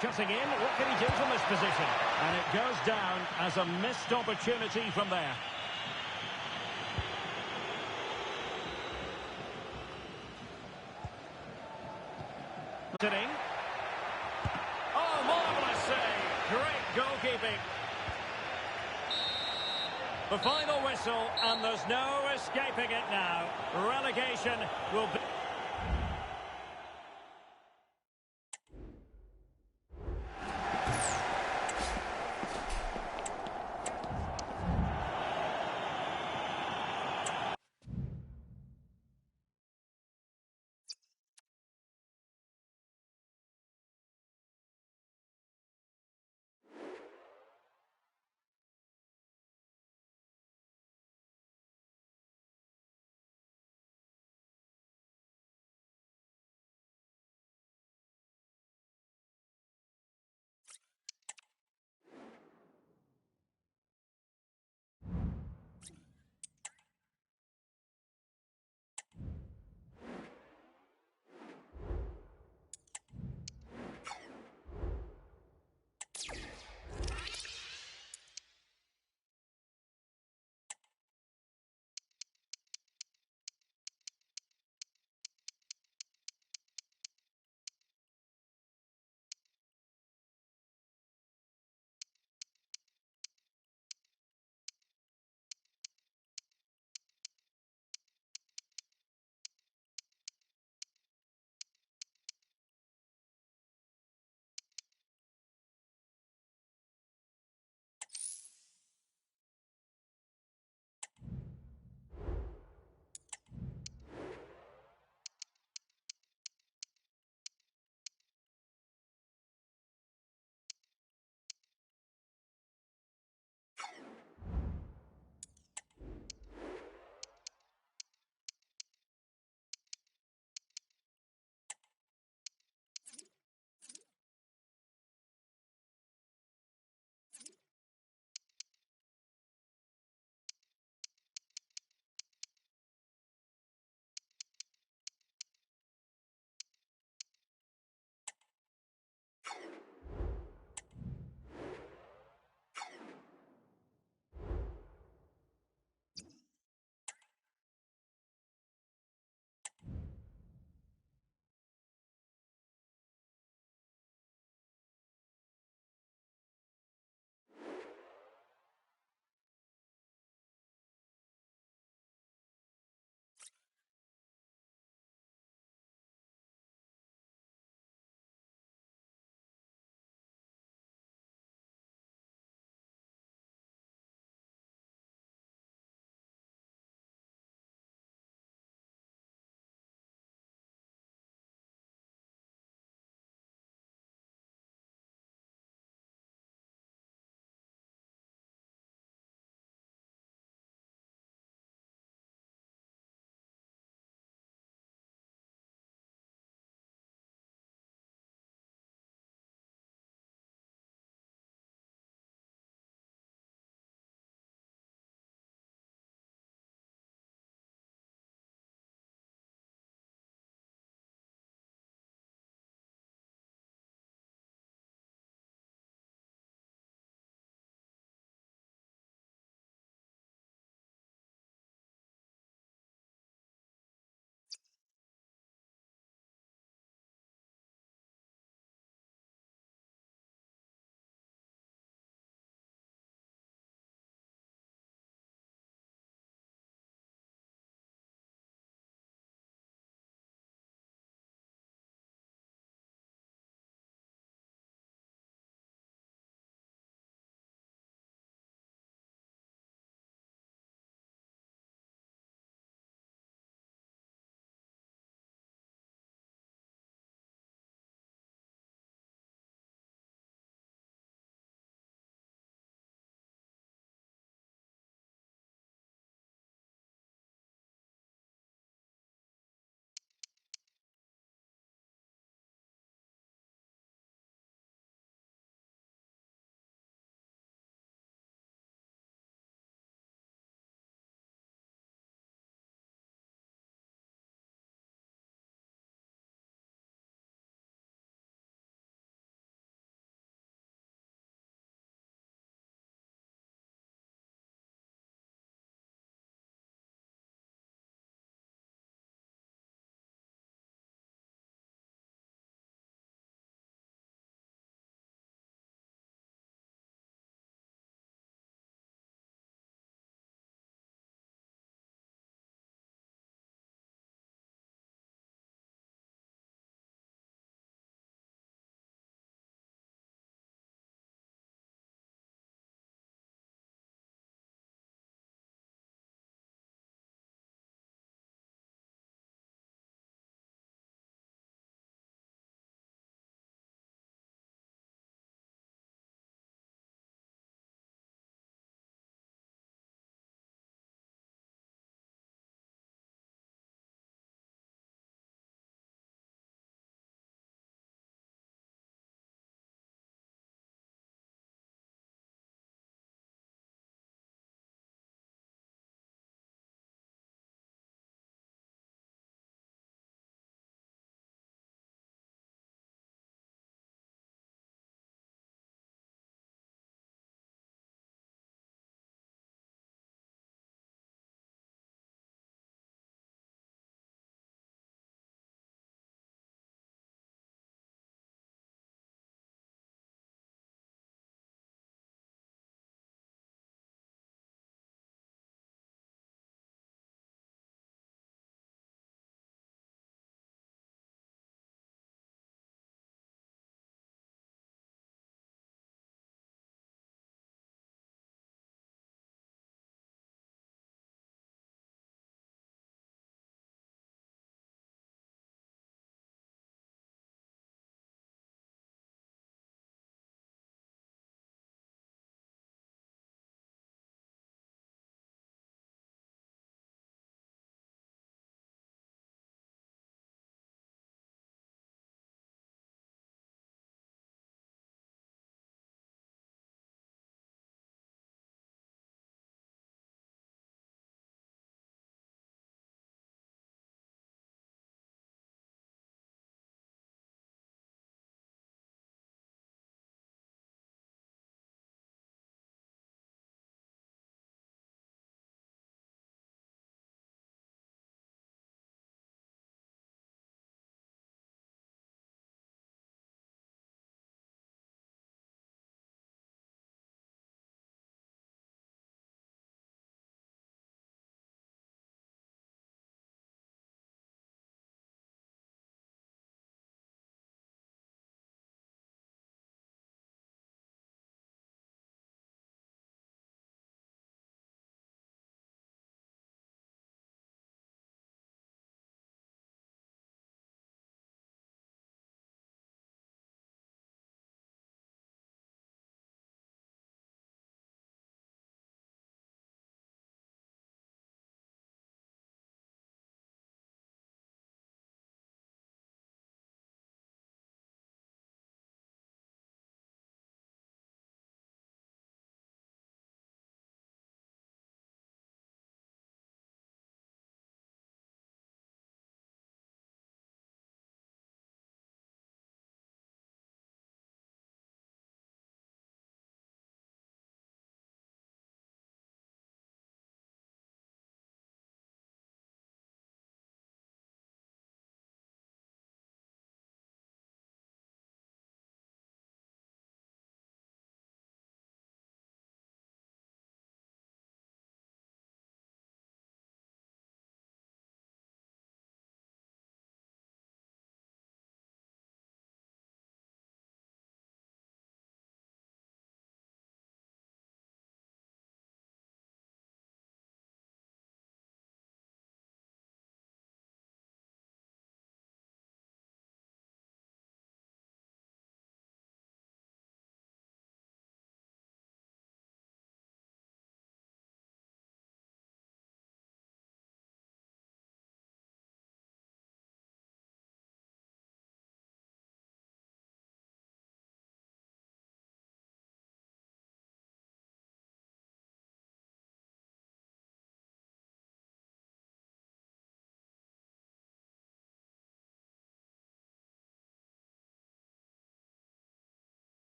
Cutting in, what can he do from this position? And it goes down as a missed opportunity from there. Sitting. Oh, marvellous save. Great goalkeeping. The final whistle, and there's no escaping it now. Relegation will be...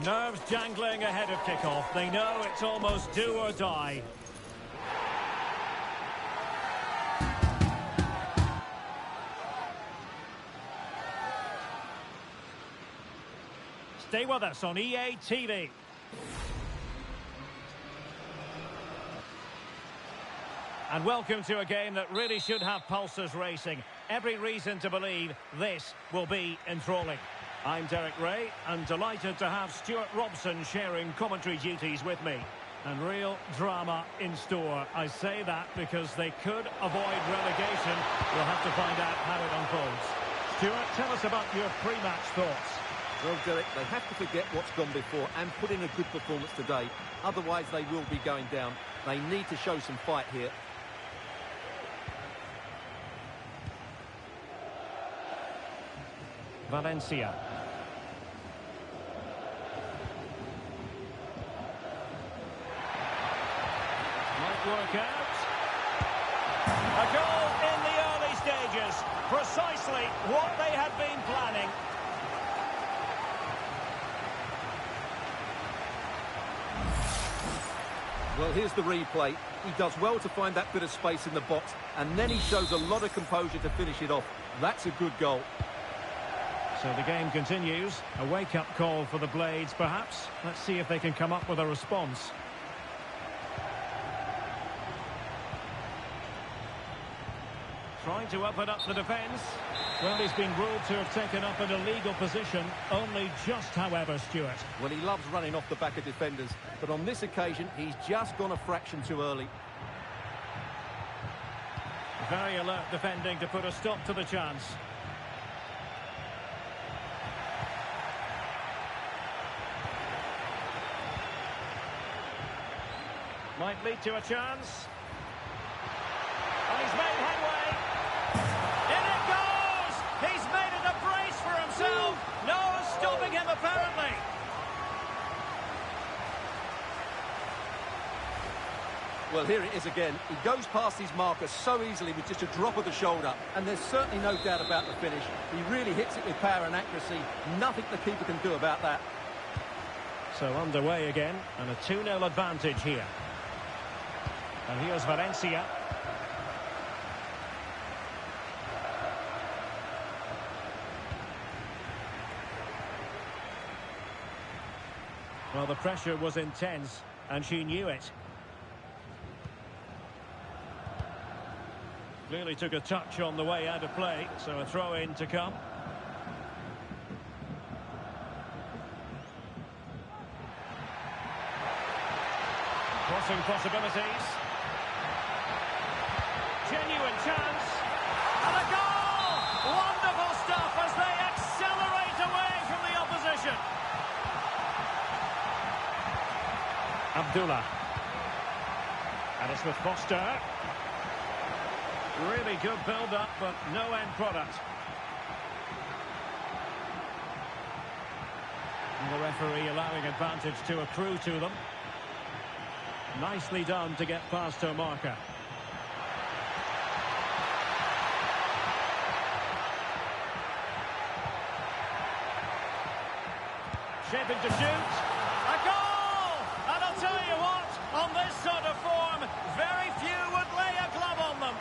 Nerves jangling ahead of kickoff. They know it's almost do or die. Stay with us on EA TV. And welcome to a game that really should have pulses racing. Every reason to believe this will be enthralling. I'm Derek Ray, and delighted to have Stuart Robson sharing commentary duties with me. And real drama in store. I say that because they could avoid relegation. We'll have to find out how it unfolds. Stuart, tell us about your pre-match thoughts. Well, Derek, they have to forget what's gone before and put in a good performance today. Otherwise, they will be going down. They need to show some fight here. Valencia. Might work out. A goal in the early stages. Precisely what they had been planning. Well, here's the replay. He does well to find that bit of space in the box, and then he shows a lot of composure to finish it off. That's a good goal. So the game continues. A wake-up call for the Blades, perhaps. Let's see if they can come up with a response. Trying to open up the defence. Well, he's been ruled to have taken up an illegal position. Only just, however, Stuart. Well, he loves running off the back of defenders, but on this occasion, he's just gone a fraction too early. Very alert defending to put a stop to the chance. Might lead to a chance. And he's made headway. In it goes! He's made it a brace for himself. No one's stopping him, apparently. Well, here it is again. He goes past his marker so easily with just a drop of the shoulder. And there's certainly no doubt about the finish. He really hits it with power and accuracy. Nothing the keeper can do about that. So underway again, and a 2-0 advantage here. And here's Valencia. Well, the pressure was intense, and she knew it. Clearly took a touch on the way out of play, so a throw-in to come. Crossing possibilities. Genuine chance. And a goal! Wonderful stuff as they accelerate away from the opposition. Abdullah. And it's with Foster. Really good build-up, but no end product. And the referee allowing advantage to accrue to them. Nicely done to get past her marker. Shaping to shoot. A goal! And I'll tell you what, on this sort of form, very few would lay a glove on them.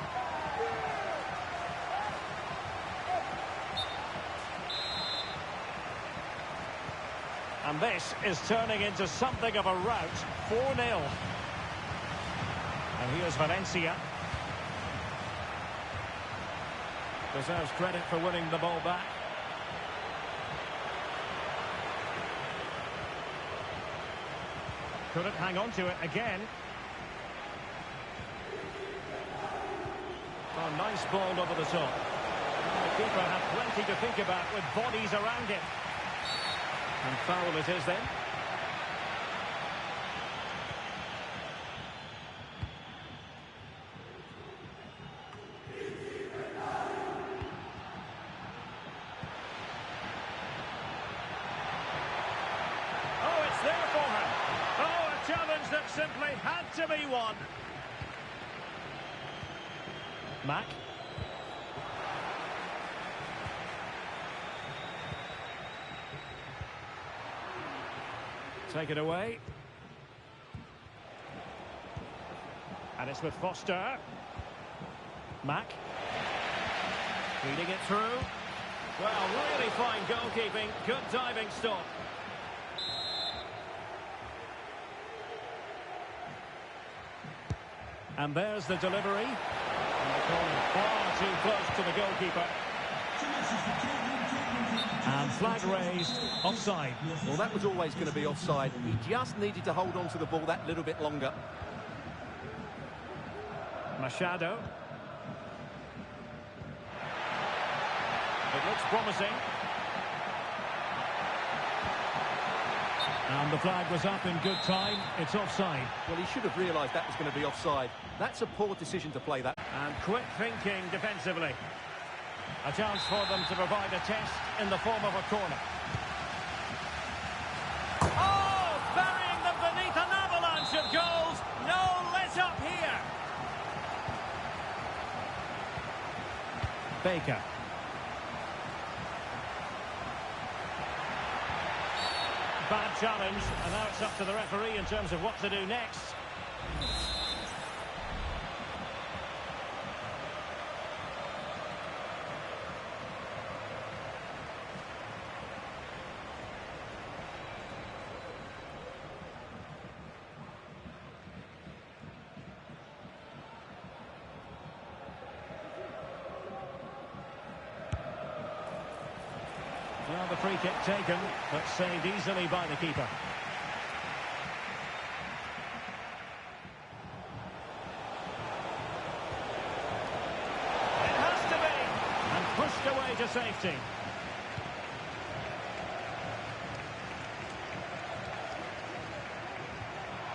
And this is turning into something of a rout. 4-0. And here's Valencia. Deserves credit for winning the ball back. Couldn't hang on to it again. Oh, nice ball over the top. The keeper had plenty to think about with bodies around him. And foul it is then. Oh, it's there for him. Oh, a challenge that simply had to be won. Mack. Take it away. And it's with Foster. Mack. Feeding it through. Well, really fine goalkeeping. Good diving stop. And there's the delivery. And the corner far too close to the goalkeeper. And flag raised, offside. Well, that was always going to be offside. He just needed to hold on to the ball that little bit longer. Machado. It looks promising. And the flag was up in good time. It's offside. Well, he should have realised that was going to be offside. That's a poor decision to play that. And quick thinking defensively. A chance for them to provide a test in the form of a corner. Oh, burying them beneath an avalanche of goals. No let up here. Baker. Bad challenge, and now it's up to the referee in terms of what to do next. Well, the free kick taken, but saved easily by the keeper. It has to be! And pushed away to safety.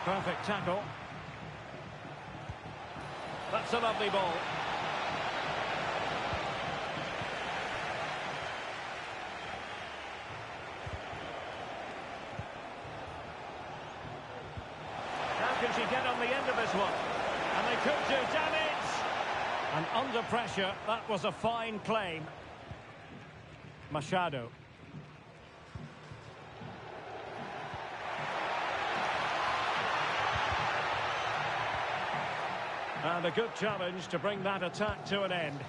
Perfect tackle. That's a lovely ball. Can she get on the end of this one? And they could do damage. And under pressure, that was a fine claim. Machado. And a good challenge to bring that attack to an end.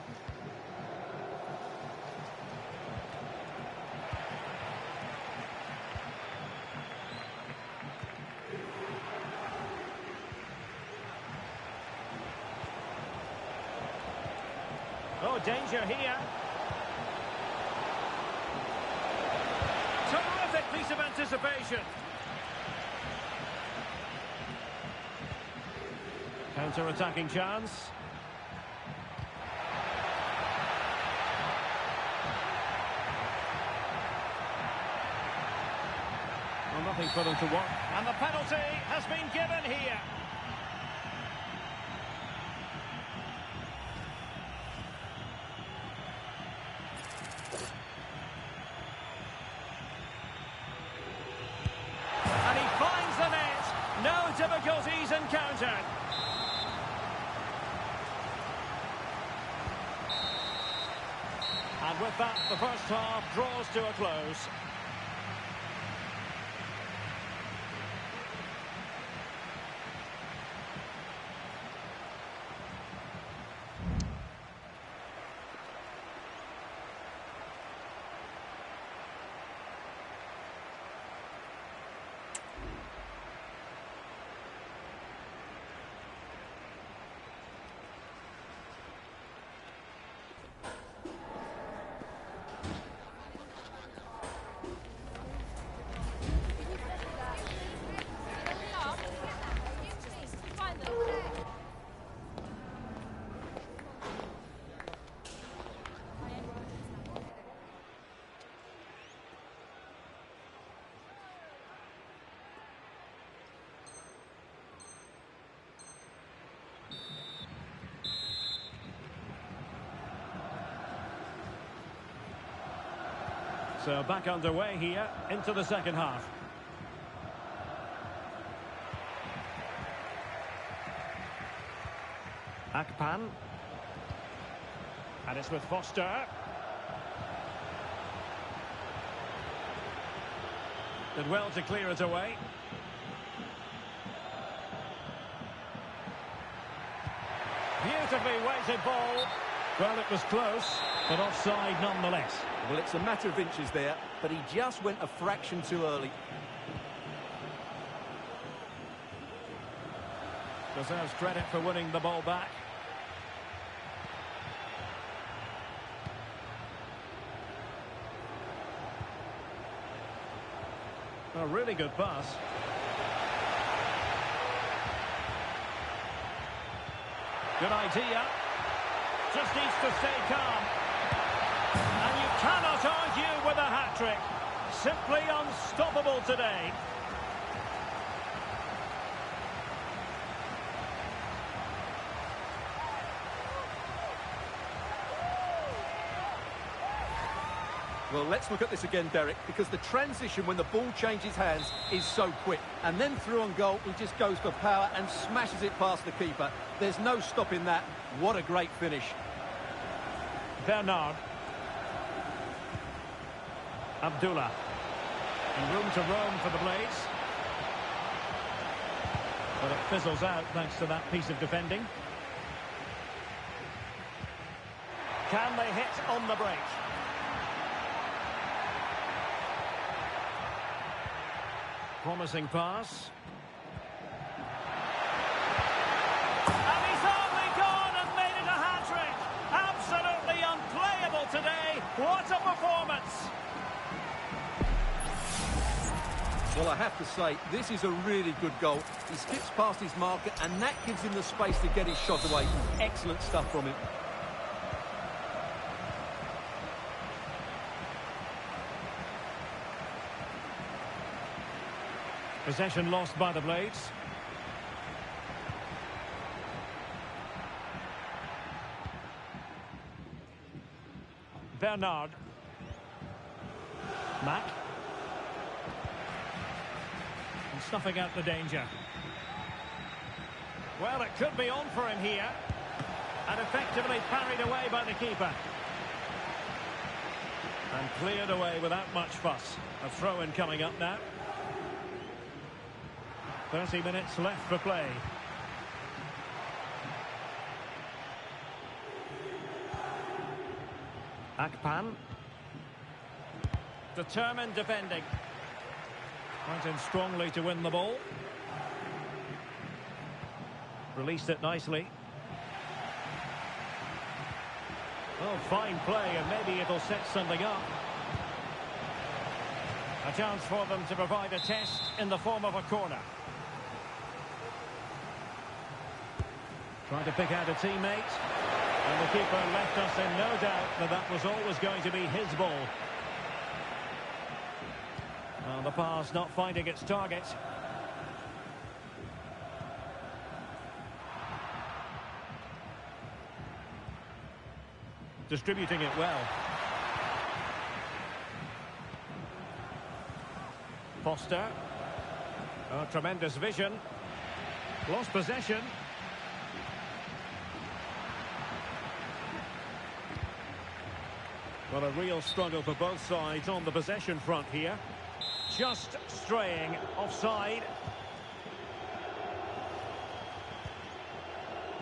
Oh, danger here. Terrific piece of anticipation. Counter-attacking chance. Well, nothing for them to watch. And the penalty has been given here. And he finds the net. No difficulties encountered. And with that, the first half draws to a close. So back underway here into the second half. Akpan. And it's with Foster. Did well to clear it away. Beautifully weighted ball. Well, it was close, but offside nonetheless. Well, it's a matter of inches there, but he just went a fraction too early. Deserves credit for winning the ball back. A really good pass. Good idea. Just needs to stay calm. And you cannot argue with a hat-trick. Simply unstoppable today. Well, let's look at this again, Derek, because the transition when the ball changes hands is so quick. And then through on goal, he just goes for power and smashes it past the keeper. There's no stopping that. What a great finish. Bernard. Abdullah. And room to roam for the Blades. But it fizzles out thanks to that piece of defending. Can they hit on the break? Promising pass. And he's only gone and made it a hat-trick. Absolutely unplayable today. What a performance. Well, I have to say, this is a really good goal. He skips past his marker, and that gives him the space to get his shot away. Excellent stuff from him. Possession lost by the Blades. Bernard. Mack. And snuffing out the danger. Well, it could be on for him here. And effectively parried away by the keeper. And cleared away without much fuss. A throw-in coming up now. 30 minutes left for play. Akpan. Determined defending. Went in strongly to win the ball. Released it nicely. Oh, fine play, and maybe it'll set something up. A chance for them to provide a test in the form of a corner. Trying to pick out a teammate. And the keeper left us in no doubt that that was always going to be his ball. Well, the pass not finding its target. Distributing it well. Foster. Oh, tremendous vision. Lost possession. Well, a real struggle for both sides on the possession front here. Just straying offside.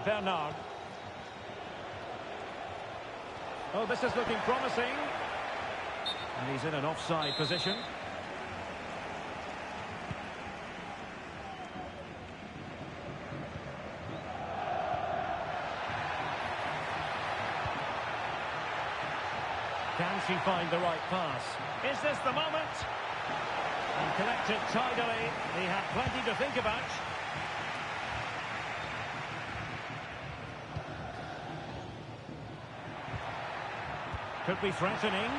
Bernard. Oh, this is looking promising. And he's in an offside position. Can she find the right pass? Is this the moment? And collected tidily. He had plenty to think about. Could be threatening.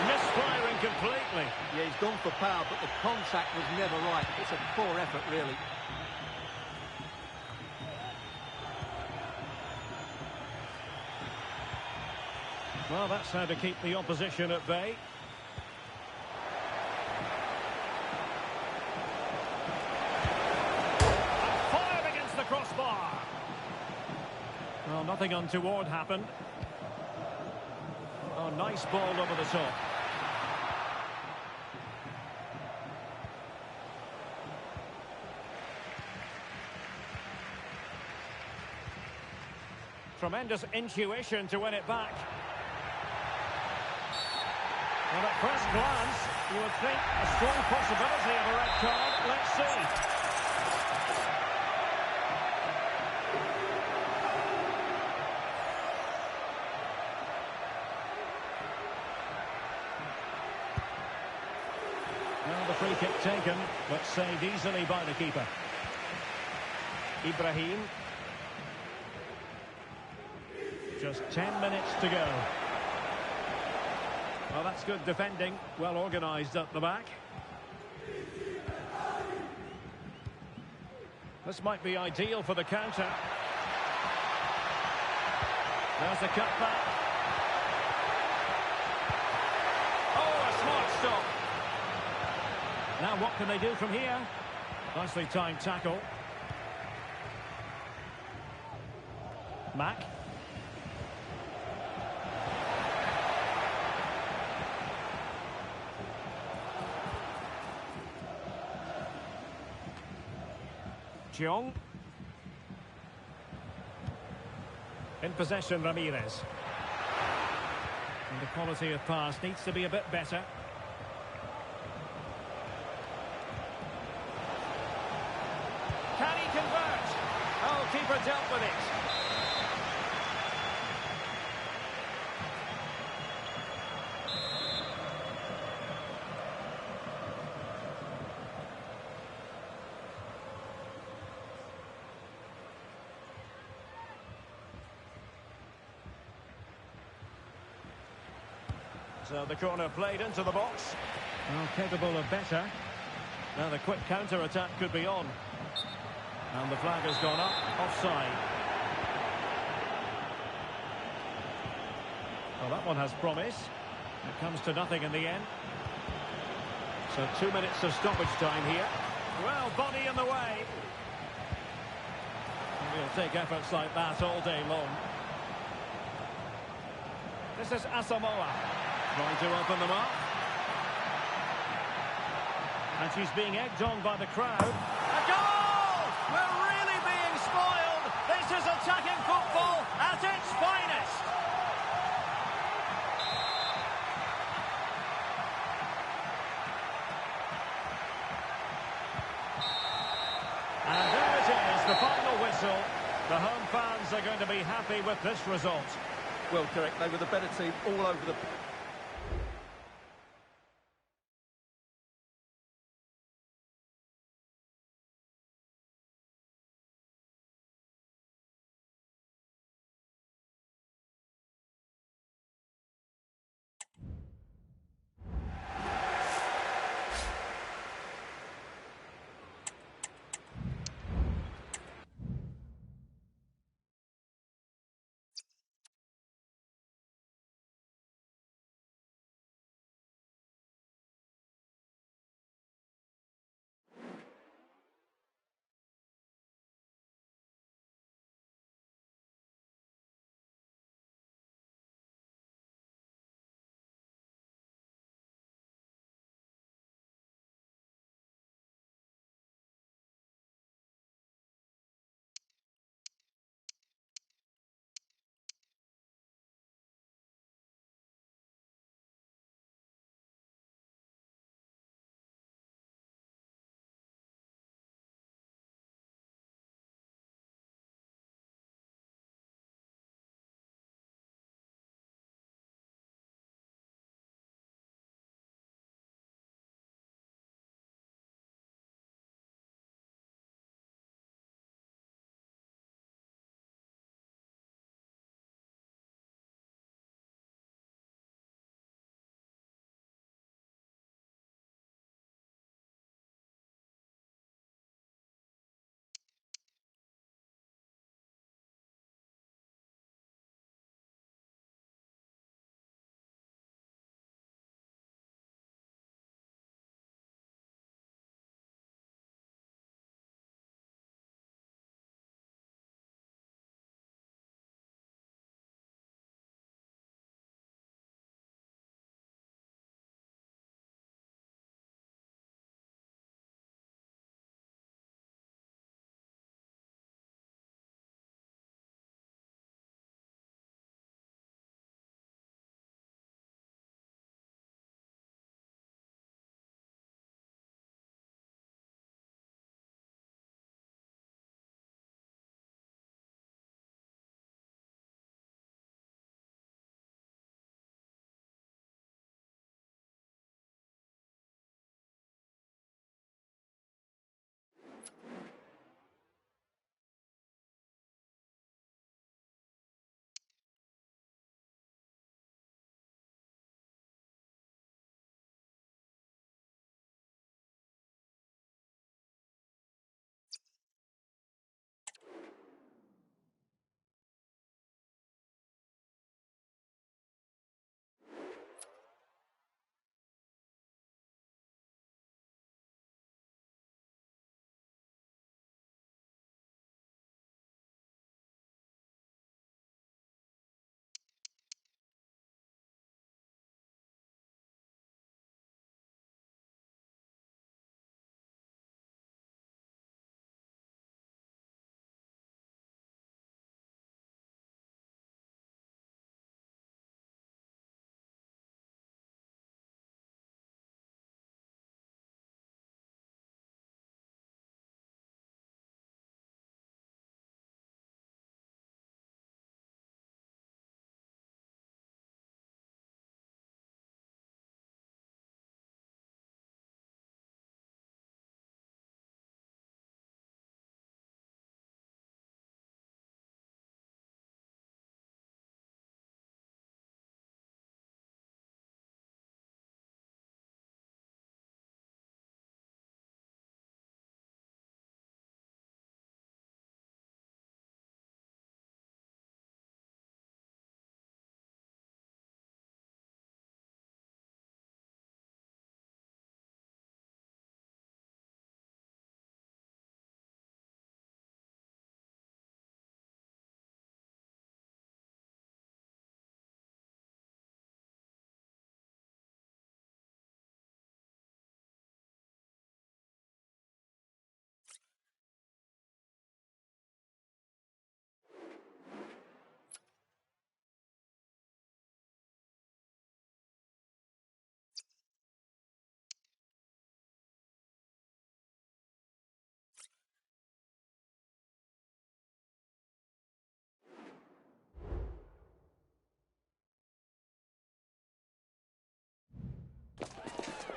Misfiring completely. Yeah, he's gone for power, but the contact was never right. It's a poor effort, really. Well, that's how to keep the opposition at bay. And fired against the crossbar. Well, nothing untoward happened. Oh, nice ball over the top. Tremendous intuition to win it back. Well, at first glance, you would think a strong possibility of a red card. Let's see. Well, the free kick taken, but saved easily by the keeper. Ibrahim. Just 10 minutes to go. Well, that's good defending. Well organised up the back. This might be ideal for the counter. There's the cutback. Oh, a smart stop. Now what can they do from here? Nicely timed tackle. Mack. Jeong. In possession, Ramirez. And the quality of pass needs to be a bit better. Can he convert? Oh, keeper dealt with it. So the corner played into the box. Well, capable of better. Now the quick counter-attack could be on. And the flag has gone up. Offside. Well, that one has promise. It comes to nothing in the end. So 2 minutes of stoppage time here. Well, body in the way. We'll take efforts like that all day long. This is Asamoah. Trying to open them up. And she's being egged on by the crowd. A goal! We're really being spoiled. This is attacking football at its finest. And there it is, the final whistle. The home fans are going to be happy with this result. Well, correct. They were the better team all over the...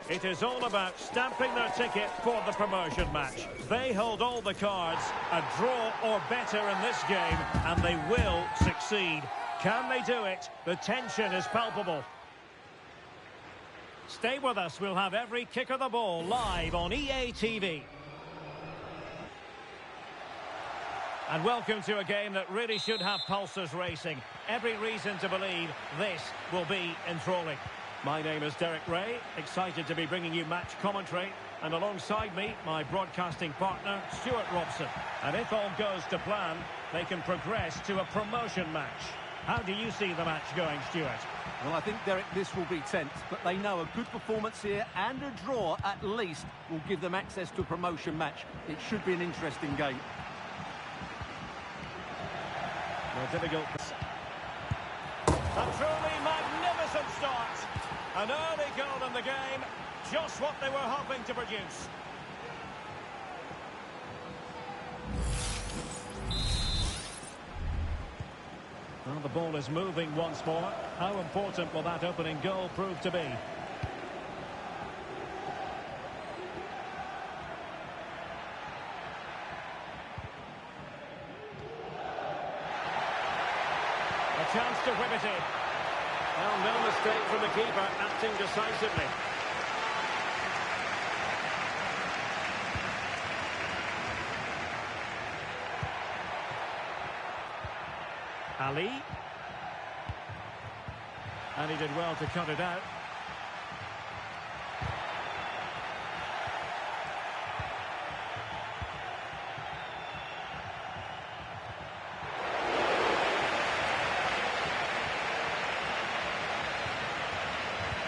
It is all about stamping their ticket for the promotion match. They hold all the cards, a draw or better in this game, and they will succeed. Can they do it? The tension is palpable. Stay with us, we'll have every kick of the ball live on EA TV. And welcome to a game that really should have pulses racing. Every reason to believe this will be enthralling. My name is Derek Ray, excited to be bringing you match commentary. And alongside me, my broadcasting partner, Stuart Robson. And if all goes to plan, they can progress to a promotion match. How do you see the match going, Stuart? Well, I think, Derek, this will be tense, but they know a good performance here and a draw, at least, will give them access to a promotion match. It should be an interesting game. Well, difficult. A truly magnificent start. An early goal in the game, just what they were hoping to produce. Well, the ball is moving once more. How important will that opening goal prove to be? A chance to whip it in. Well, no mistake from the keeper, acting decisively. Ali. And he did well to cut it out.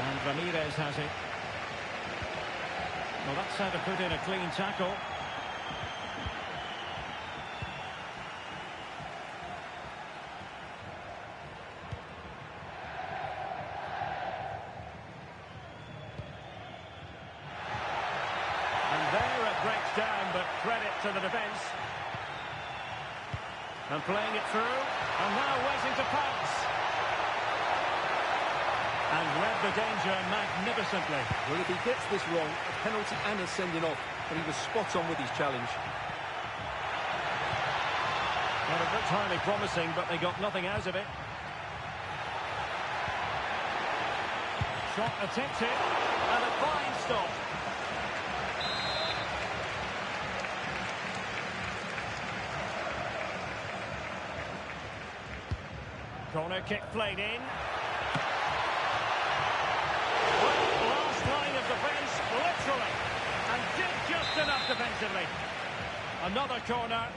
And Ramirez has it. Well, that's how to put in a clean tackle. Breaks down, but credit to the defence. And playing it through, and now waiting to pounce. And read the danger magnificently. Well, if he gets this wrong, a penalty and a sending off, but he was spot on with his challenge. Well, it looked highly promising, but they got nothing out of it. Shot attempted, and a fine stop. Corner kick played in. Well, last line of defence, literally. And did just enough defensively. Another corner.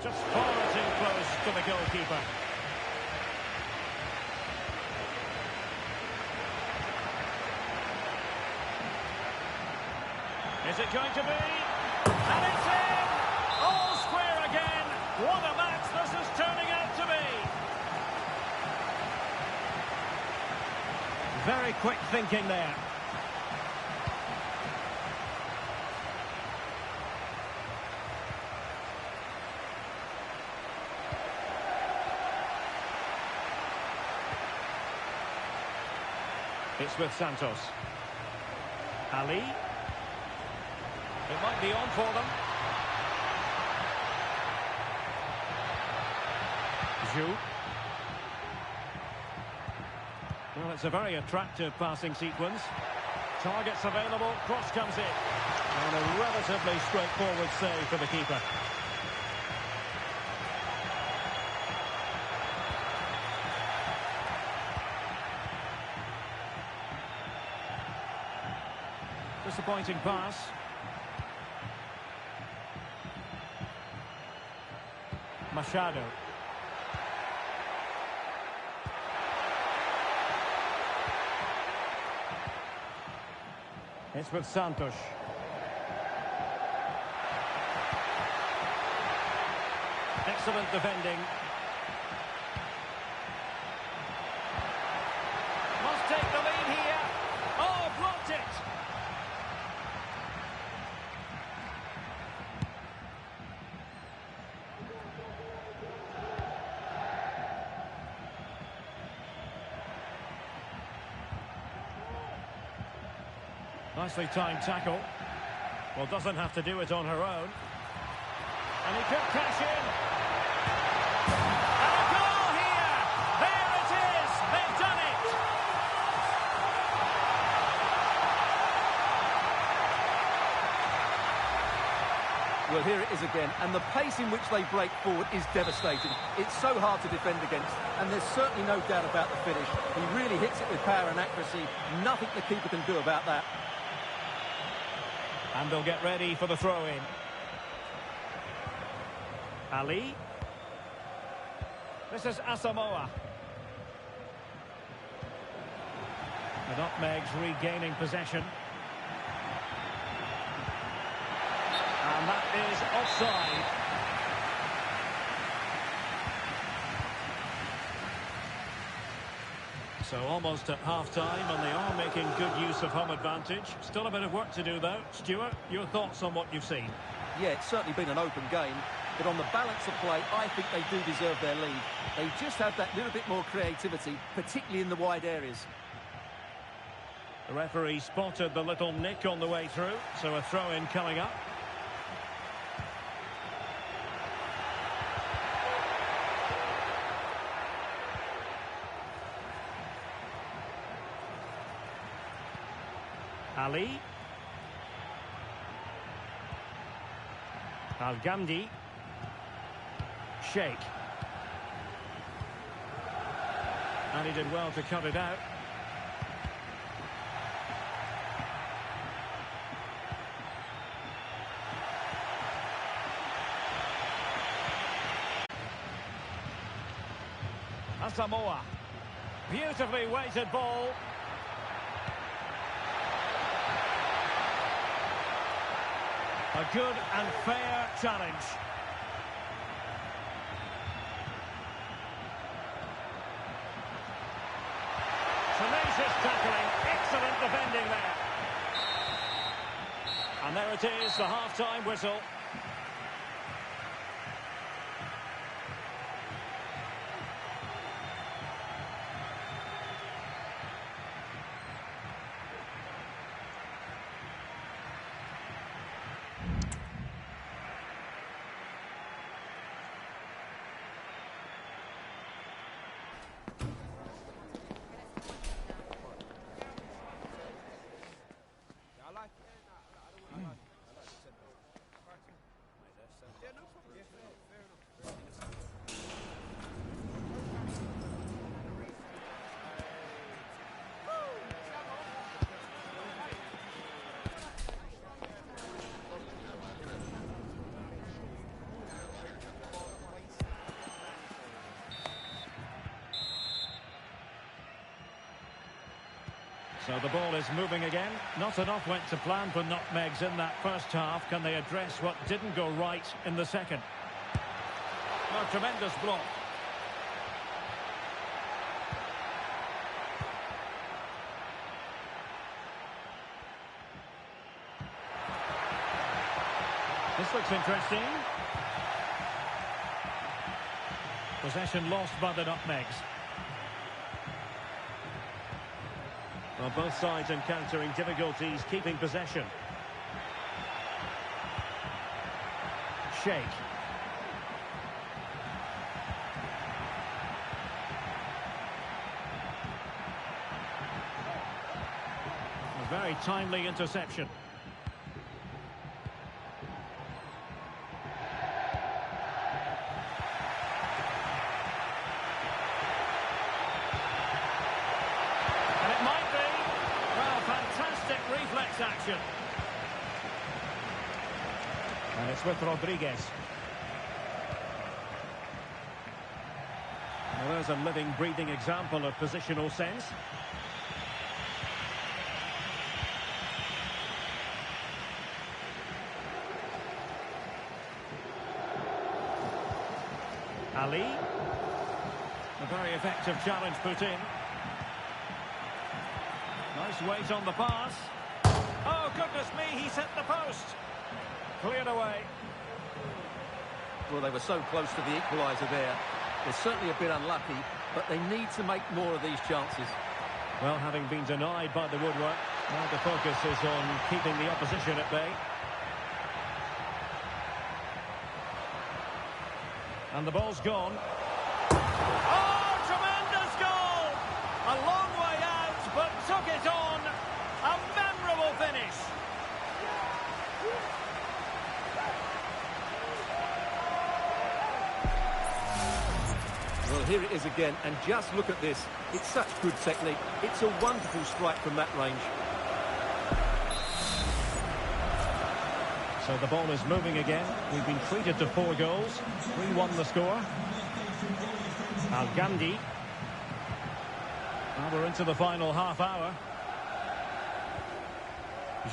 Just far too close to the goalkeeper. Is it going to be? And it's in! All square again. What a match this is turning out to be. Very quick thinking there. It's with Santos. Ali. It might be on for them. Well, it's a very attractive passing sequence. Targets available, cross comes in. And a relatively straightforward save for the keeper. Disappointing pass. Machado. It's with Santos. Excellent defending. Must take the lead here. Oh, blocked it. Nicely timed tackle. Well, doesn't have to do it on her own. And he could cash in. And a goal here! There it is! They've done it! Well, here it is again, and the pace in which they break forward is devastating. It's so hard to defend against, and there's certainly no doubt about the finish. He really hits it with power and accuracy. Nothing the keeper can do about that. And they'll get ready for the throw-in. Ali. This is Asamoah. The Nutmegs regaining possession. And that is offside. So almost at half-time, and they are making good use of home advantage. Still a bit of work to do, though. Stuart, your thoughts on what you've seen? Yeah, it's certainly been an open game, but on the balance of play, I think they do deserve their lead. They just have that little bit more creativity, particularly in the wide areas. The referee spotted the little nick on the way through, so a throw-in coming up. Ali. Al-Ghamdi. Sheikh. And he did well to cut it out. Asamoah. Beautifully weighted ball. A good and fair challenge. Tenacious tackling, excellent defending there. And there it is, the half-time whistle. So the ball is moving again. Not enough went to plan for Nutmegs in that first half. Can they address what didn't go right in the second? A tremendous block. This looks interesting. Possession lost by the Nutmegs. Well, both sides encountering difficulties keeping possession. Sheikh. A very timely interception. Reflex action. And it's with Rodriguez. Well, there's a living, breathing example of positional sense. Ali. A very effective challenge put in. Nice weight on the pass. Oh, goodness me, he's hit the post. Cleared away. Well, they were so close to the equaliser there. They're certainly a bit unlucky, but they need to make more of these chances. Well, having been denied by the woodwork, Well, the focus is on keeping the opposition at bay. And the ball's gone. Oh, tremendous goal! A long way out, but took it on. A memorable finish. Well, here it is again, and just look at this. It's such good technique. It's a wonderful strike from that range. So the ball is moving again. We've been treated to 4 goals. 3-1 the score. Al-Ghamdi. Now we're into the final half hour.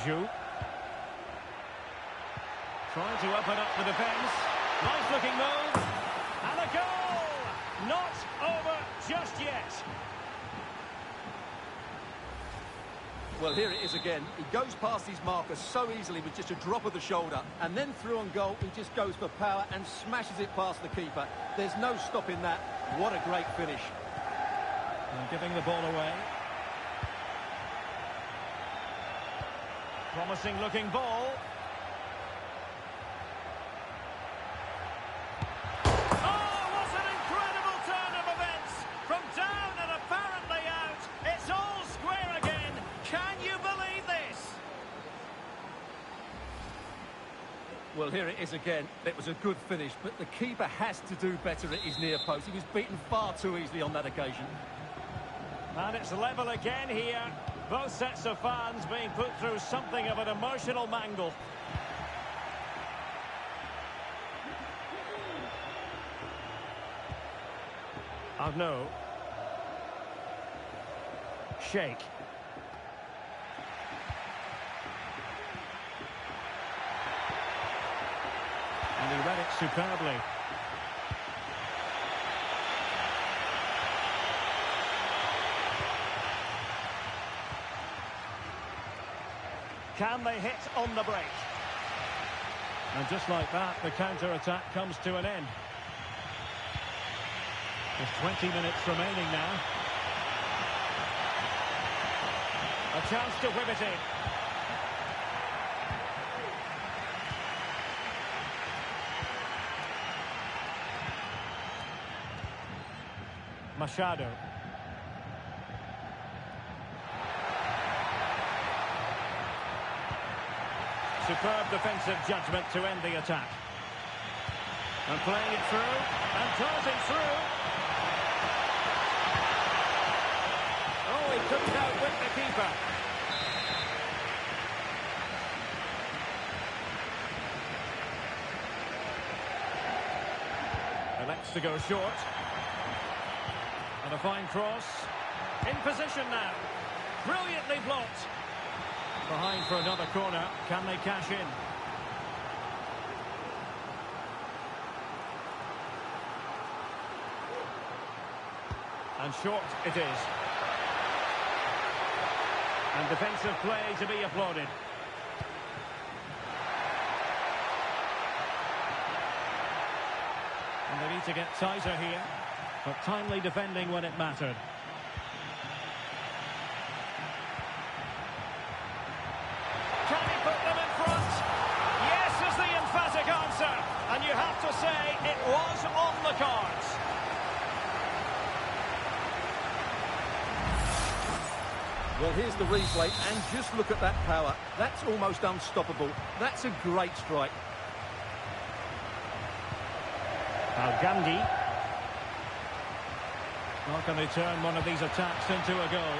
Zhu. Trying to open up the defence. Nice looking move. And a goal! Not over just yet. Well, here it is again. He goes past his marker so easily with just a drop of the shoulder. And then through on goal, he just goes for power and smashes it past the keeper. There's no stopping that. What a great finish. And giving the ball away. Promising looking ball. Oh, what an incredible turn of events! From down and apparently out, it's all square again. Can you believe this? Well, here it is again. It was a good finish, but the keeper has to do better at his near post. He was beaten far too easily on that occasion. And it's level again here. Both sets of fans being put through something of an emotional mangle. Arnaud. Sheikh. And he read it superbly. Can they hit on the break? And just like that, the counter-attack comes to an end. There's 20 minutes remaining now. A chance to whip it in. Machado. Superb defensive judgment to end the attack. And playing it through, and darting through. Oh, he couldn't outwit the keeper. Elects to go short. And a fine cross. In position now. Brilliantly blocked. Behind for another corner. Can they cash in? And short it is. And defensive play to be applauded. And they need to get tighter here. But timely defending when it mattered. Can he put them in front? Yes is the emphatic answer. And you have to say it was on the cards. Well, here's the replay, and just look at that power. That's almost unstoppable. That's a great strike. Al-Ghamdi. How can they turn one of these attacks into a goal?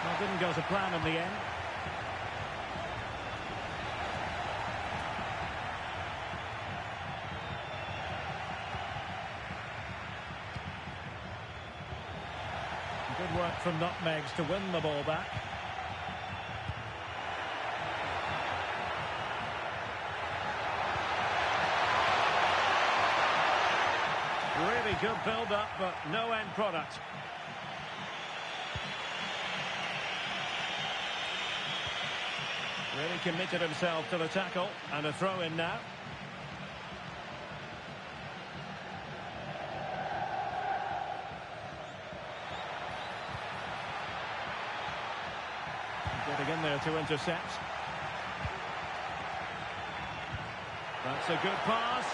Well, it didn't go to plan in the end. Good work from Nutmegs to win the ball back. Really good build-up, but no end product. Really committed himself to the tackle, and a throw-in now. Getting in there to intercept. That's a good pass.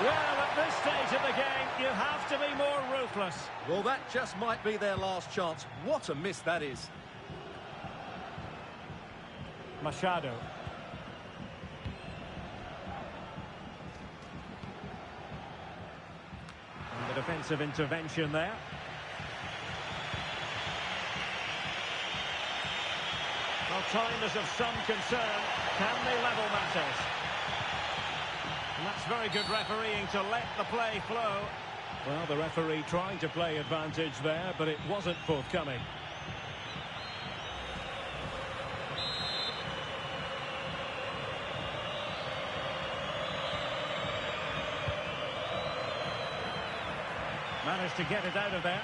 Well, at this stage of the game, you have to be more ruthless. Well, that just might be their last chance. What a miss that is. Machado. And the defensive intervention there. Well, time is of some concern. Can they level matters? And that's very good refereeing to let the play flow. Well, the referee trying to play advantage there, but it wasn't forthcoming. Managed to get it out of there.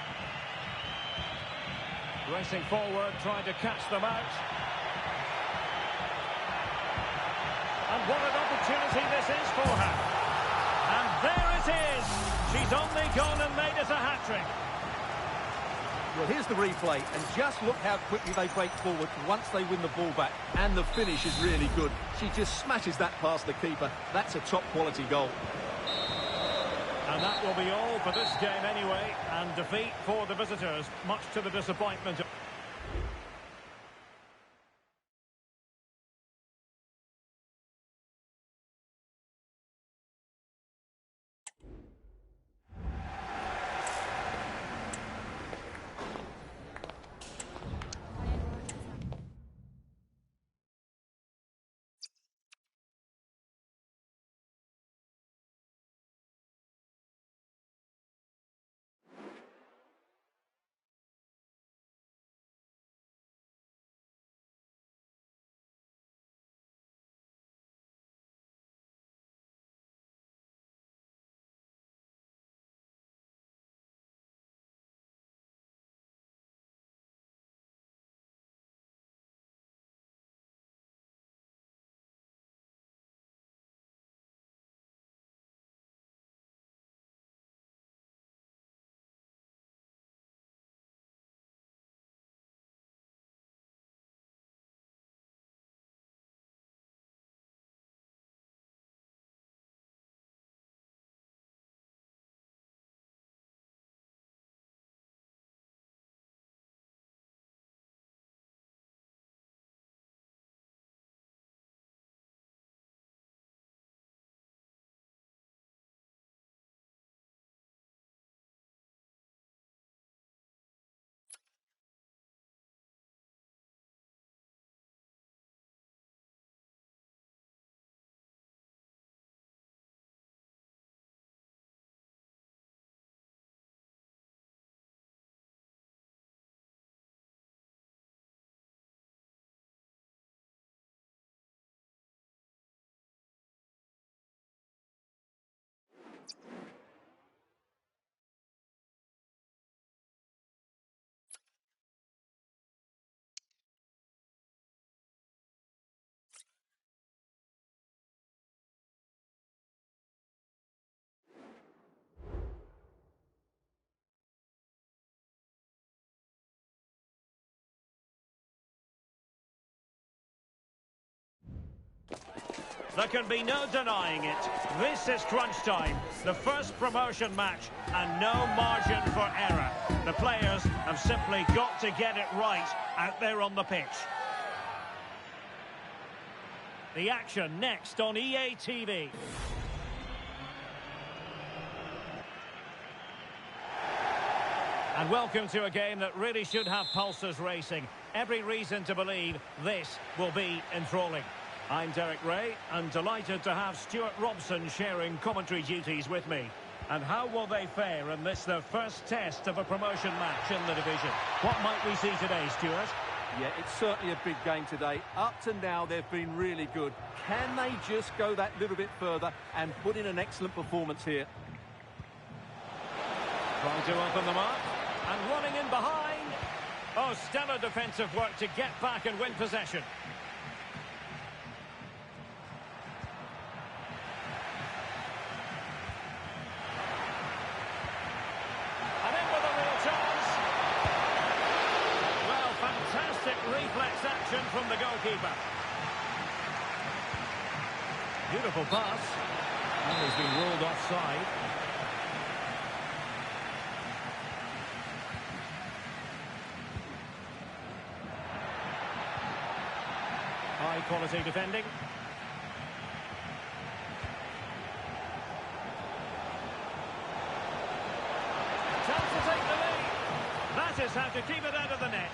Racing forward, trying to catch them out. And what an opportunity this is for her. And there it is. She's only gone and made it a hat-trick. Well, here's the replay, and just look how quickly they break forward once they win the ball back. And the finish is really good. She just smashes that past the keeper. That's a top-quality goal. And that will be all for this game anyway. And defeat for the visitors, much to the disappointment of... There can be no denying it. This is crunch time. The first promotion match and no margin for error. The players have simply got to get it right out there on the pitch. The action next on EA TV. And welcome to a game that really should have pulses racing. Every reason to believe this will be enthralling. I'm Derek Ray, and delighted to have Stuart Robson sharing commentary duties with me. And how will they fare in this, their first test of a promotion match in the division? What might we see today, Stuart? Yeah, it's certainly a big game today. Up to now, they've been really good. Can they just go that little bit further and put in an excellent performance here? Trying to open them up, and running in behind. Oh, stellar defensive work to get back and win possession. reflex action from the goalkeeper. Beautiful pass. And he's been ruled offside. High quality defending. Chance to take the lead. That is how to keep it out of the net.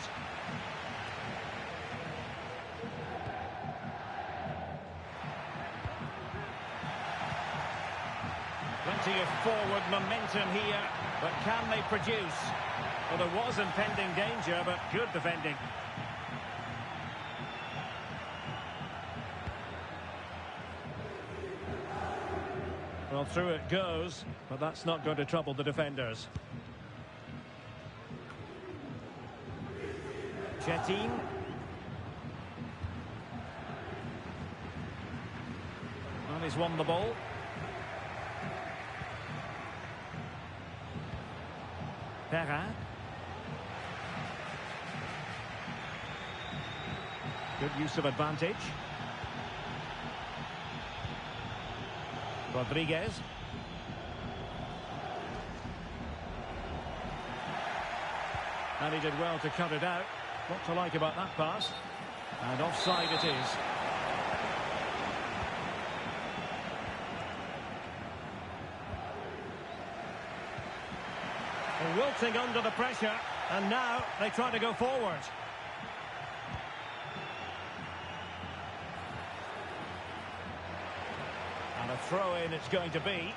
Plenty of forward momentum here, but can they produce? Well, there was impending danger, but good defending. Well, through it goes, but that's not going to trouble the defenders. Chetin. Well, he's won the ball. Perrin. Good use of advantage. Rodriguez. And he did well to cut it out. What to like about that pass? And offside it is. Wilting under the pressure, and now they try to go forward. And a throw-in it's going to be.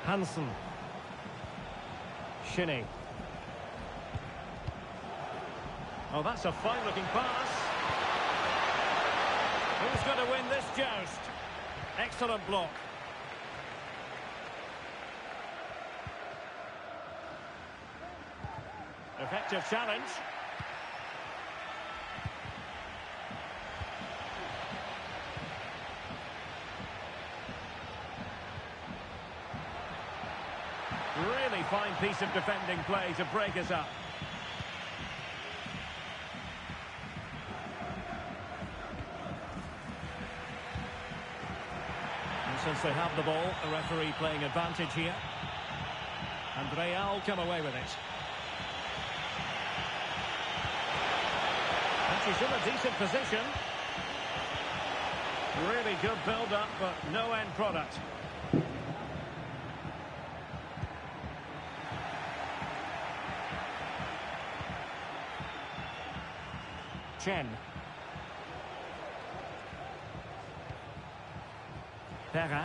Hansen. Shinnie. Oh, that's a fine-looking pass. Who's going to win this joust? Excellent block. Effective challenge. Really fine piece of defending play to break us up. Since they have the ball, the referee playing advantage here. And Real come away with it. And she's in a decent position. Really good build-up, but no end product. Chen. Perrin.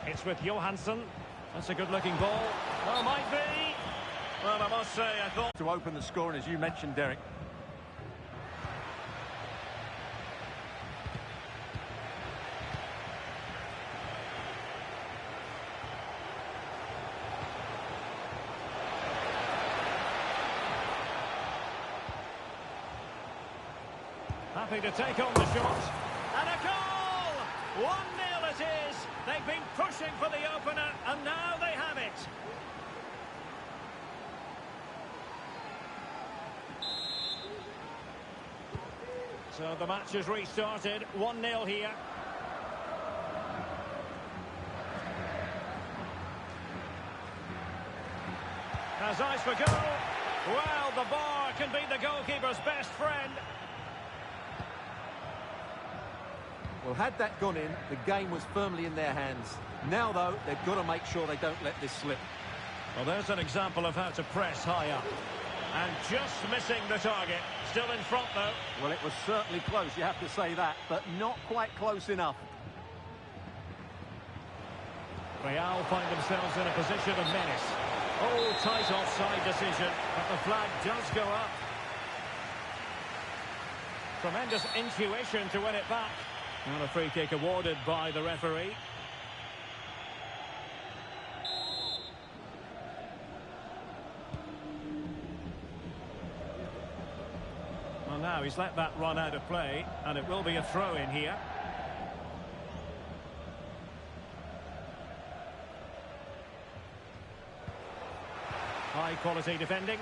It's with Johansson. That's a good-looking ball. Oh, might be. Well, I must say, I thought... To open the score, and as you mentioned, Derek. Happy to take on the shot. And a goal! 1-0 it is. They've been pushing for the opener, and now they have it. So the match has restarted. 1-0 here. Has eyes for goal. Well, the bar can be the goalkeeper's best friend. Well, had that gone in, the game was firmly in their hands. Now, though, they've got to make sure they don't let this slip. Well, there's an example of how to press high up. And just missing the target. Still in front, though. Well, it was certainly close, you have to say that, but not quite close enough. Real find themselves in a position of menace. Oh, tight offside decision, but the flag does go up. Tremendous intuition to win it back. And a free kick awarded by the referee. Well, now he's let that run out of play, and it will be a throw-in here. High quality defending.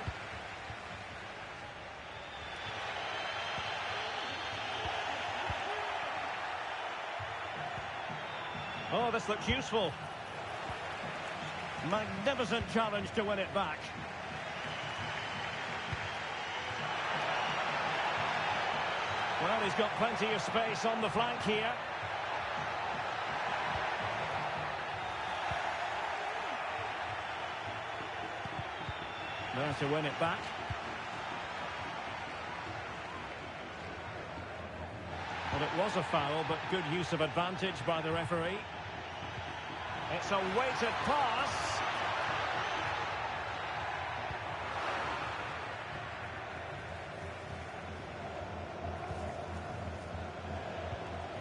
Oh, this looks useful. Magnificent challenge to win it back. Well, he's got plenty of space on the flank here. There to win it back. Well, it was a foul, but good use of advantage by the referee. It's a weighted pass.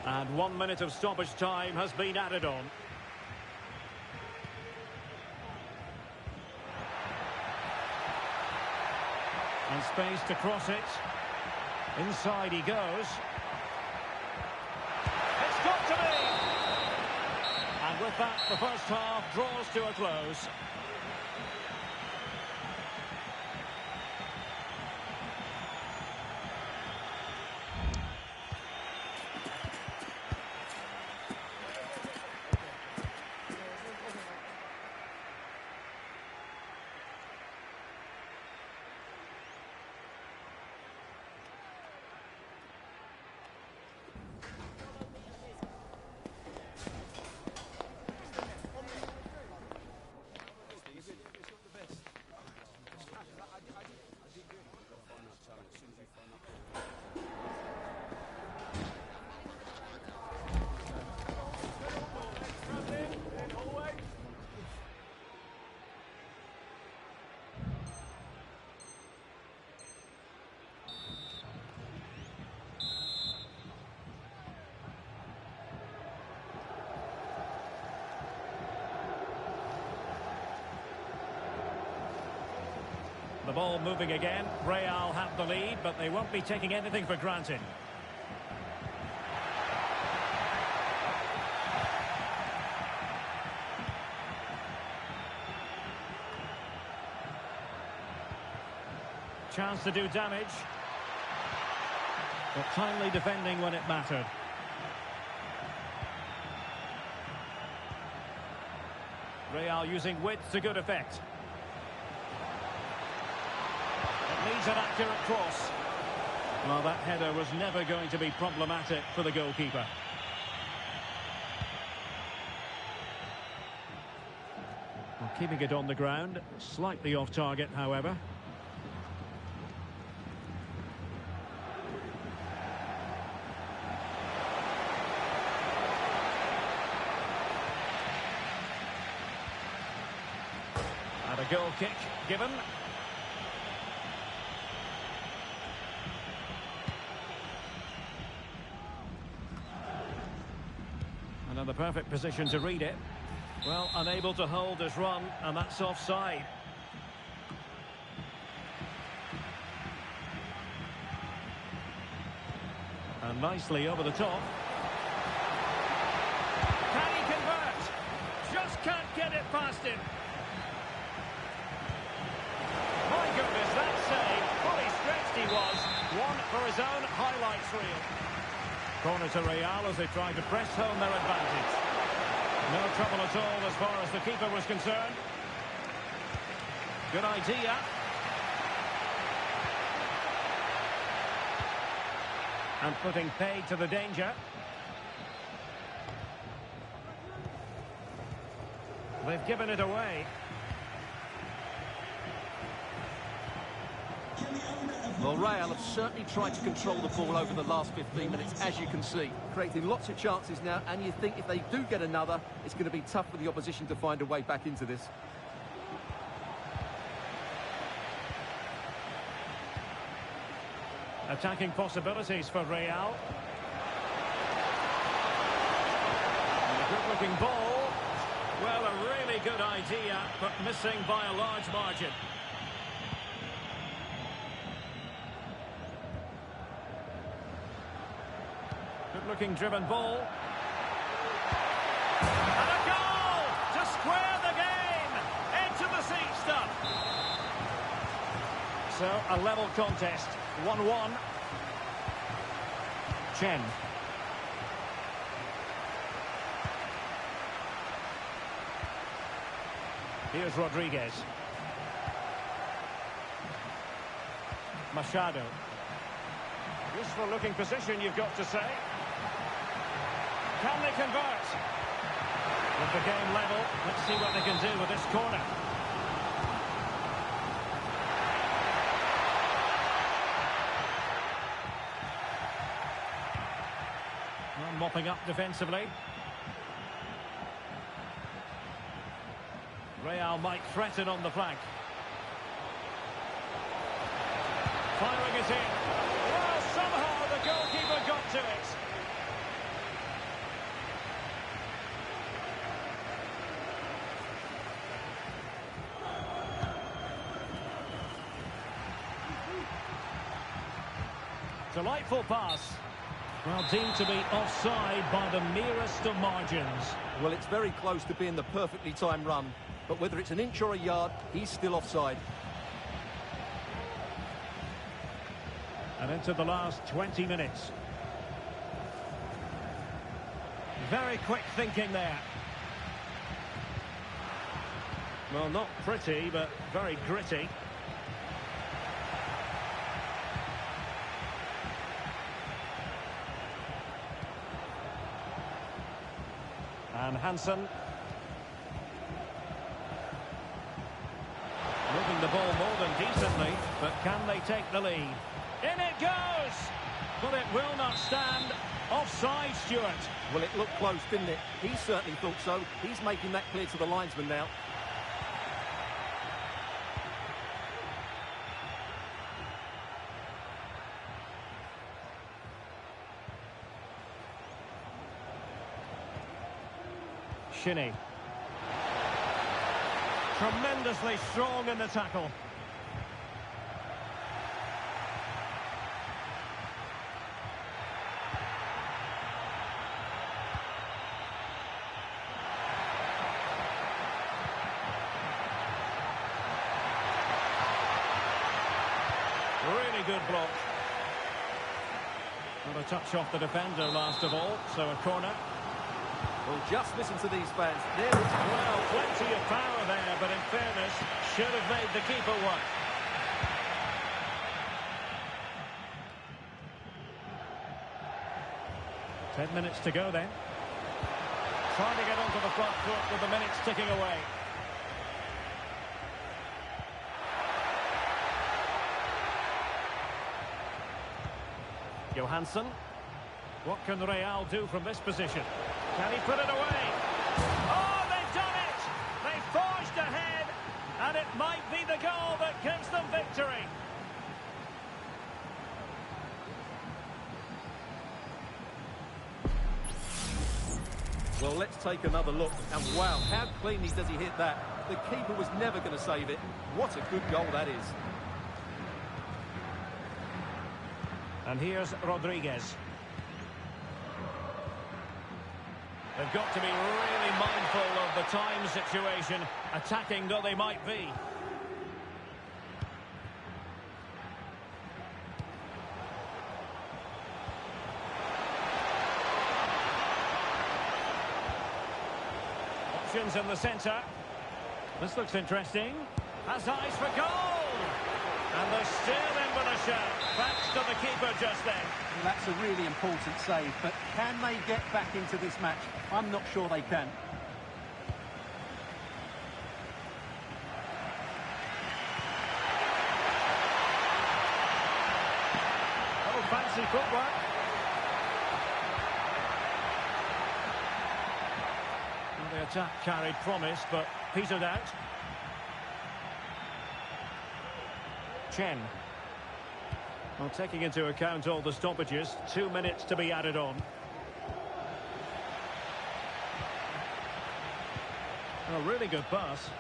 And 1 minute of stoppage time has been added on. And space to cross it. Inside he goes. It's got to be! And with that, the first half draws to a close. The ball moving again. Real have the lead, but they won't be taking anything for granted. Chance to do damage. But timely defending when it mattered. Real using width to good effect. Needs an accurate cross. Well, that header was never going to be problematic for the goalkeeper. Well, keeping it on the ground, slightly off target, however. And a goal kick given. And the perfect position to read it. Well, unable to hold his run, and that's offside. And nicely over the top. Can he convert? Just can't get it past him. My goodness, that save. Fully stretched he was. One for his own highlights reel. Corner to Real as they try to press home their advantage. No trouble at all as far as the keeper was concerned. Good idea. And putting paid to the danger. They've given it away. Well, Real have certainly tried to control the ball over the last 15 minutes, as you can see. Creating lots of chances now, and you think if they do get another, it's going to be tough for the opposition to find a way back into this. Attacking possibilities for Real. And a good-looking ball. Well, a really good idea, but missing by a large margin. Good-looking driven ball. And a goal to square the game. Into the seat stuff. So, a level contest, 1-1. Chen. Here's Rodriguez. Machado. Useful looking position, you've got to say. Can they convert? With the game level, let's see what they can do with this corner. Well, mopping up defensively. Real might threaten on the flank. Firing it in. Well, somehow the goalkeeper got to it. Delightful pass. Well, deemed to be offside by the merest of margins. Well, it's very close to being the perfectly timed run. But whether it's an inch or a yard, he's still offside. And into the last 20 minutes. Very quick thinking there. Well, not pretty, but very gritty. And Hansen. Moving the ball more than decently, but can they take the lead? In it goes! But it will not stand. Offside, Stuart. Well, it looked close, didn't it? He certainly thought so. He's making that clear to the linesman now. Shinnie. Tremendously strong in the tackle. Really good block. Not a touch off the defender last of all, so a corner. Well, just listen to these fans. There it's Well, plenty of power there, but in fairness, should have made the keeper work. Ten minutes to go then. Trying to get onto the front foot with the minutes ticking away. Johansson. What can Real do from this position? Can he put it away? Oh, they've done it! They've forged ahead, and it might be the goal that gives them victory. Well, let's take another look. And wow, how cleanly does he hit that? The keeper was never going to save it. What a good goal that is. And here's Rodriguez. They've got to be really mindful of the time situation, attacking though they might be. Options in the centre. This looks interesting. Has eyes for goal! And they're still in with a shout. Thanks to the keeper just then. That's a really important save, but can they get back into this match? I'm not sure they can. Oh, fancy footwork. Well, the attack carried promise, but petered out. Chen. Well, taking into account all the stoppages, 2 minutes to be added on. A really good pass.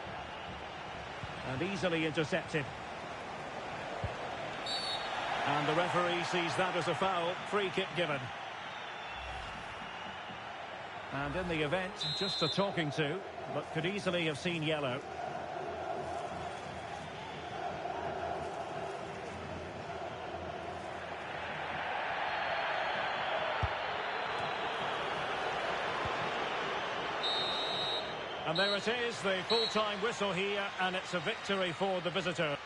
And easily intercepted. And the referee sees that as a foul. Free kick given. And in the event, just a talking to, but could easily have seen yellow. And there it is, the full-time whistle here, and it's a victory for the visitor.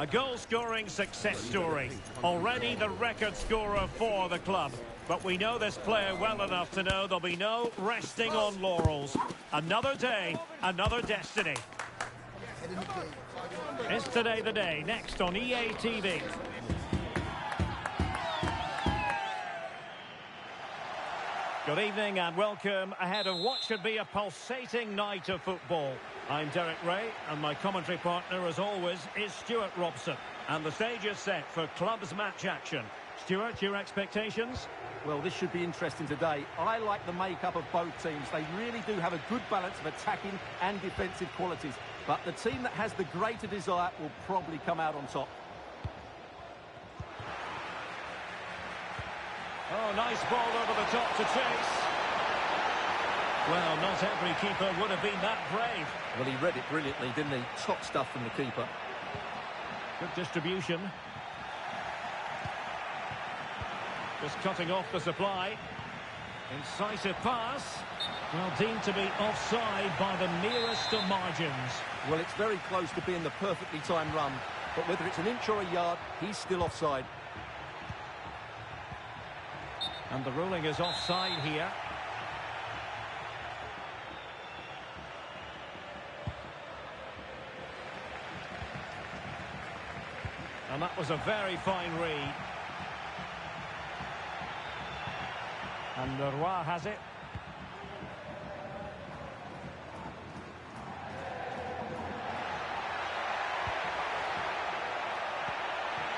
A goal-scoring success story. Already the record scorer for the club. But we know this player well enough to know there'll be no resting on laurels. Another day, another destiny. Is Today the Day, next on EA TV. Good evening and welcome ahead of what should be a pulsating night of football. I'm Derek Ray and my commentary partner as always is Stuart Robson. And the stage is set for clubs match action. Stuart, your expectations? Well, this should be interesting today. I like the makeup of both teams. They really do have a good balance of attacking and defensive qualities. But the team that has the greater desire will probably come out on top. Oh, nice ball over the top to chase. Well, not every keeper would have been that brave. Well, he read it brilliantly, didn't he? Top stuff from the keeper. Good distribution. Just cutting off the supply. Incisive pass. Well, deemed to be offside by the merest of margins. Well, it's very close to being the perfectly timed run. But whether it's an inch or a yard, he's still offside. And the ruling is offside here. And that was a very fine read. And Leroy has it.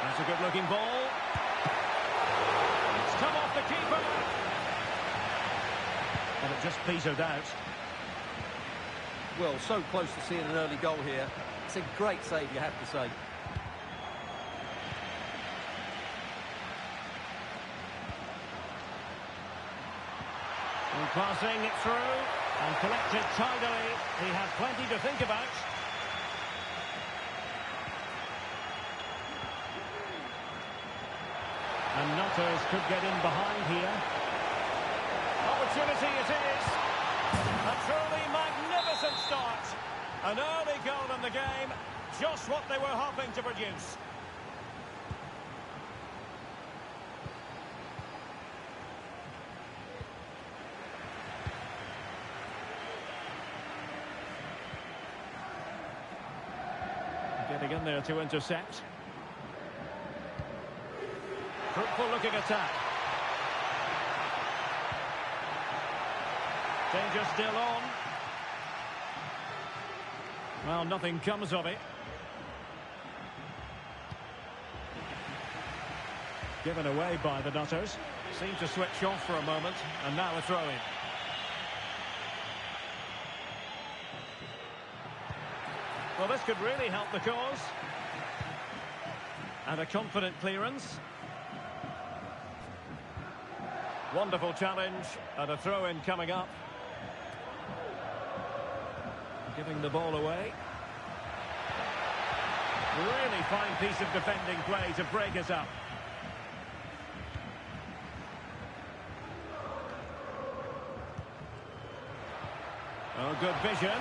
That's a good-looking ball. It's come off the keeper. But it just petered out. Well, so close to seeing an early goal here. It's a great save, you have to say. And passing it through and collected tidily. He had plenty to think about. And Nutters could get in behind here. Opportunity it is. A truly magnificent start. An early goal in the game. Just what they were hoping to produce. Getting in there to intercept. Fruitful looking attack. Danger still on. Well, nothing comes of it. Given away by the Nutters. Seemed to switch off for a moment, and now a throw-in. Well, this could really help the cause. And a confident clearance. Wonderful challenge, and a throw-in coming up. Giving the ball away. Really fine piece of defending play to break us up. Oh, good vision.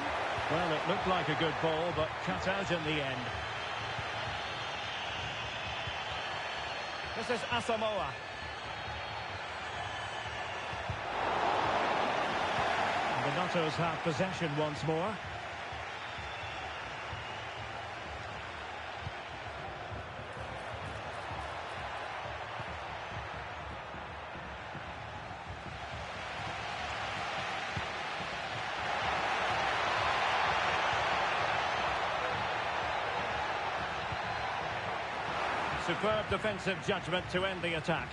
Well, it looked like a good ball, but cut out in the end. This is Asamoah. The Nutters have possession once more. Superb defensive judgment to end the attack.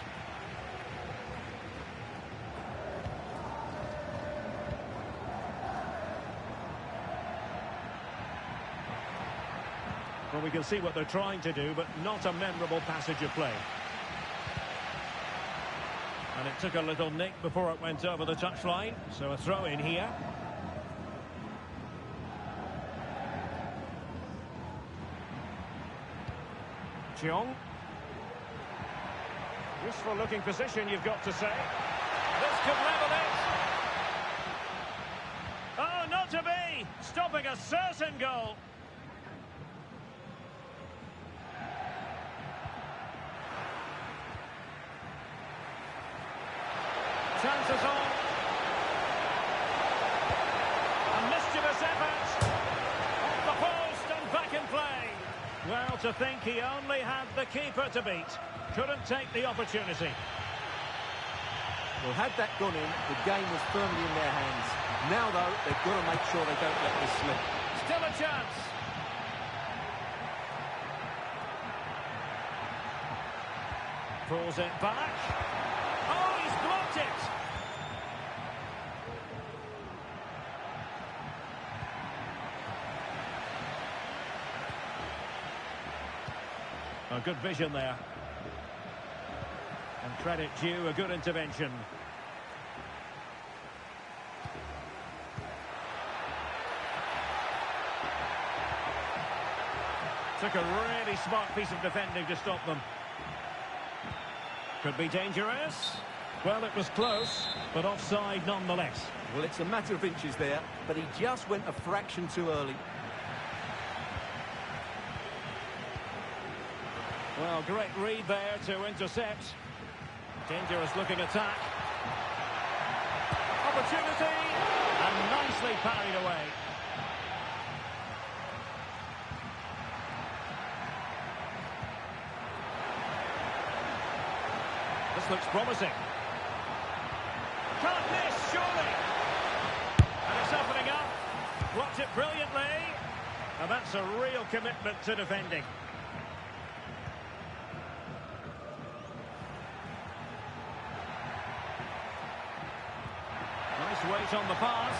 Well, we can see what they're trying to do, but not a memorable passage of play. And it took a little nick before it went over the touchline, so a throw in here. Cheong. Useful looking position, you've got to say. This could level it. Oh, not to be! Stopping a certain goal. chances on. A mischievous effort. Off the post and back in play. Well, to think he only had the keeper to beat. Couldn't take the opportunity. Well, had that gone in, the game was firmly in their hands. Now, though, they've got to make sure they don't let this slip. Still a chance. Pulls it back. Oh, he's blocked it. A good vision there. And credit due, a good intervention. Took a really smart piece of defending to stop them. Could be dangerous. Well, it was close, but offside nonetheless. Well, it's a matter of inches there, but he just went a fraction too early. Well, great read there to intercept. Dangerous looking attack. Opportunity, and nicely parried away. This looks promising. Can't miss, surely. And it's opening up. Blocked it brilliantly. And that's a real commitment to defending. Nice weight on the pass.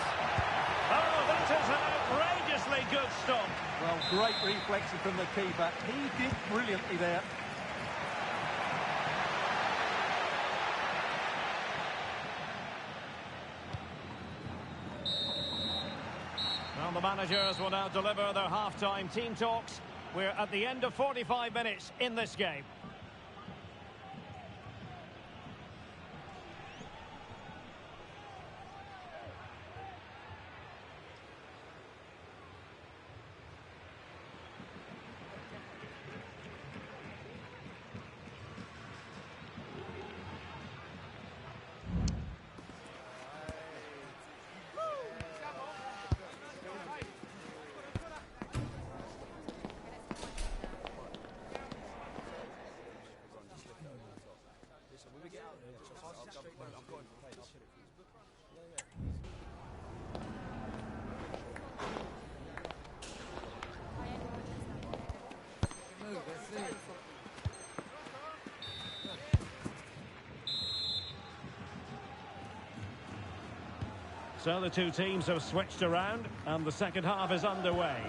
Oh, that is an outrageously good stop. Well, great reflection from the keeper. He did brilliantly there. Well, the managers will now deliver their half-time team talks. We're at the end of 45 minutes in this game. So the two teams have switched around and the second half is underway.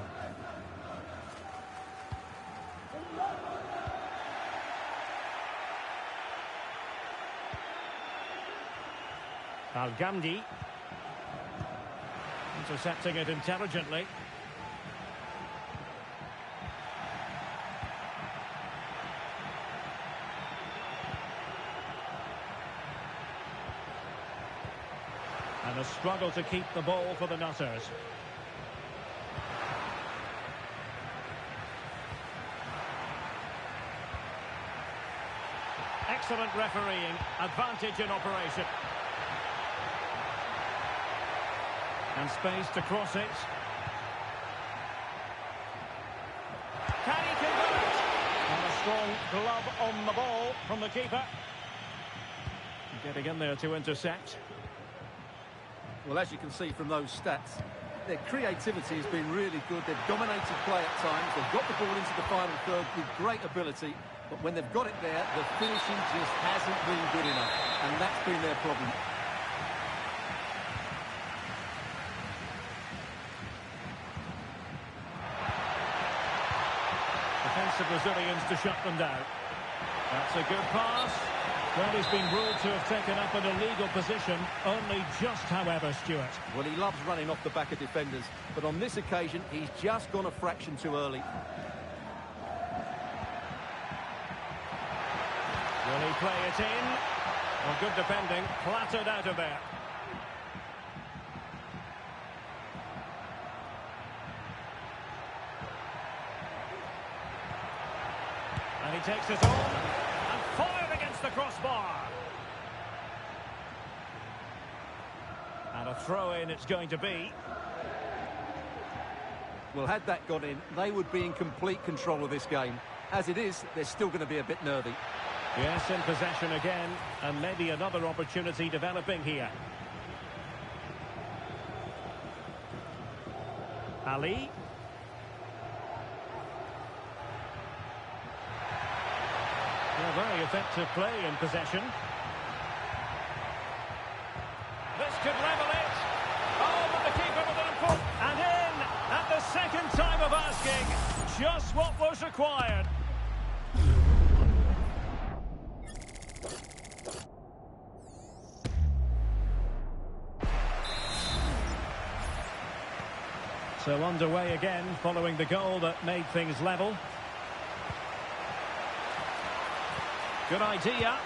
Al-Ghamdi intercepting it intelligently. And a struggle to keep the ball for the Nutters. Excellent refereeing, advantage in operation. And space to cross it. Can he convert? And a strong glove on the ball from the keeper. Getting in there to intercept. Well, as you can see from those stats, their creativity has been really good. They've dominated play at times. They've got the ball into the final third with great ability. But when they've got it there, the finishing just hasn't been good enough. And that's been their problem. Defensive Brazilians to shut them down. That's a good pass. Well, he's been ruled to have taken up an illegal position, only just, however, Stuart. Well, he loves running off the back of defenders, but on this occasion, he's just gone a fraction too early. Will he play it in? Well, good defending, flattered out of there. And he takes it on. And fired against the crossbar. A throw-in it's going to be. Well, had that gone in, they would be in complete control of this game. As it is, they're still going to be a bit nervy. Yes, in possession again, and maybe another opportunity developing here. Ali. Yeah, very effective play in possession. This could level it. Oh, but the keeper with an important... And in at the second time of asking. Just what was required. So underway again, following the goal that made things level. Good idea.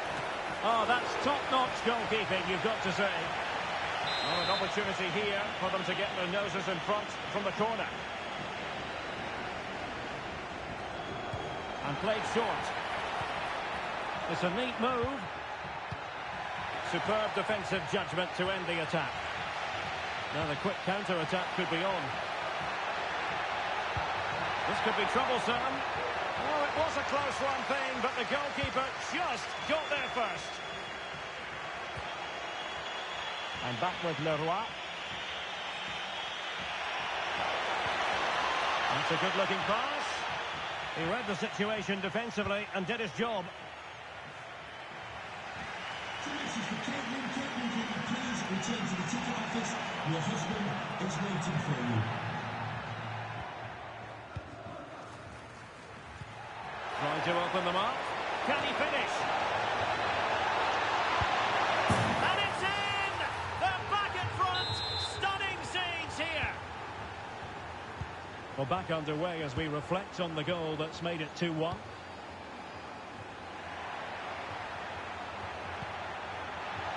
Oh, that's top-notch goalkeeping, you've got to say. Well, an opportunity here for them to get their noses in front from the corner. And played short. It's a neat move. Superb defensive judgment to end the attack. Now the quick counter-attack could be on. This could be troublesome. Oh, it was a close one thing, but the goalkeeper just got there first. And back with Leroy. That's a good-looking pass. He read the situation defensively and did his job. So this is for Caitlin. Caitlin, can you please return to the ticket office? Your husband is waiting for you. Trying to open them up. Can he finish? And it's in! They're back in front! Stunning scenes here! Well, back underway as we reflect on the goal that's made it 2-1.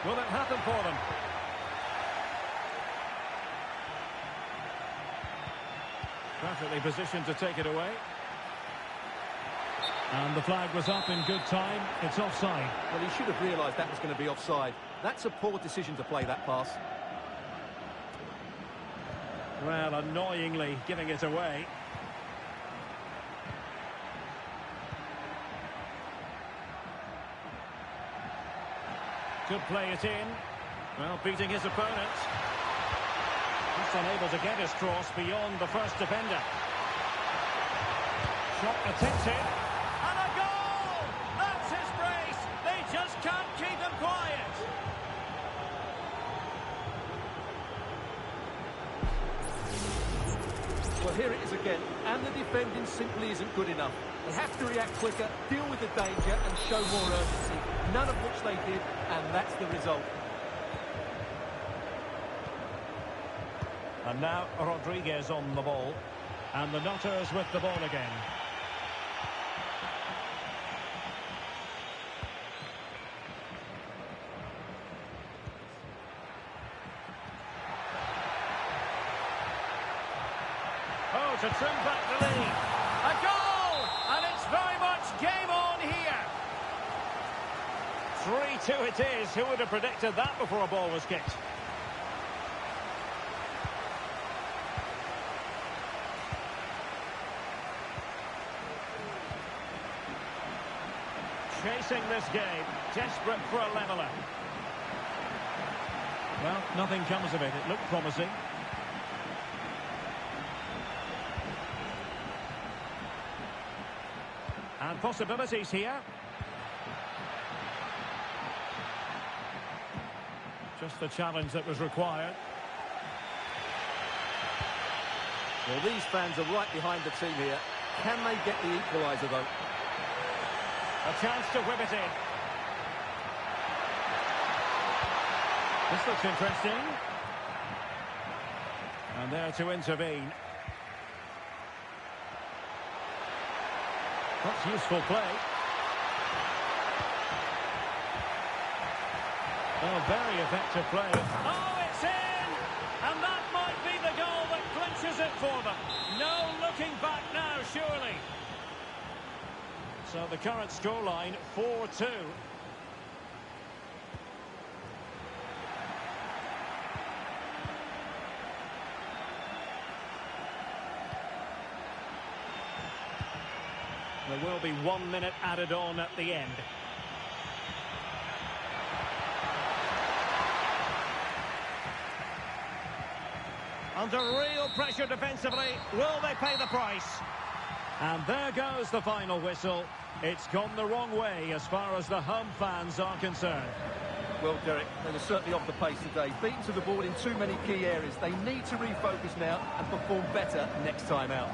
Will it happen for them? Perfectly positioned to take it away. And the flag was up in good time. It's offside. Well, he should have realised that was going to be offside. That's a poor decision to play that pass. Well, annoyingly giving it away. Could play it in. Well, beating his opponent. Just unable to get his cross beyond the first defender. Shot attempted. And a goal! That's his brace. They just can't keep him quiet. Well, here it is again, and the defending simply isn't good enough. They have to react quicker, deal with the danger, and show more urgency. None of which they did, and that's the result. And now Rodriguez on the ball. And the Nutters with the ball again. Oh, to trim back the lead. A goal! And it's very much game on here. 3-2 it is. Who would have predicted that before a ball was kicked? Chasing this game, desperate for a leveller. Well, nothing comes of it. It looked promising. And possibilities here. Just the challenge that was required. Well, these fans are right behind the team here. Can they get the equaliser, though? A chance to whip it in. This looks interesting. And there to intervene. That's useful play. Oh, very effective play. Oh, it's in! And that might be the goal that clinches it for them. No looking back now, surely. So the current scoreline, 4-2. There will be 1 minute added on at the end. Under real pressure defensively, will they pay the price? And there goes the final whistle. It's gone the wrong way as far as the home fans are concerned. Well, Derek, they were certainly off the pace today. Beaten to the ball in too many key areas. They need to refocus now and perform better next time out.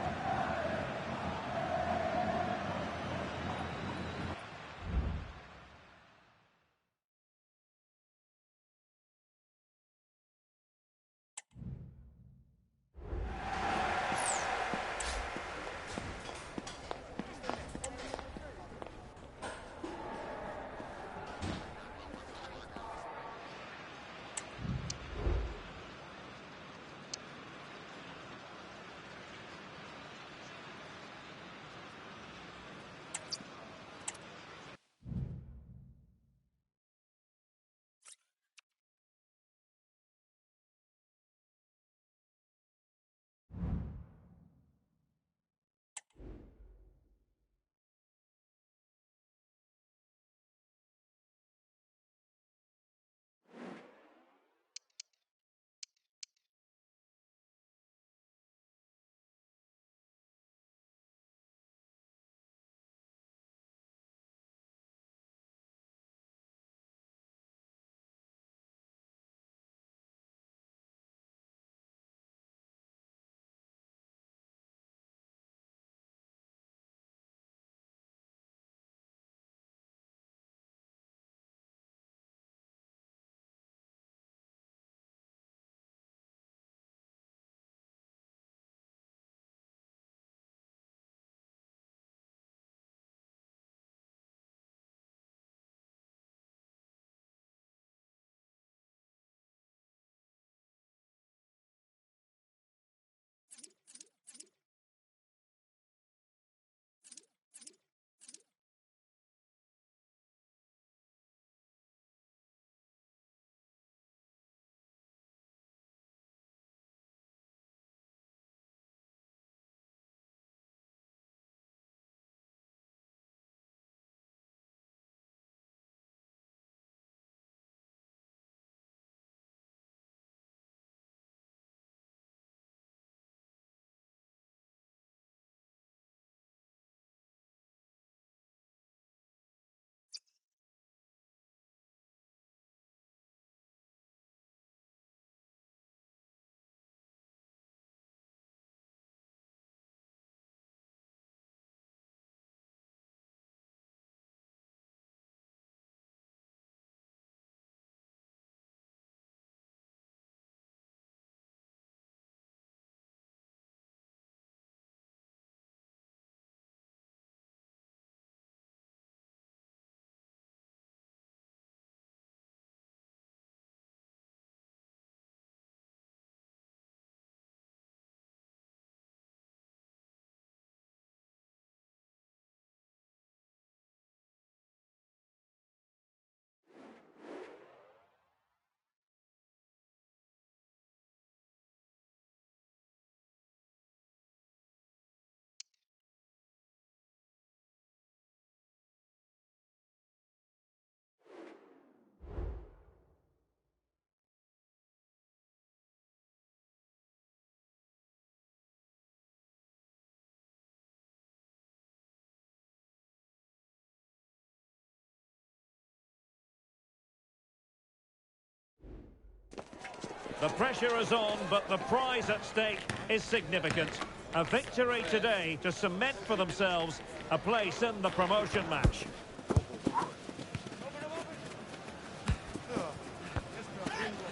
The pressure is on, but the prize at stake is significant. A victory today to cement for themselves a place in the promotion match.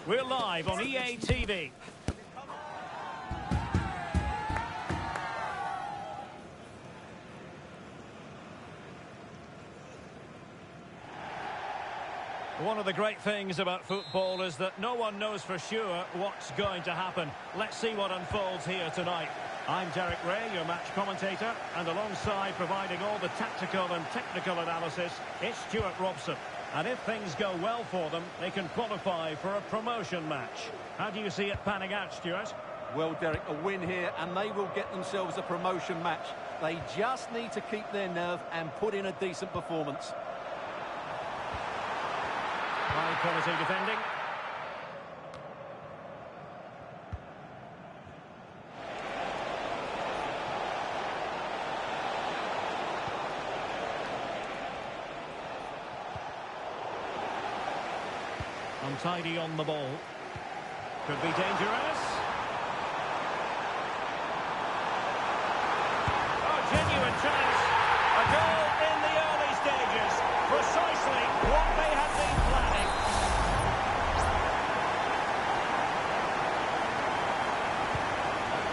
We're live on EA TV. One of the great things about football is that no one knows for sure what's going to happen. Let's see what unfolds here tonight. I'm Derek Ray, your match commentator, and alongside providing all the tactical and technical analysis, it's Stuart Robson. And if things go well for them, they can qualify for a promotion match. How do you see it panning out, Stuart? Well, Derek, a win here, and they will get themselves a promotion match. They just need to keep their nerve and put in a decent performance. High quality defending. Untidy on the ball. Could be dangerous. Oh, genuine chance. A goal in the early stages. Precisely what they had been planning.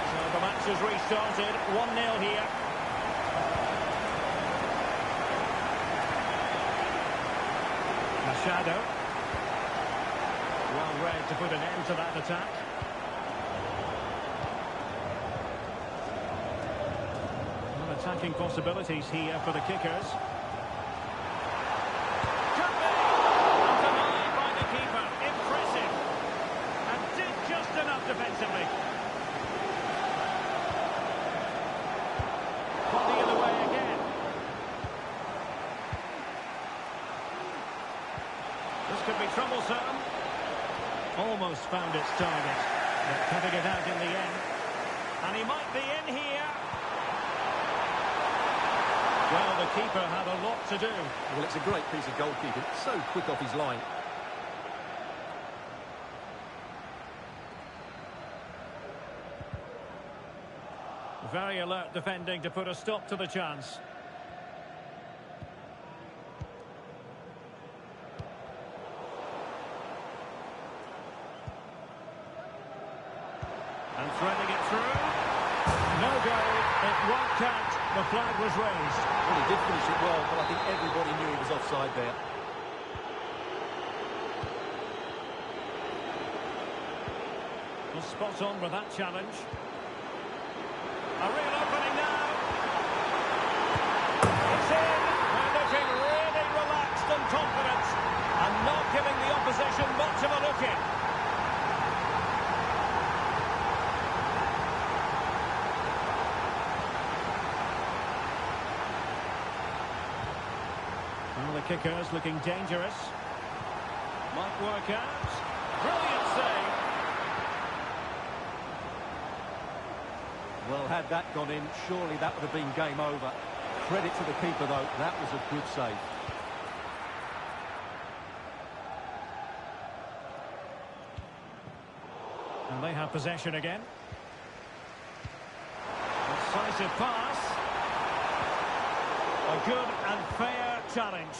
So the match has restarted. 1-0 here. A shadow. Well read to put an end to that attack. Well, attacking possibilities here for the kickers. Could be! Denied by the keeper. Impressive. And did just enough defensively. But the other way again. This could be troublesome. Almost found its target, but cutting it out in the end. And he might be in here. Well, the keeper had a lot to do. Well, it's a great piece of goalkeeping. So quick off his line. Very alert defending to put a stop to the chance. And threading it through. No goal. It won't count. The flag was raised. Well, he did finish it well, but I think everybody knew he was offside there. Well, spot on with that challenge. A real opening now. It's in. They're looking really relaxed and confident. And not giving the opposition much of a look in. Well, the kicker's looking dangerous. Might work out. Brilliant save. Well, had that gone in, surely that would have been game over. Credit to the keeper, though. That was a good save. And they have possession again. Decisive pass. A good and fair challenge.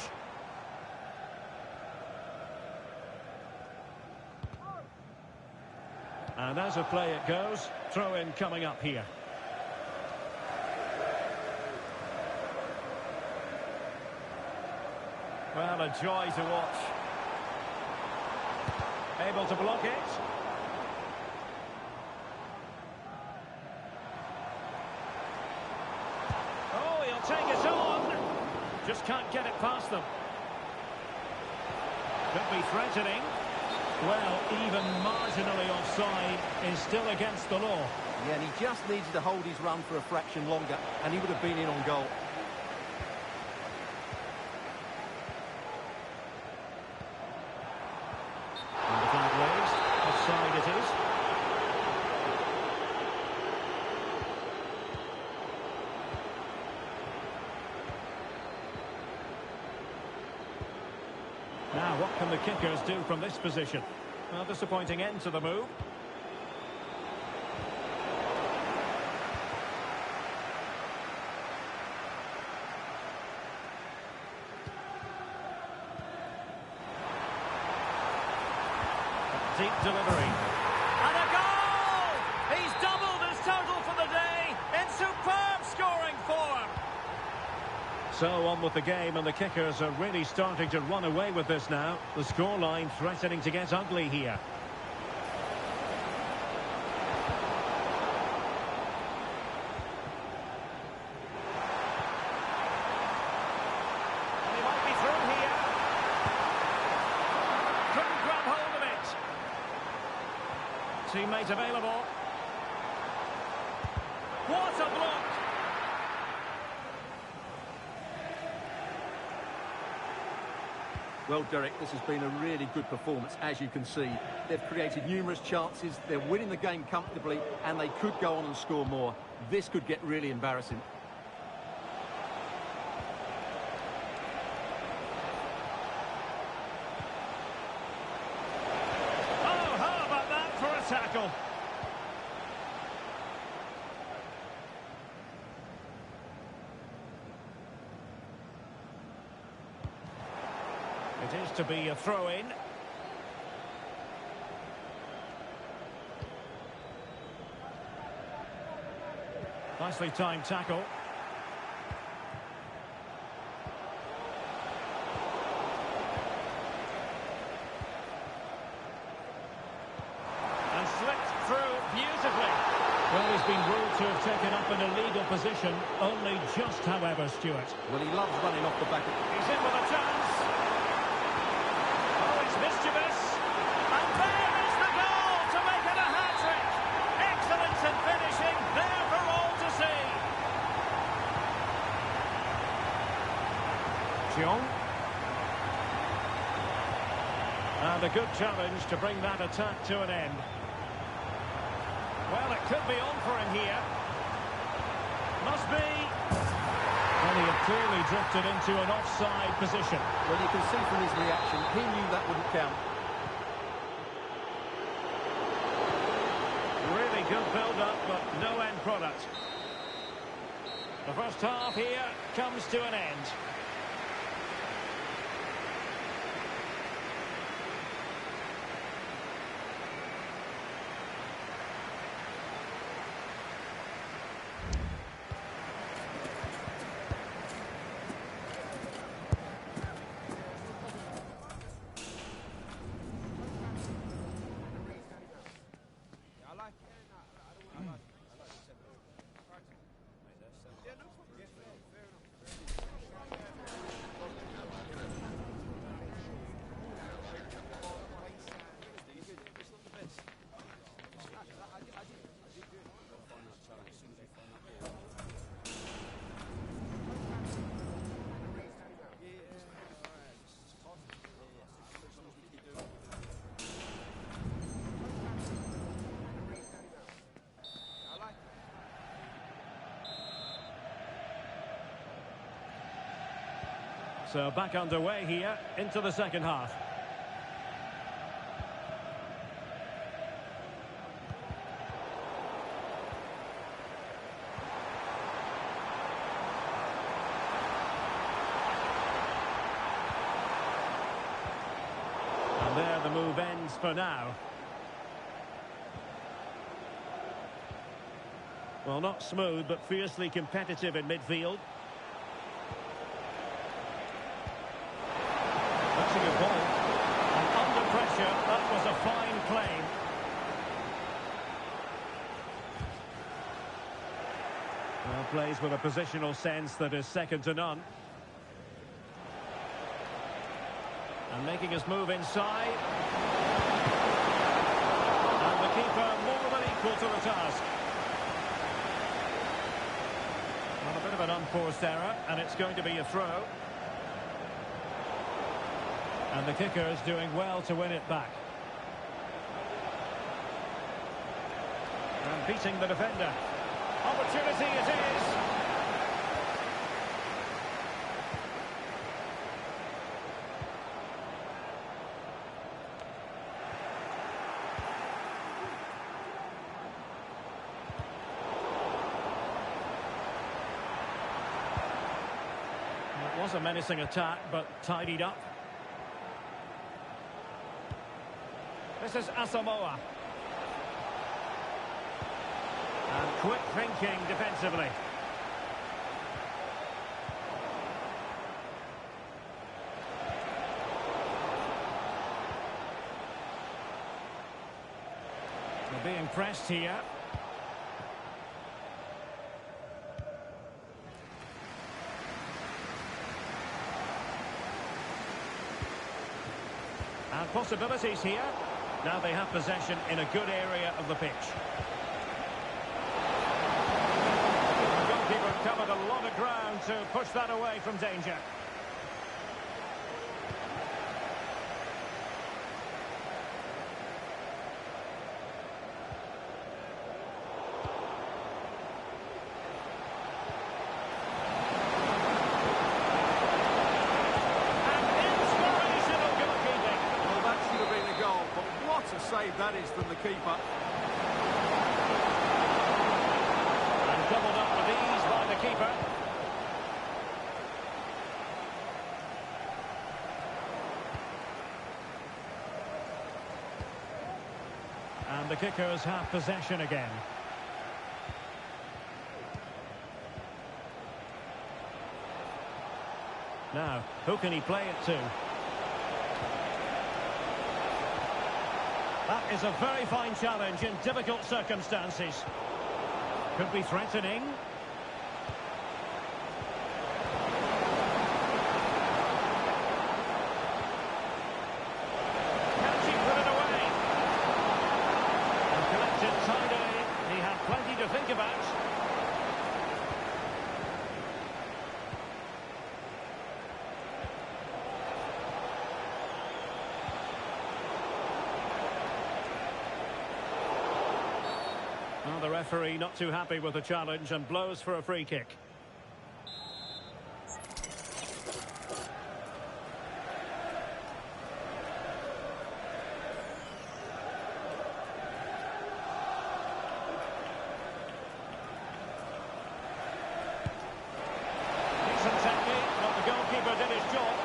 And as a play it goes, throw in coming up here. Well, a joy to watch. Able to block it. Oh, he'll take it on. Just can't get it past them. Could be threatening. Well, even marginally offside is still against the law. Yeah, and he just needed to hold his run for a fraction longer, and he would have been in on goal. And the flag raised. Offside it is. Now, what can the kickers do from this position? Well, disappointing end to the move. Deep delivery. And a goal! He's doubled his total for the day in superb scoring form. So on with the game, and the kickers are really starting to run away with this now. The scoreline threatening to get ugly here. And he might be through here. Couldn't grab hold of it. Teammate available. Well, Derek, this has been a really good performance, as you can see. They've created numerous chances, they're winning the game comfortably, and they could go on and score more. This could get really embarrassing. Oh, how about that for a tackle? It is to be a throw-in. Nicely timed tackle. And slipped through beautifully. Well, he's been ruled to have taken up an illegal position. Only just, however, Stuart. Well, he loves running off the back of... He's in with a chance. Oh, it's mischievous. And there is the goal to make it a hat-trick. Excellence in finishing, there for all to see. Chiong. And a good challenge to bring that attack to an end. Well, it could be on for him here. Must be. And he had clearly drifted into an offside position. Well, you can see from his reaction, he knew that wouldn't count. Really good build-up, but no end product. The first half here comes to an end. So back underway here into the second half. And there the move ends for now. Well, not smooth, but fiercely competitive in midfield. That's a good ball. And under pressure, that was a fine claim. Well, plays with a positional sense that is second to none. And making his move inside. And the keeper more than equal to the task. Well, a bit of an unforced error, and it's going to be a throw. And the kicker is doing well to win it back. And beating the defender. Opportunity it is. It was a menacing attack, but tidied up. This is Asamoah. And quick thinking defensively. They're being pressed here. And possibilities here. Now they have possession in a good area of the pitch. The goalkeeper covered a lot of ground to push that away from danger. that is from the keeper. And doubled up with ease by the keeper. And the kickers have possession again. Now, who can he play it to? That is a very fine challenge in difficult circumstances. Could be threatening. Can she put it away? And collected tidily. He had plenty to think about. Well, the referee not too happy with the challenge and blows for a free kick. Decent technique, but the goalkeeper did his job.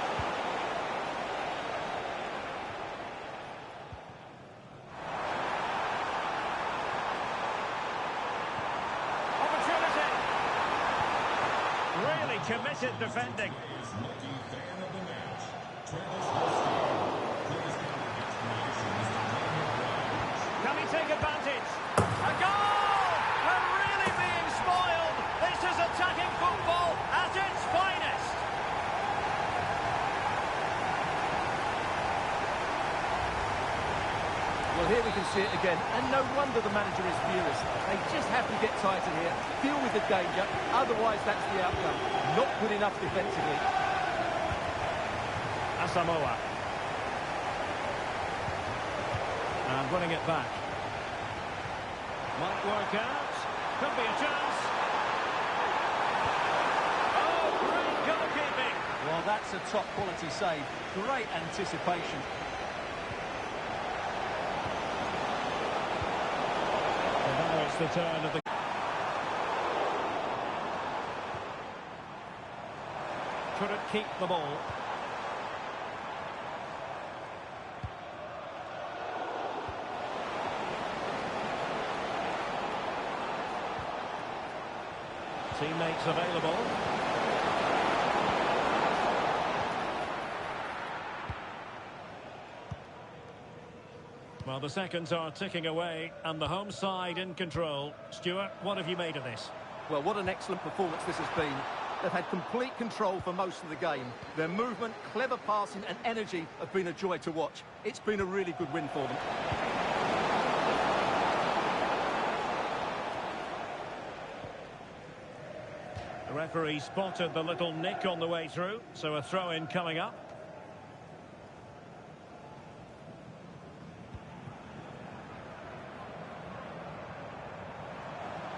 Really committed defending. Can he take advantage? A goal! And really being spoiled. This is attacking football at its finest. Well, here we can see it again, and no wonder the manager is furious. They just have to get tighter here, deal with the danger, otherwise that's the outcome. Not good enough defensively. Asamoah. And winning it back. Might work out. Could be a chance. Oh, great goalkeeping. Well, that's a top-quality save. Great anticipation. And now it's the turn of the... Couldn't keep the ball. Teammates available. Well, the seconds are ticking away and the home side in control. Stuart, what have you made of this? Well, what an excellent performance this has been. They've had complete control for most of the game. Their movement, clever passing and energy have been a joy to watch. It's been a really good win for them. The referee spotted the little nick on the way through, so a throw-in coming up.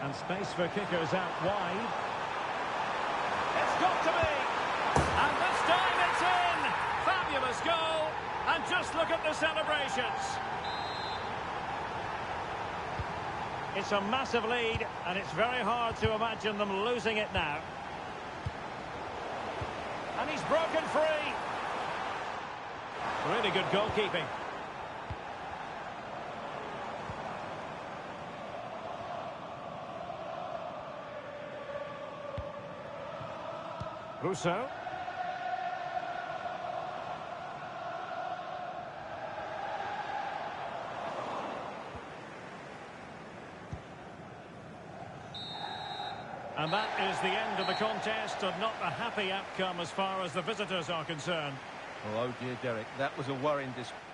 And space for kickers out wide. It's got to be! And this time it's in! Fabulous goal! And just look at the celebrations! It's a massive lead, and it's very hard to imagine them losing it now. And he's broken free! Really good goalkeeping. Russo. And that is the end of the contest, and not a happy outcome as far as the visitors are concerned. Oh dear, Derek, that was a worrying display.